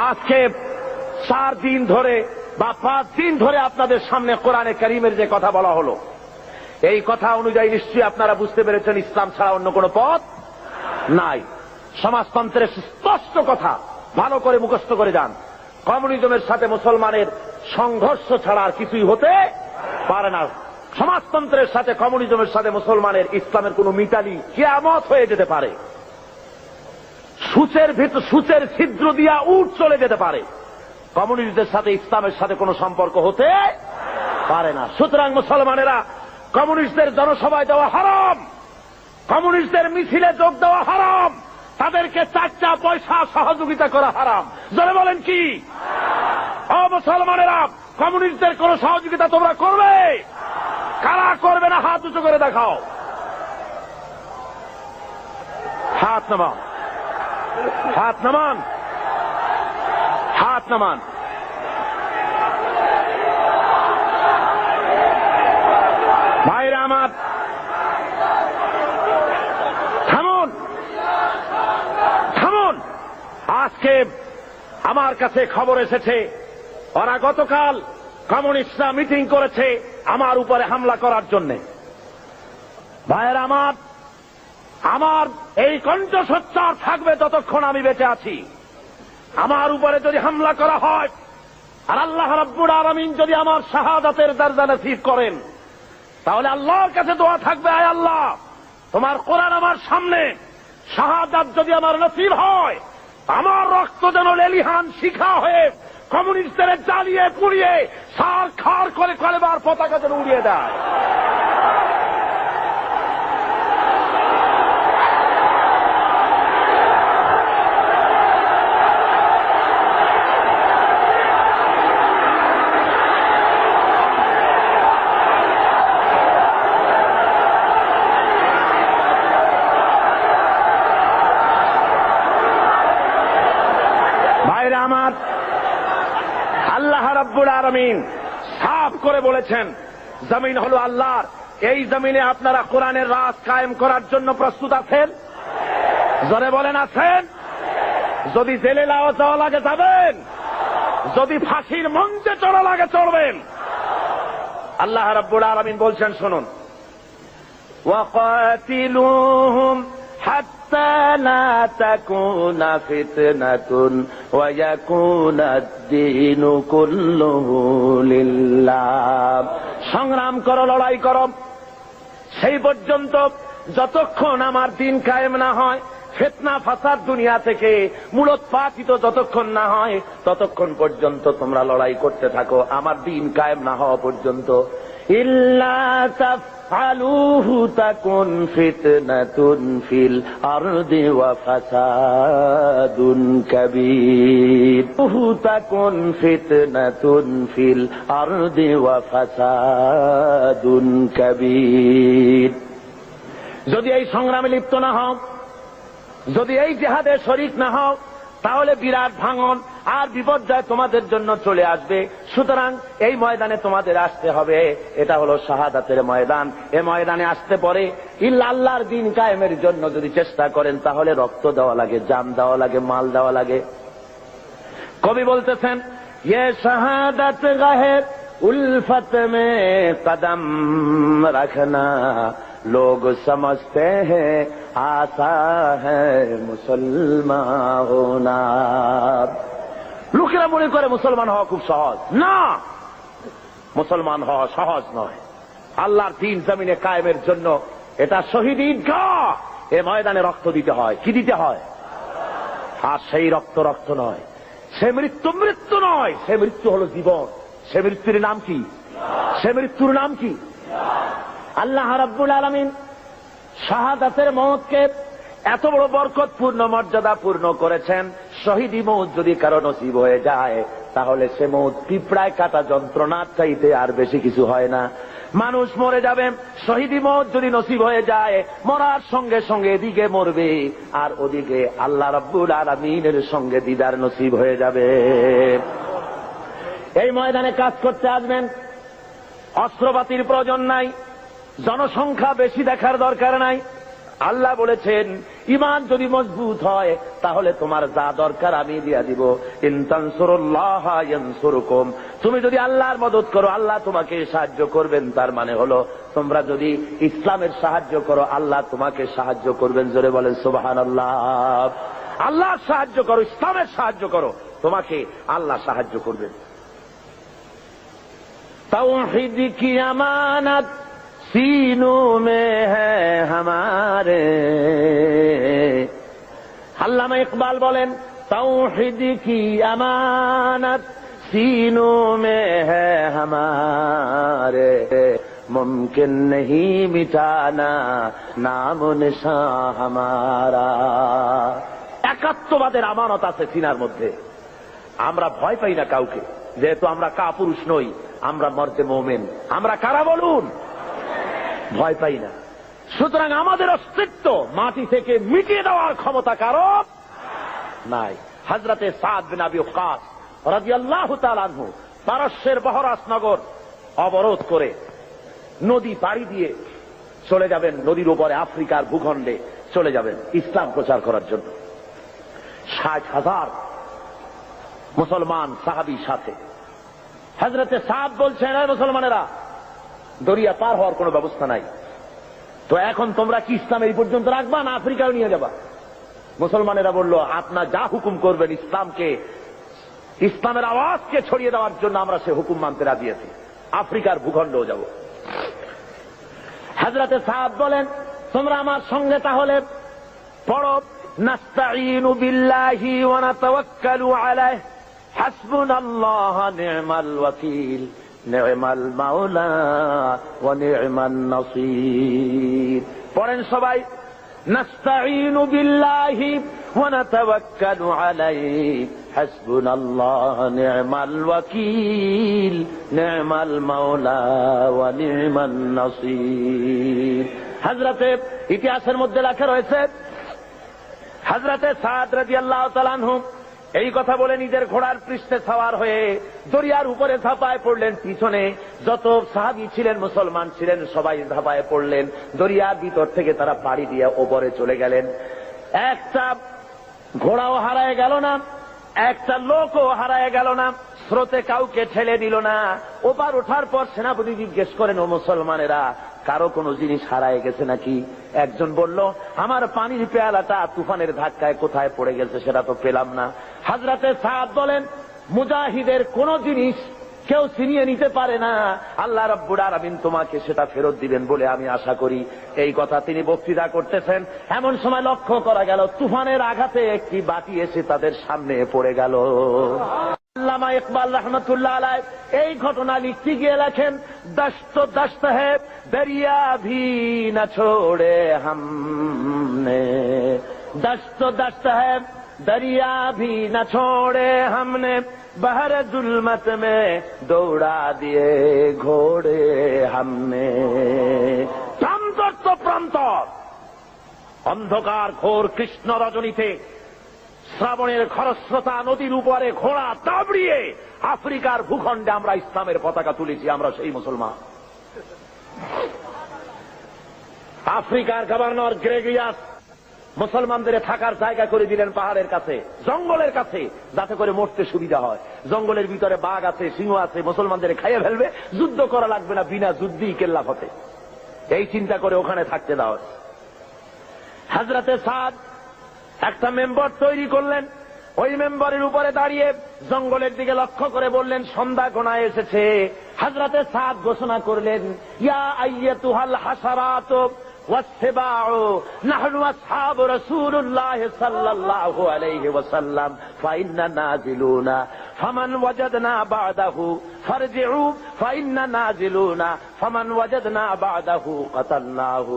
আজকে 4 দিন ধরে বা 5 দিন ধরে আপনাদের সামনে কোরআনে কারীমের যে কথা বলা হলো, এই কথা অনুযায়ী নিশ্চয়ই আপনারা বুঝতে পেরেছেন ইসলাম ছাড়া অন্য কোনো পথ নাই। সমাজতন্ত্রের স্পষ্ট কথা ভালো করে মুখস্থ করে যান। কমিউনিজমের সাথে মুসলমানের সংঘর্ষ ছাড়া আর কিছুই হতে পারে না। সমাজতন্ত্রের সাথে, কমিউনিজমের সাথে মুসলমানের, ইসলামের কোন মিতালি কিয়ামত হয়ে যেতে পারে। সূচের ছিদ্র দিয়া উট চলে যেতে পারে, কমিউনিস্টদের সাথে ইসলামের সাথে কোনো সম্পর্ক হতে পারে না। সুতরাং মুসলমানেরা, কমিউনিস্টদের জনসভায় দেওয়া হারাম, কমিউনিস্টদের মিছিলে যোগ দেওয়া হারাম, তাদেরকে 4 পয়সা সহযোগিতা করা হারাম। যারা বলেন কি? ও মুসলমানেরা, কমিউনিস্টদের কোন সহযোগিতা তোমরা করবে? কারা করবে না হাত উঁচু করে দেখাও। হাত নামান, হাত নামান, হাত নামান। ভাইরা আমার, থামুন, থামুন। আজকে আমার কাছে খবর এসেছে ওরা গতকাল কমিউনিস্টরা মিটিং করেছে আমার উপরে হামলা করার জন্য। ভাইরা আমার, আমার এই কণ্ঠস্বর থাকবে যতক্ষণ আমি বেঁচে আছি। আমার উপরে যদি হামলা করা হয় আর আল্লাহ রাব্বুল আলামিন যদি আমার শাহাদাতের দরজা নসিব করেন, তাহলে আল্লাহর কাছে দোয়া থাকবে, আয় আল্লাহ, তোমার কোরআন আমার সামনে, শাহাদাত যদি আমার নসিব হয়, আমার রক্ত যেন লেলিহান শিখা হয়ে কমিউনিস্টদের জ্বালিয়ে পুড়িয়ে সার খার করে কলেবার পতাকা যেন উড়িয়ে দেয়। আমার। আল্লাহ রাব্বুল আলামিন সাফ করে বলেছেন জমিন হলো আল্লাহর, এই জমিনে আপনারা কোরআনের রাজ কায়েম করার জন্য প্রস্তুত আছেন? জোরে বলেন আছেন? যদি জেলে যাওয়া লাগে যাবেন, যদি ফাঁসির মঞ্চে চড়া লাগে চড়বেন। আল্লাহ রাব্বুল আলামিন বলছেন শুনুন, ওয়াকাতিলুহুম হাত্তা লা তাকুনা ফিতনাতুন ওয়া ইয়াকুনাদ-দীনু কুল্লুহু লিল্লাহ। সংগ্রাম করো, লড়াই করো সেই পর্যন্ত যতক্ষণ আমার দিন কায়েম না হয়, ফিতনা ফাসাদ দুনিয়া থেকে মূলোৎপাটিত যতক্ষণ না হয় ততক্ষণ পর্যন্ত তোমরা লড়াই করতে থাকো আমার দিন কায়েম না হওয়া পর্যন্ত। ইল্লা তাফআলুহু তাকুন ফিতনাতুন ফিল আরদি ওয়া ফাসাদুন কাবীর। তাকুন ফিতনাতুন ফিল আরদি ওয়া ফাসাদুন কাবীর। যদি এই সংগ্রামে লিপ্ত না হও, যদি এই জিহাদে শরীক না হও, তাহলে বিরাট ভাঙন আর বিপর্যয় তোমাদের জন্য চলে আসবে। সুতরাং এই ময়দানে তোমাদের আসতে হবে। এটা হলো শাহাদাতের ময়দান। এই ময়দানে আসতে পরে ইল্লা আল্লাহর দিন কায়েমের জন্য যদি চেষ্টা করেন তাহলে রক্ত দেওয়া লাগে, জান দেওয়া লাগে, মাল দেওয়া লাগে। কবি বলতেছেন, ये शहादत गहे उल्फत में कदम रखना, लोग समझते हैं आसा है मुसलमान होना। লোকেরা মনে করে মুসলমান হওয়া খুব সহজ। না, মুসলমান হওয়া সহজ নয়। আল্লাহর দ্বীন জমিনে কায়েমের জন্য এটা শহীদ ঈদগাহ। এ ময়দানে রক্ত দিতে হয়। কি দিতে হয়? আর সেই রক্ত নয়, সে মৃত্যু নয়, সে মৃত্যু হলো জীবন। সে মৃত্যুর নাম কি? সে মৃত্যুর নাম কি? আল্লাহ রাব্বুল আলামিন শাহাদাতের মওতকে এত বড় বরকতপূর্ণ মর্যাদাপূর্ণ করেছেন। শহীদি মওত যদি কারো নসিব হয়ে যায় তাহলে সে মওত পিঁপড়ায় কাটা যন্ত্রণার চাইতে আর বেশি কিছু হয় না। মানুষ মরে যাবে, শহীদি মওত যদি নসিব হয়ে যায়, মরার সঙ্গে সঙ্গে এদিকে মরবে আর ওদিকে আল্লাহ রাব্বুল আলামিনের সঙ্গে দিদার নসিব হয়ে যাবে। এই ময়দানে কাজ করতে আসবেন, অস্ত্রপাতির প্রয়োজন নাই, জনসংখ্যা বেশি দেখার দরকার নাই। আল্লাহ বলেছেন ঈমান যদি মজবুত হয় তাহলে তোমার যা দরকার আমি দিয়া দিব। ইন তানসুরুল্লাহ ইয়ানসুরকুম, তুমি যদি আল্লাহর মদদ করো আল্লাহ তোমাকে সাহায্য করবেন। তার মানে হলো তোমরা যদি ইসলামের সাহায্য করো আল্লাহ তোমাকে সাহায্য করবেন। জোরে বলেন সুবহানাল্লাহ। আল্লাহর সাহায্য করো, ইসলামের সাহায্য করো, তোমাকে আল্লাহ সাহায্য করবেন। তাওহীদ কি আমানত सीनों में है हमारे। আল্লামা ইকবাল বলেন তাওহীদ কি আমানত सीनों में है हमारे, मुमकिन नहीं मिटाना नाम निशान हमारा। একাত্মবাদের আমানত আছে সিনার মধ্যে। আমরা ভয় পাই না কাউকে, যেহেতু আমরা কাপুরুষ নই, আমরা মর্দে মুমিন। আমরা কারা বলুন? ভয় পাই না। সুতরাং আমাদের অস্তিত্ব মাটি থেকে মিটিয়ে দেওয়ার ক্ষমতা কারো নাই। হযরতে সাদ বিন আবি ওয়াক্কাস রাদিয়াল্লাহু তাআলা আনহু পারস্যের বহরাস নগর অবরোধ করে নদী পাড়ি দিয়ে চলে যাবেন, নদীর উপরে আফ্রিকার ভূখণ্ডে চলে যাবেন ইসলাম প্রচার করার জন্য। 60,000 মুসলমান সাহাবীর সাথে। হযরতে সাদ বলছেন, এই মুসলমানেরা, দরিয়া পার হওয়ার কোন ব্যবস্থা নাই, তো এখন তোমরা কি ইসলাম এই পর্যন্ত রাখবা না আফ্রিকাও নিয়ে যাবা? মুসলমানেরা বলল, আপনার যা হুকুম করবেন, ইসলামের আওয়াজকে ছড়িয়ে দেওয়ার জন্য আমরা সে হুকুম মানতে রাজি আছি, আফ্রিকার ভূখণ্ডেও যাব। হযরতে সাদ বলেন, তোমরা আমার সঙ্গে তাহলে পড়ো, নাস্তাঈনু বিল্লাহি ওয়া নাতাওয়াক্কালু আলাইহি, হাসবুনাল্লাহু নি'মাল ওয়াকিল, নি'মাল মাওলা ওয়া নি'মান নাসীর। পড়েন সবাই, নাস্তাঈনু বিল্লাহি ওয়া নাতাওয়াক্কালু আলাইহি, হাসবুনাল্লাহু নি'মাল ওয়াকিল, নি'মাল মাওলা ওয়া নি'মান নাসীর। হযরতে ইতিহাসের মধ্যে লেখা রয়েছে, হযরতে সাদ রাদিয়াল্লাহু তাআলা আনহু এই কথা বলে নিজের ঘোড়ার পৃষ্ঠে সওয়ার হয়ে দরিয়ার উপরে ঝাঁপায় পড়লেন। পিছনে যত সাহাবী ছিলেন, মুসলমান ছিলেন, সবাই ঝাঁপায় পড়লেন। দরিয়ার ভিতর থেকে তারা পাড়ি দিয়ে ওপরে চলে গেলেন। একটা ঘোড়াও হারায় গেল না, একটা লোকও হারায় গেল না, স্রোতে কাউকে ঠেলে দিল না। ওপার ওঠার পর সেনাপতি জিজ্ঞেস করেন, ও মুসলমানেরা, কারো কোনো জিনিস হারায় গেছে নাকি? একজন বলল, আমার পানির পেয়ালাটা তুফানের ধাক্কায় কোথায় পড়ে গেছে সেটা তো পেলাম না। হযরতে সাদ বলেন, মুজাহিদের কোন জিনিস কেউ ছিনিয়ে নিতে পারে না, আল্লাহ রাব্বুল আলামিন তোমাকে সেটা ফেরত দিবেন বলে আমি আশা করি। এই কথা তিনি বক্তৃতা করতেছেন, এমন সময় লক্ষ্য করা গেল তুফানের আঘাতে একটি বাটি এসে তাদের সামনে পড়ে গেল। আল্লামা ইকবাল রহমতুল্লাহ আলাইহ এই ঘটনা লিখতে গিয়ে লেখেন, দশত দশত হ্যায় দরিয়া ভি না ছোড়ে হামনে, দশত দশত হ্যায় दरिया भी न छोड़े हमने, बहर जुल्मत में दौड़ा दिए घोड़े हमने। প্রান্তর তো প্রান্তর, অন্ধকার ঘোর কৃষ্ণ রজনীতে শ্রাবণের খরস্রোতা নদীর উপরে ঘোড়া দাবড়িয়ে আফ্রিকার ভূখণ্ডে আমরা ইসলামের পতাকা তুলেছি। আমরা সেই মুসলমান। আফ্রিকার গভর্নর গ্রেগরিয়াস মুসলমানদের থাকার জায়গা করে দিলেন পাহাড়ের কাছে, জঙ্গলের কাছে, যাতে করে মরতে সুবিধা হয়। জঙ্গলের ভিতরে বাঘ আছে, সিংহ আছে, মুসলমানদের খাইয়ে ফেলবে, যুদ্ধ করা লাগবে না, বিনা যুদ্ধেই কেল্লা ফতে। এই চিন্তা করে ওখানে থাকতে দাও। হযরতে সাদ একটা মেম্বার তৈরি করলেন। ওই মেম্বারের উপরে দাঁড়িয়ে জঙ্গলের দিকে লক্ষ্য করে বললেন, সন্ধ্যা ঘনায় এসেছে। হযরতে সাদ ঘোষণা করলেন, ইয়া আইয়াতুহাল হাসারাত والسباع نحن أصحاب رسول الله صلى الله عليه وسلم فإننا نازلون فمن وجدنا بعده فارجعوا فإننا نازلون فمن وجدنا بعده قتلناه।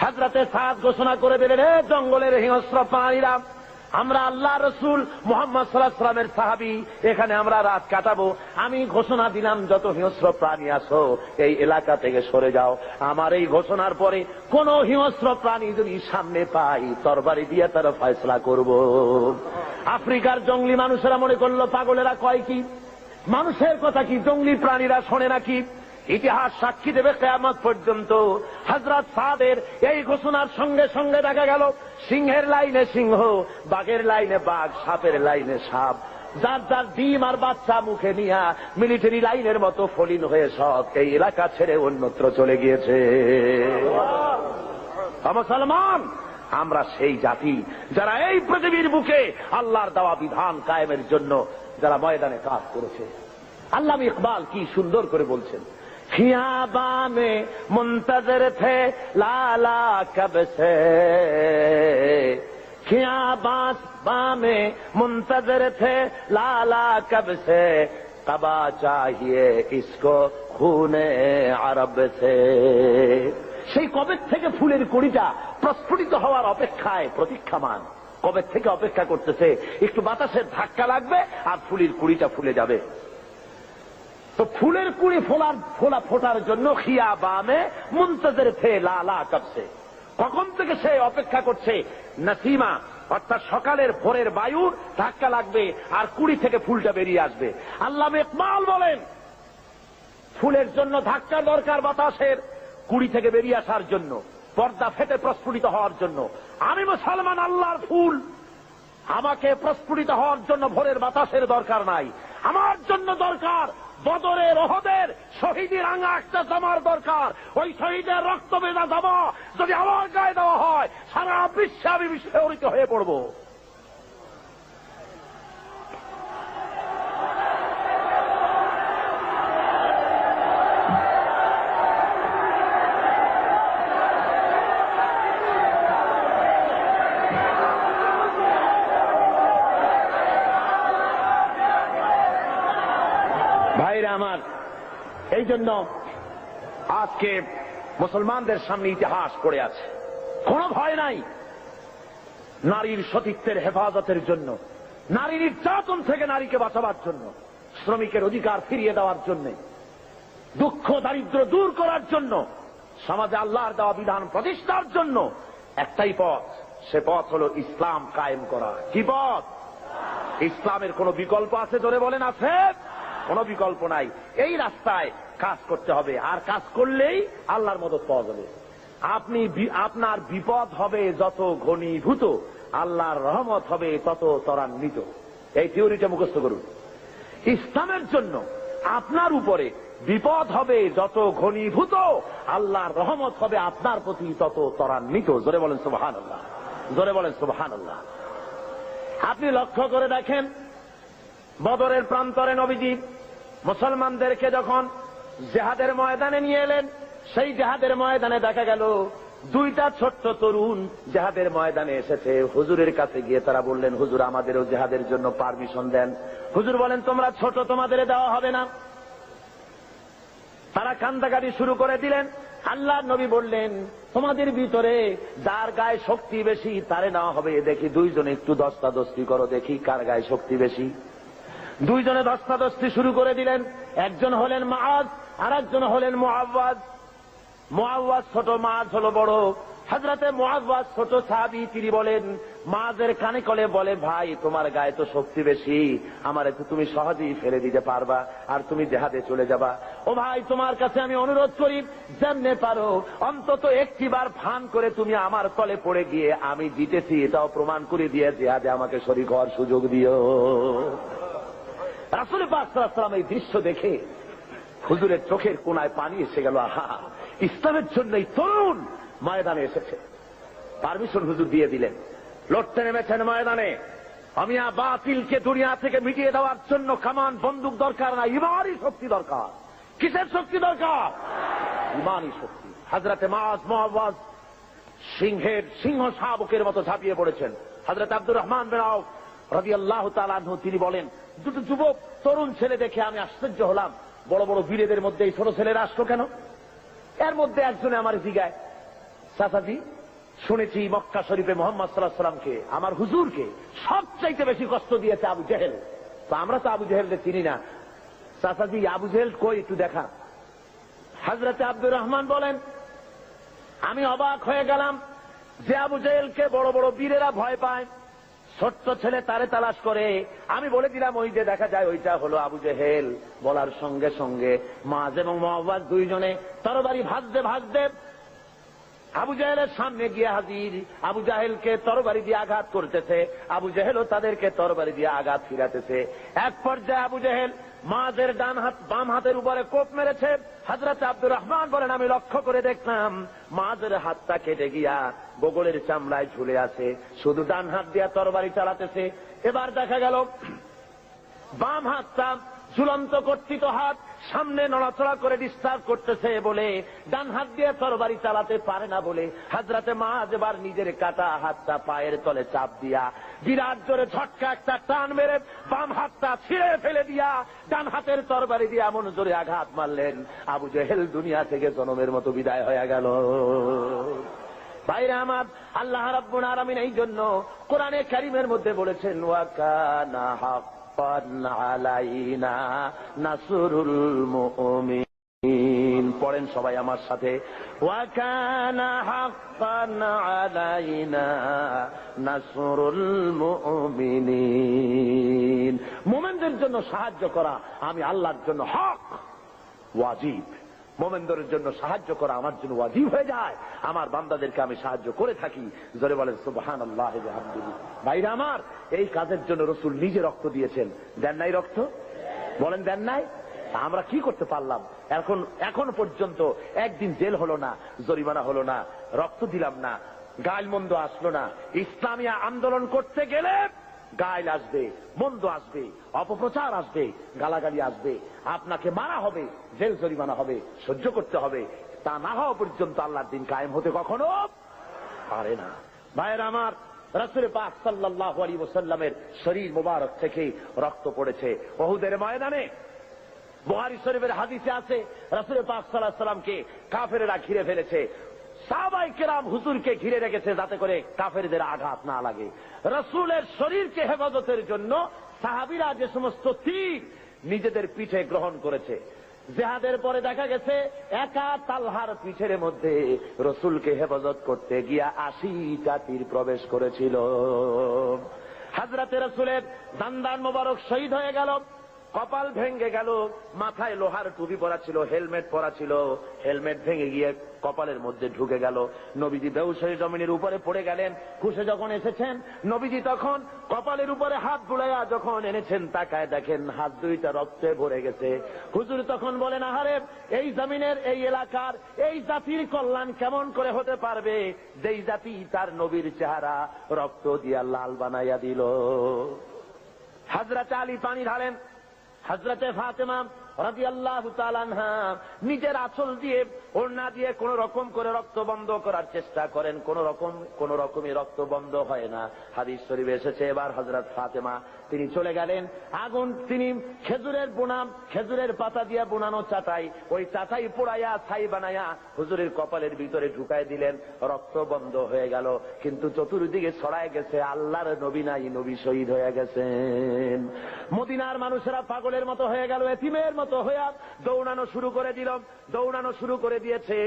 হযরতে সাদ ঘোষণা করে দিলেন, হে জঙ্গলের হিংস্র প্রাণীরা, আমরা আল্লাহ রসুল মুহাম্মদ সাল্লাল্লাহু আলাইহি ওয়াসাল্লামের সাহাবী, এখানে আমরা রাত কাটাবো। আমি ঘোষণা দিলাম, যত হিংস্র প্রাণী আসো এই এলাকা থেকে সরে যাও। আমার এই ঘোষণার পরে কোন হিংস্র প্রাণী যদি সামনে পাই, তরবারি দিয়ে তার ফয়সালা করব। আফ্রিকার জঙ্গলি মানুষেরা মনে করলো, পাগলেরা কয় কি, মানুষের কথা কি জঙ্গলি প্রাণীরা শোনে নাকি? ইতিহাস সাক্ষী দেবে কিয়ামত পর্যন্ত। হযরত সাদের এই ঘোষণার সঙ্গে সঙ্গে দেখা গেল সিংহের লাইনে সিংহ, বাঘের লাইনে বাঘ, সাপের লাইনে সাপ, যার যার ডিম আর বাচ্চা মুখে নিয়ে মিলিটারি লাইনের মতো ফলিন হয়ে সব এই এলাকা ছেড়ে অন্যত্র চলে গিয়েছে। মুসলমান, আমরা সেই জাতি যারা এই পৃথিবীর বুকে আল্লাহর দেওয়া বিধান কায়েমের জন্য যারা ময়দানে কাজ করেছে। আল্লামা ইকবাল কি সুন্দর করে বলছেন, खियाबा में मुंतजर थे लाला कब से, खियाबा में मुंतजर थे लाला कब से, कबा चाहिए इसको खूने अरब से। সেই কবে থেকে ফুলের কুড়িটা প্রস্ফুটিত হওয়ার অপেক্ষায় প্রতীক্ষামান, কবে থেকে অপেক্ষা করতেছে একটু বাতাসের ধাক্কা লাগবে আর ফুলের কুড়িটা ফুলে যাবে। তো ফুলের কুড়ি ফোটার জন্য খিয়াবামে মুনতাজির থে লালা কবসে, কখন থেকে সে অপেক্ষা করছে? নসিমা অর্থাৎ সকালের ভোরের বায়ু ধাক্কা লাগবে আর কুড়ি থেকে ফুলটা বেরিয়ে আসবে। আল্লামা ইকবাল বলেন, ফুলের জন্য ধাক্কা দরকার, বাতাসের কুড়ি থেকে বেরিয়ে আসার জন্য, পর্দা ফেটে প্রস্ফুটিত হওয়ার জন্য। আমি মুসলমান, আল্লাহর ফুল, আমাকে প্রস্ফুটিত হওয়ার জন্য ভোরের বাতাসের দরকার নাই। আমার জন্য দরকার বদরের, ওহদের শহীদের রাঙা একটা জামার দরকার। ওই শহীদের রক্ত ভেজা জামা যদি আমার গায়ে দেওয়া হয়, সারা বিশ্বে আমি বিস্ফোরিত হয়ে পড়ব। ভাইরা আমার, এই জন্য আজকে মুসলমানদের সামনে ইতিহাস পড়ে আছে, কোনো ভয় নাই। নারীর সতীত্বের হেফাজতের জন্য, নারীর নির্যাতন থেকে নারীকে বাঁচাবার জন্য, শ্রমিকের অধিকার ফিরিয়ে দেওয়ার জন্য, দুঃখ দারিদ্র দূর করার জন্য, সমাজে আল্লাহর দেওয়া বিধান প্রতিষ্ঠার জন্য একটাই পথ, সে পথ হল ইসলাম কায়েম করা। কি পথ? ইসলামের কোনো বিকল্প আছে? জোরে বলেন, আছে? কোনো বিকল্প নাই। এই রাস্তায় কাজ করতে হবে, আর কাজ করলেই আল্লাহর মদদ পাওয়া যাবে। আপনার বিপদ হবে যত ঘনীভূত, আল্লাহর রহমত হবে তত ত্বরান্বিত। এই থিওরিটা মুখস্থ করুন। ইসলামের জন্য আপনার উপরে বিপদ হবে যত ঘনীভূত, আল্লাহর রহমত হবে আপনার প্রতি তত ত্বরান্বিত। জোরে বলেন সুবহানাল্লাহ, জোরে বলেন সুবহানাল্লাহ। আপনি লক্ষ্য করে দেখেন, বদরের প্রান্তরে নবীজি মুসলমানদেরকে যখন জিহাদের ময়দানে নিয়ে এলেন, সেই জিহাদের ময়দানে দেখা গেল দুইটা ছোট্ট তরুণ জিহাদের ময়দানে এসেছে। হুজুরের কাছে গিয়ে তারা বললেন, হুজুর আমাদেরও জিহাদের জন্য পারমিশন দেন। হুজুর বলেন, তোমরা ছোট, তোমাদের দেওয়া হবে না। তারা কান্দাকাটি শুরু করে দিলেন। আল্লাহর নবী বললেন, তোমাদের ভিতরে যার গায়ে শক্তি বেশি তারে নেওয়া হবে। দেখি দুইজনে একটু দস্তাদস্তি করো, দেখি কার গায়ে শক্তি বেশি। দুইজনে দস্তাদস্তি শুরু করে দিলেন। একজন হলেন মুআজ, আর একজন হলেন মুআওয়াজ। মুআওয়াজ ছোট, মুআজ হলো বড়। হযরতে মুআওয়াজ ছোট সাহাবী, তিনি বলেন, মুআজের কানে কলে বলে, ভাই তোমার গায়ে তো শক্তি বেশি, আমারে তো তুমি সহজেই ফেলে দিতে পারবা, আর তুমি জিহাদে চলে যাবা। ও ভাই, তোমার কাছে আমি অনুরোধ করি, যেমনে পারো অন্তত একটিবার ভান করে তুমি আমার তলে পড়ে গিয়ে আমি জিতেছি এটাও প্রমাণ করে দিয়ে জিহাদে আমাকে শরীক হওয়ার সুযোগ দিও। রাসূল পাক সাল্লাল্লাহু আলাইহি ওয়াসাল্লাম এই দৃশ্য দেখে হুজুরের চোখের কোণায় পানি এসে গেল। আহা, ইসলামের জন্য এই তরুণ ময়দানে এসেছে। পারমিশন হুজুর দিয়ে দিলেন। লড়তে নেমেছেন ময়দানে। আমিয়া বাতিলকে দুনিয়া থেকে মিটিয়ে দেওয়ার জন্য কামান বন্দুক দরকার না, ইমানি শক্তি দরকার। কিসের শক্তি দরকার? ইমানি শক্তি। হযরতে মুআওয়াজ সিংহের সিংহ শাবকের মতো ঝাঁপিয়ে পড়েছেন। হযরত আব্দুর রহমান বিন আউফ রাদিয়াল্লাহু তাআলা আনহু তিনি বলেন, দুটো যুবক তরুণ ছেলে দেখে আমি আশ্চর্য হলাম, বড় বড় বীরেদের মধ্যে এই ছোট ছেলেরা আসলো কেন? এর মধ্যে একজনে আমার জিগায়, চাচাজি শুনেছি মক্কা শরীফে মুহাম্মদ সাল্লাল্লাহু আলাইহি ওয়াসাল্লামকে, আমার হুজুরকে সবচাইতে বেশি কষ্ট দিয়েছে আবু জেহেল। তো আমরা তো আবু জেহেলকে চিনি না, চাচাজি আবু জেহেল কই একটু দেখা। হযরতে আব্দুর রহমান বলেন, আমি অবাক হয়ে গেলাম যে আবু জেহেলকে বড় বড় বীরেরা ভয় পায়, ছোট্ট ছেলে তারে তালাশ করে। আমি বলে দিলাম, ওই যে দেখা যায় ওইটা হলো আবু জেহেল। বলার সঙ্গে সঙ্গে মুআজ এবং মুআওয়াজ দুইজনে তরবারি ভাজতে ভাজতে আবু জেহেলের সামনে গিয়ে হাজির। আবু জাহেলকে তরবারি দিয়ে আঘাত করতেছে, আবু জেহেলও তাদেরকে তরবারি দিয়ে আঘাত ফিরাতেছে। এক পর্যায়ে আবু জেহেল মুআজের ডান হাত বাম হাতের উপরে কোপ মেরেছে। হযরত আব্দুর রহমান বলেন, আমি লক্ষ্য করে দেখলাম মুআজের হাতটা কেটে গিয়া বগলের চামড়ায় ঝুলে আছে, শুধু ডান হাত দিয়ে তরবারি চালাতেছে। এবার দেখা গেল বাম হাতটা ঝুলন্ত কর্তৃত হাত, সামনে নড়াচড়া করে ডিস্টার্ব করতেছে বলে ডান হাত দিয়ে তরবারি চালাতে পারে না বলে হযরতে মুআজ এবার নিজের কাটা হাতটা পায়ের তলে চাপ দিয়া বিরাট জোরে ঝটকা একটা টান মেরে বাম হাতটা ছিঁড়ে ফেলে দিয়া ডান হাতের তরবারি দিয়ে এমন জোরে আঘাত মারলেন, আবু জেহেল দুনিয়া থেকে জনমের মতো বিদায় হয়ে গেল। ভাইরা আমার, আল্লাহ রাব্বুল আলামিন এই জন্য কোরআনে কারীমের মধ্যে বলেছেন, ওয়া কানা আলাইনা নাসরুল মুমিনিন। পড়েন সবাই আমার সাথে, ওয়া কানা হাক্কান আলাইনা নাসরুল মুমিনিন। মুমিনদের জন্য সাহায্য করা আমি আল্লাহর জন্য হক, ওয়াজিব। মুমিনদের জন্য সাহায্য করা আমার জন্য ওয়াজিব হয়ে যায়। আমার বান্দাদেরকে আমি সাহায্য করে থাকি। জোরে বলেন সুবহানাল্লাহি ওয়া বিহামদিহি। ভাইরা আমার, এই কাজের জন্য রাসূল নিজে রক্ত দিয়েছেন, দেন নাই রক্ত? বলেন দেন নাই? আমরা কি করতে পারলাম? এখন পর্যন্ত একদিন জেল হলো না, জরিমানা হলো না, রক্ত দিলাম না, গালমন্দ আসলো না। ইসলামী আন্দোলন করতে গেলে গাইল আসবে, মন্দ আসবে, অপপ্রচার আসবে, গালাগালি আসবে, আপনাকে মারা হবে, জেল জরিমানা হবে, সহ্য করতে হবে। তা না হওয়া পর্যন্ত আল্লাহর দিন কায়েম হতে কখনো পারে না। ভাইয়ের আমার, রাসূল পাক সাল্লাল্লাহু আলাইহি ওয়াসাল্লামের শরীর মোবারক থেকে রক্ত পড়েছে উহুদের ময়দানে। বুখারী শরীফের হাদিসে আছে, রাসূল পাক সাল্লাল্লাহু আলাইহি ওয়াসাল্লামকে কাফেররা ঘিরে ফেলেছে। সাহাবায়ে কেরাম হুজুরকে ঘিরে রেখেছে যাতে করে কাফেরদের আঘাত না লাগে। রাসূলের শরীরকে হেফাজতের জন্য সাহাবীরা যে সমস্ত তীর নিজেদের পিঠে গ্রহণ করেছে। জিহাদের পরে দেখা গেছে একা তালহার পিঠের মধ্যে রাসূলকে হেফাজত করতে গিয়া 80টা তীর প্রবেশ করেছিল। হযরতে রাসূলের দান্দান মোবারক শহীদ হয়ে গেল, কপাল ভেঙে গেল, মাথায় লোহার টুপি পরা ছিল, হেলমেট পরা ছিল, হেলমেট ভেঙে গিয়ে কপালের মধ্যে ঢুকে গেল। নবীজি বেহুশ হয়ে জমিনের উপরে পড়ে গেলেন। হুঁশে যখন এসেছেন, নবীজি তখন কপালের উপরে হাত বুলাইয়া যখন এনেছেন, তাকায় দেখেন হাত দুইটা রক্তে ভরে গেছে। হুজুর তখন বলেন, আহারে, এই জমিনের, এই এলাকার, এই জাতির কল্যাণ কেমন করে হতে পারবে যেই জাতি তার নবীর চেহারা রক্ত দিয়া লাল বানাইয়া দিল। হযরত আলী পানি ঢালেন, হযরতে ফাতেমা রাদিয়াল্লাহু তাআলা আনহা নিজের আঁচল দিয়ে, ওড়না দিয়ে কোন রকম করে রক্ত বন্ধ করার চেষ্টা করেন, কোন রকমই রক্ত বন্ধ হয় না। হাদিস শরীফে এসেছে, এবার হযরত ফাতেমা তিনি চলে গেলেন, আগুন, তিনি খেজুরের পাতা দিয়ে বোনানো চাটাই, ওই চাটাই পোড়াইয়া ছাই বানাইয়া হুজুরের কপালের ভিতরে ঢুকাই দিলেন, রক্ত বন্ধ হয়ে গেল। কিন্তু চতুর্দিকে ছড়ায় গেছে আল্লাহর নবী নাই, নবী শহীদ হয়ে গেছেন। মদিনার মানুষেরা পাগলের মতো হয়ে গেল, এতিমের মতো হয়ে দৌড়ানো শুরু করে দিল, দৌড়ানো শুরু করে দিয়েছে।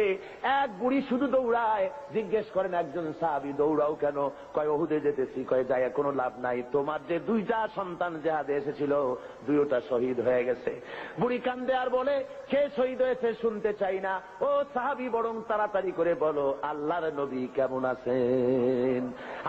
এক বুড়ি শুধু দৌড়ায়, জিজ্ঞেস করেন একজন সাহাবী, দৌড়াও কেন? কয় ওহুদে যেতেছি। কয় যায় কোনো লাভ নাই, তোমার যে দুইটা সন্তান জেহাদে এসেছিল দুইটা শহীদ হয়ে গেছে। বুড়ি কান্দে আর বলে, কে শহীদ হয়েছে শুনতে চাই না, ও সাহাবী বরং তাড়াতাড়ি করে বলো আল্লাহর নবী কেমন আছেন।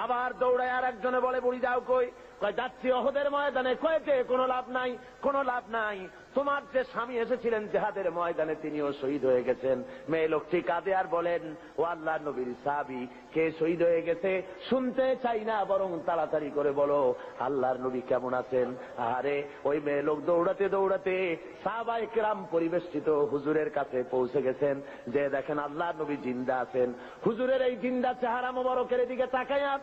আবার দৌড়ায় আর একজনে বলে, বুড়ি যাও কই? কয় যাচ্ছি ওহদের ময়দানে। কয়েছে কোনো লাভ নাই, কোনো লাভ নাই, তোমার যে স্বামী এসেছিলেন জেহাদের ময়দানে তিনিও শহীদ হয়ে গেছেন। মেয়ে লোকটি কাঁদে আর বলেন, ও আল্লাহর নবীর সাহাবী, কে শহীদ হয়ে গেছে শুনতে চাই না, বরং তাড়াতাড়ি করে বলো আল্লাহর নবী কেমন আছেন। আরে ওই মেয়ে লোক দৌড়াতে দৌড়াতে সাহাবায়ে কেরাম পরিবেষ্টিত হুজুরের কাছে পৌঁছে গেছেন, যে দেখেন আল্লাহর নবী জিন্দা আছেন। হুজুরের এই জিন্দা চেহারা মোবারকের দিকে তাকায়া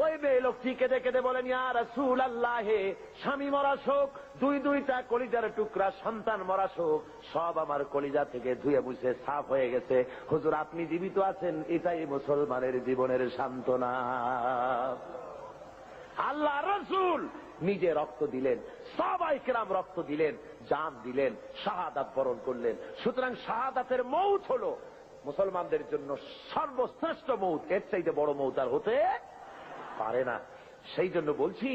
ওই মেয়ে লোকটি কেঁদে কেঁদে বলেন, ইয়া রাসূলুল্লাহ, স্বামী মরা শোক, দুইটা কলিজার টুকরা সন্তান মরা শোক, সব আমার কলিজা থেকে ধুয়ে মুছে সাফ হয়ে গেছে। হুজুর আপনি জীবিত আছেন, এটাই মুসলমানের জীবনের সান্ত্বনা। আল্লাহ রাসূল নিজে রক্ত দিলেন, সাহাবায়ে কেরাম রক্ত দিলেন, জান দিলেন, শাহাদাত বরণ করলেন। সুতরাং শাহাদাতের মউত হলো মুসলমানদের জন্য সর্বশ্রেষ্ঠ মউত, এর চাইতে বড় মউত আর হতে পারে না। সেই জন্য বলছি,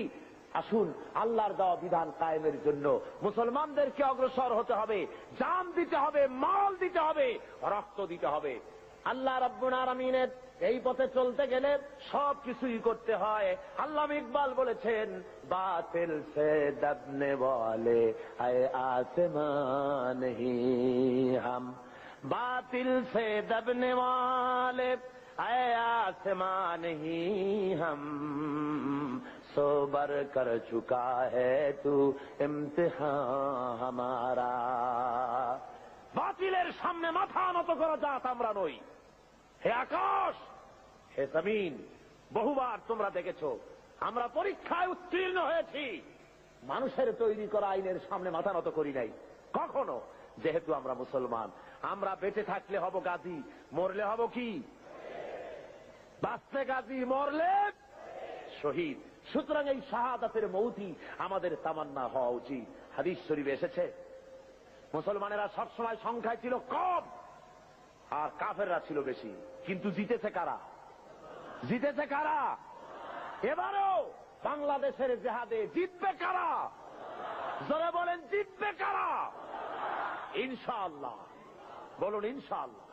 আসুন আল্লাহর দেওয়া বিধান কায়েমের জন্য মুসলমানদেরকে অগ্রসর হতে হবে, জান দিতে হবে, মাল দিতে হবে, রক্ত দিতে হবে। আল্লাহ রাব্বুল আলামিনের এই পথে চলতে গেলে সব কিছুই করতে হয়। আল্লামা ইকবাল বলেছেন, বাতিল সে দবনে ওয়ালে আয়ে আসমান হি হাম, বাতিল সে দবনে ওয়ালে আয়ে আসমান হি হাম, সোবার কর চুকা হ্যায় তু ইমতিহান হামারা। বাতিলের সামনে মাথা নত করা জাত আমরা নই। হে আকাশ, হে জমিন, বহুবার তোমরা দেখেছো আমরা পরীক্ষায় উত্তীর্ণ হয়েছি, মানুষের তৈরি করা আইনের সামনে মাথা নত করি নাই কখনো। যেহেতু আমরা মুসলমান, আমরা বেঁচে থাকলে হব গাজী, মরলে হব কি? বাঁচতে গাজী, মরলে শহীদ। সুতরাং এই শাহাদাতের মৌতি আমাদের তামান্না হওয়া উচিত। হাদিস শরীফে এসেছে, মুসলমানেরা সবসময় সংখ্যায় ছিল কম আর কাফেররা ছিল বেশি, কিন্তু জিতেছে কারা? জিতেছে কারা? এবারও বাংলাদেশের জেহাদে জিতবে কারা? যারা বলেন জিতবে কারা? ইনশাআল্লাহ, বলুন ইনশাআল্লাহ।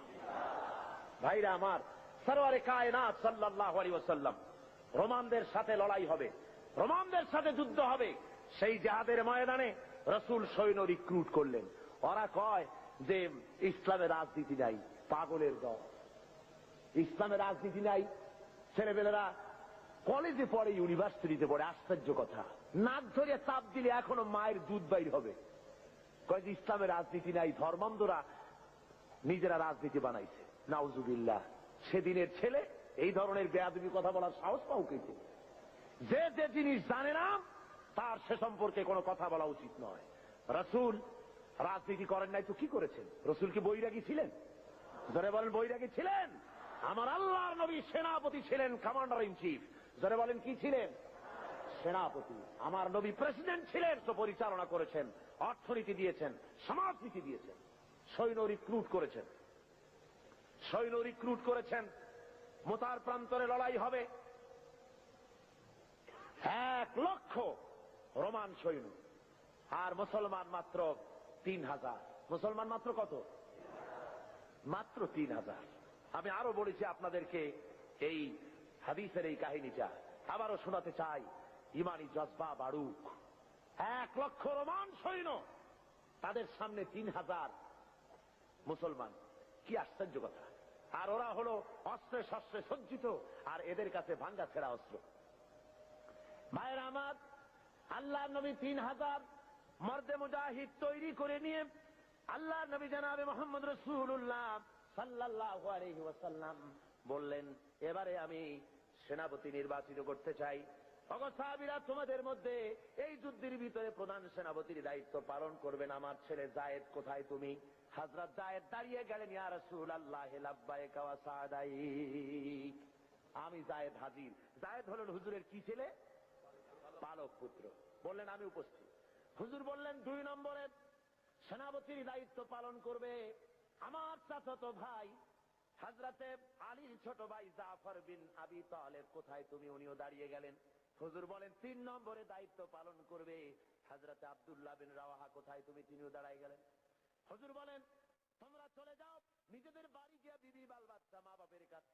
ভাইরা আমার, সরওয়ারে কায়নাত সাল্লাল্লাহু আলাইহি ওয়াসাল্লাম, রোমানদের সাথে লড়াই হবে, রোমানদের সাথে যুদ্ধ হবে। সেই জেহাদের ময়দানে রাসূল সৈন্য রিক্রুট করলেন। ওরা কয় যে ইসলামের রাজনীতি নাই, পাগলের দল, ইসলামের রাজনীতি নাই। ছেলেবেলেরা কলেজে পড়ে, ইউনিভার্সিটিতে পড়ে, আশ্চর্য কথা, নাক ধরে চাপ দিলে এখনো মায়ের দুধ বাইর হবে। কয় যে ইসলামের রাজনীতি নাই, ধর্মান্ধরা নিজেরা রাজনীতি বানাইছে। নাউজুবিল্লাহ। সেদিনের ছেলে এই ধরনের বেয়াদবি কথা বলার সাহস পাও কেছে? যে যে জিনিস জানে না তার সে সম্পর্কে কোনো কথা বলা উচিত নয়। রাসূল রাজনীতি করেন নাই তো কি করেছেন? রাসূল কি বৈরাগী ছিলেন? যারা বলেন বৈরাগী ছিলেন? আমার আল্লাহর নবী সেনাপতি ছিলেন, কমান্ডার ইন চিফ। যারা বলেন কি ছিলেন? সেনাপতি। আমার নবী প্রেসিডেন্ট ছিলেন, তো পরিচালনা করেছেন, অর্থনীতি দিয়েছেন, সমাজনীতি দিয়েছেন, সৈন্য রিক্রুট করেছেন, সৈন্য রিক্রুট করেছেন। মুতার প্রান্তরে লড়াই হবে। 1,00,000 রোমান সৈন্য, আর মুসলমান মাত্র 3,000। মুসলমান মাত্র কত? মাত্র 3,000। আমি আরো বলেছি আপনাদেরকে এই হাদিসের এই কাহিনীটা আবারও শোনাতে চাই, ইমানি জজবা বাড়ুক। 1,00,000 রোমান সৈন্য, তাদের সামনে 3,000 মুসলমান। কি আশ্চর্য কথা! আর ওরা হলো অস্ত্রে শস্ত্রে সজ্জিত, আর এদের কাছে ভাঙ্গা ছেঁড়া অস্ত্র। ভাইয়ের আমার, আল্লাহ নবী 3,000 মর্দে মুজাহিদ তৈরি করে নিয়ে আল্লাহ নবী জনাবে মুহাম্মদ রাসূলুল্লাহ সাল্লাল্লাহু আলাইহি ওয়াসাল্লাম বললেন, এবারে আমি সেনাপতি নির্বাচিত করতে চাই। ওগো সাহাবীরা, তোমাদের মধ্যে এই যুদ্ধের ভিতরে প্রধান সেনাপতির দায়িত্ব পালন করবেন আমার ছেলে যায়েদ। কোথায় তুমি? হযরত যায়েদ দাঁড়িয়ে গেলেন, ইয়া রাসূলুল্লাহ লাব্বাইকা ওয়া সাদাইক। আমি যায়েদ হাজির। যায়েদ হলেন হুজুরের কি ছেলে? পালক পুত্র। বললেন আমি উপস্থিত। হুজুর বললেন, 2 নম্বরে সেনাপতির দায়িত্ব পালন করবে আমার চাচাতো ভাই হযরতে আলীর ছোট ভাই জাফর বিন আবি তালেব। কোথায় তুমি? উনিও দাঁড়িয়ে গেলেন। হুজুর বলেন, 3 নম্বরে দায়িত্ব পালন করবে হযরতে আব্দুল্লাহ বিন রাওয়াহা। কোথায় তুমি? তিনিও দাঁড়ায় গেলেন। হুজুর বলেন, তোমরা চলে যাও, নিজেদের বাড়ি গিয়ে বিবি বাল বাচ্চা মা বাপের কাছে